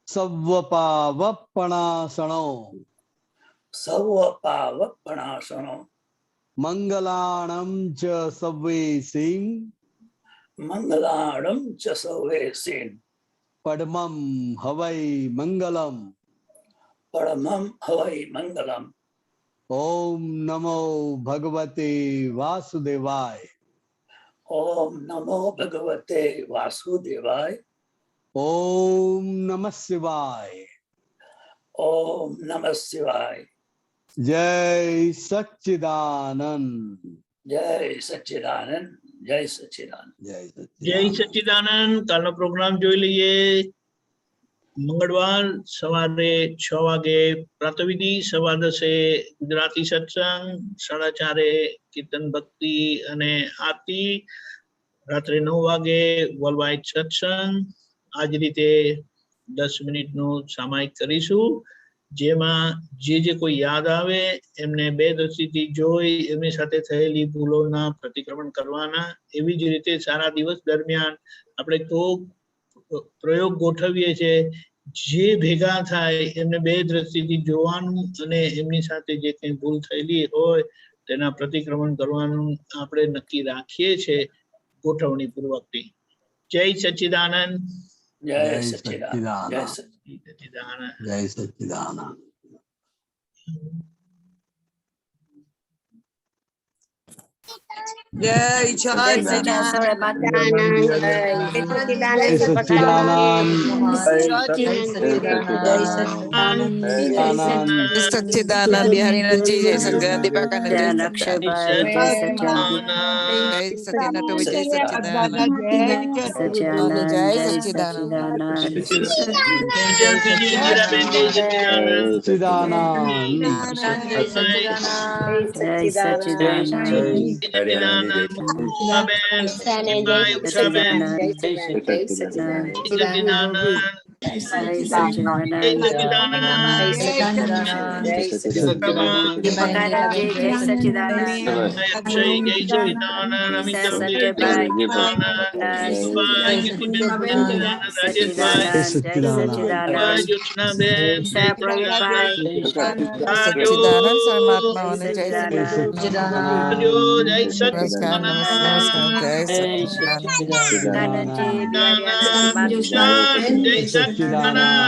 સવ્વપાવપણાસણો. સવ્વપાવપણાસણો. મંગલાણમ ચ સવ્વેસિં. મંગલાણમ ચ સવ્વેસિં. પડમમ હવૈ મંગલમ. પરમં હવૈ મંગલમ. ઓમ નમો ભગવતે વાસુદેવાય. ઓમ નમો ભગવતે વાસુદેવાય. ઓમ નમઃ શિવાય. ઓમ નમઃ શિવાય. જય સચ્ચિદાનંદ. જય સચ્ચિદાનંદ. જય સચ્ચિદાનંદ. જય સચ્ચિદાનંદ. કાલનો પ્રોગ્રામ જોઈ લઈએ. મંગળવાર સવારે 6 વાગે પ્રાતઃવિધિ, 10:15 ગુજરાતી સત્સંગ, 4:30 કીર્તન ભક્તિ અને આરતી, રાત્રે 9 વાગે વર્લ્ડવાઇડ સત્સંગ. આ જ રીતે 10 મિનિટનું સામાયિક કરીશું, જેમાં જે કોઈ યાદ આવે એમને 2 દ્રષ્ટિથી જોઈ એમની સાથે થયેલી ભૂલોના પ્રતિક્રમણ કરવાના. એવી જ રીતે સારા દિવસ દરમિયાન આપણે તો પ્રયોગ ગોઠવીએ છીએ, જે ભેગા થાય એમને 2 દ્રષ્ટિથી જોવાનું અને એમની સાથે જે કંઈ ભૂલ થયેલી હોય તેના પ્રતિક્રમણ કરવાનું આપણે નક્કી રાખીએ છીએ ગોઠવણી પૂર્વકથી. જય સચ્ચિદાનંદ. જય સચ્ચિદાનંદ. જય સચ્ચિદાનંદ. જય સચ્ચિદાનંદ. જય સચ્ચિદાનંદ. સચ્ચિદાનંદ. બિહારીનંદજી જય સચ્ચિદાનંદ. દીપાકાનંદ જય સચ્ચિદાનંદ. જય સચ્ચિદાનંદ. જય સચ્ચિદાનંદ. જય જય સચ્ચિદાનંદ.